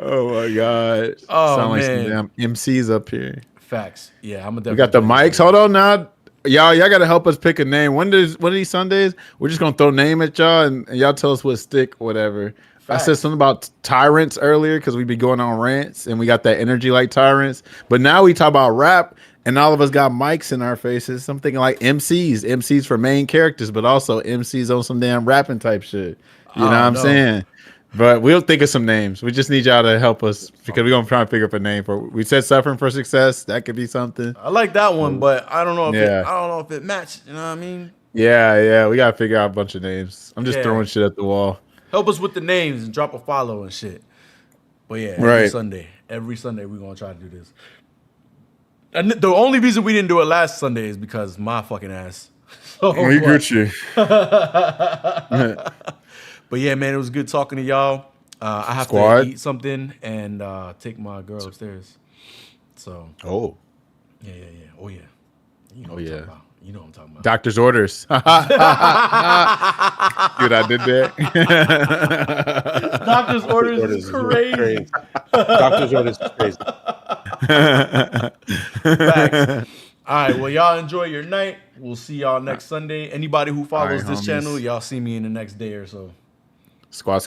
Oh my god. Oh, Sound like man. some damn MCs up here. Facts. Yeah, I'm a. We got the mics. Hold on now. Y'all gotta help us pick a name. One of these Sundays, we're just gonna throw a name at y'all and y'all tell us what stick or whatever. Facts. I said something about tyrants earlier because we be going on rants and we got that energy like tyrants. But now we talk about rap and all of us got mics in our faces. Something like MCs for main characters, but also MCs on some damn rapping type shit. You know what I'm saying? But we'll think of some names. We just need y'all to help us because we're gonna try and figure up a name for. We said "Suffering for Success." That could be something. I like that one, but I don't know if I don't know if it matched. You know what I mean? Yeah. We gotta figure out a bunch of names. I'm just throwing shit at the wall. Help us with the names and drop a follow and shit. But yeah, every Sunday we're gonna try to do this. And the only reason we didn't do it last Sunday is because my fucking ass. We get you. But yeah, man, it was good talking to y'all. I have to eat something and take my girl upstairs. So. Oh. Yeah. Oh yeah. You know You know what I'm talking about. Doctor's orders. Dude, I did that. Doctor's orders is crazy. Doctor's orders is crazy. Facts. All right, well, y'all enjoy your night. We'll see y'all next Sunday. Anybody who follows this channel, y'all see me in the next day or so. Squad.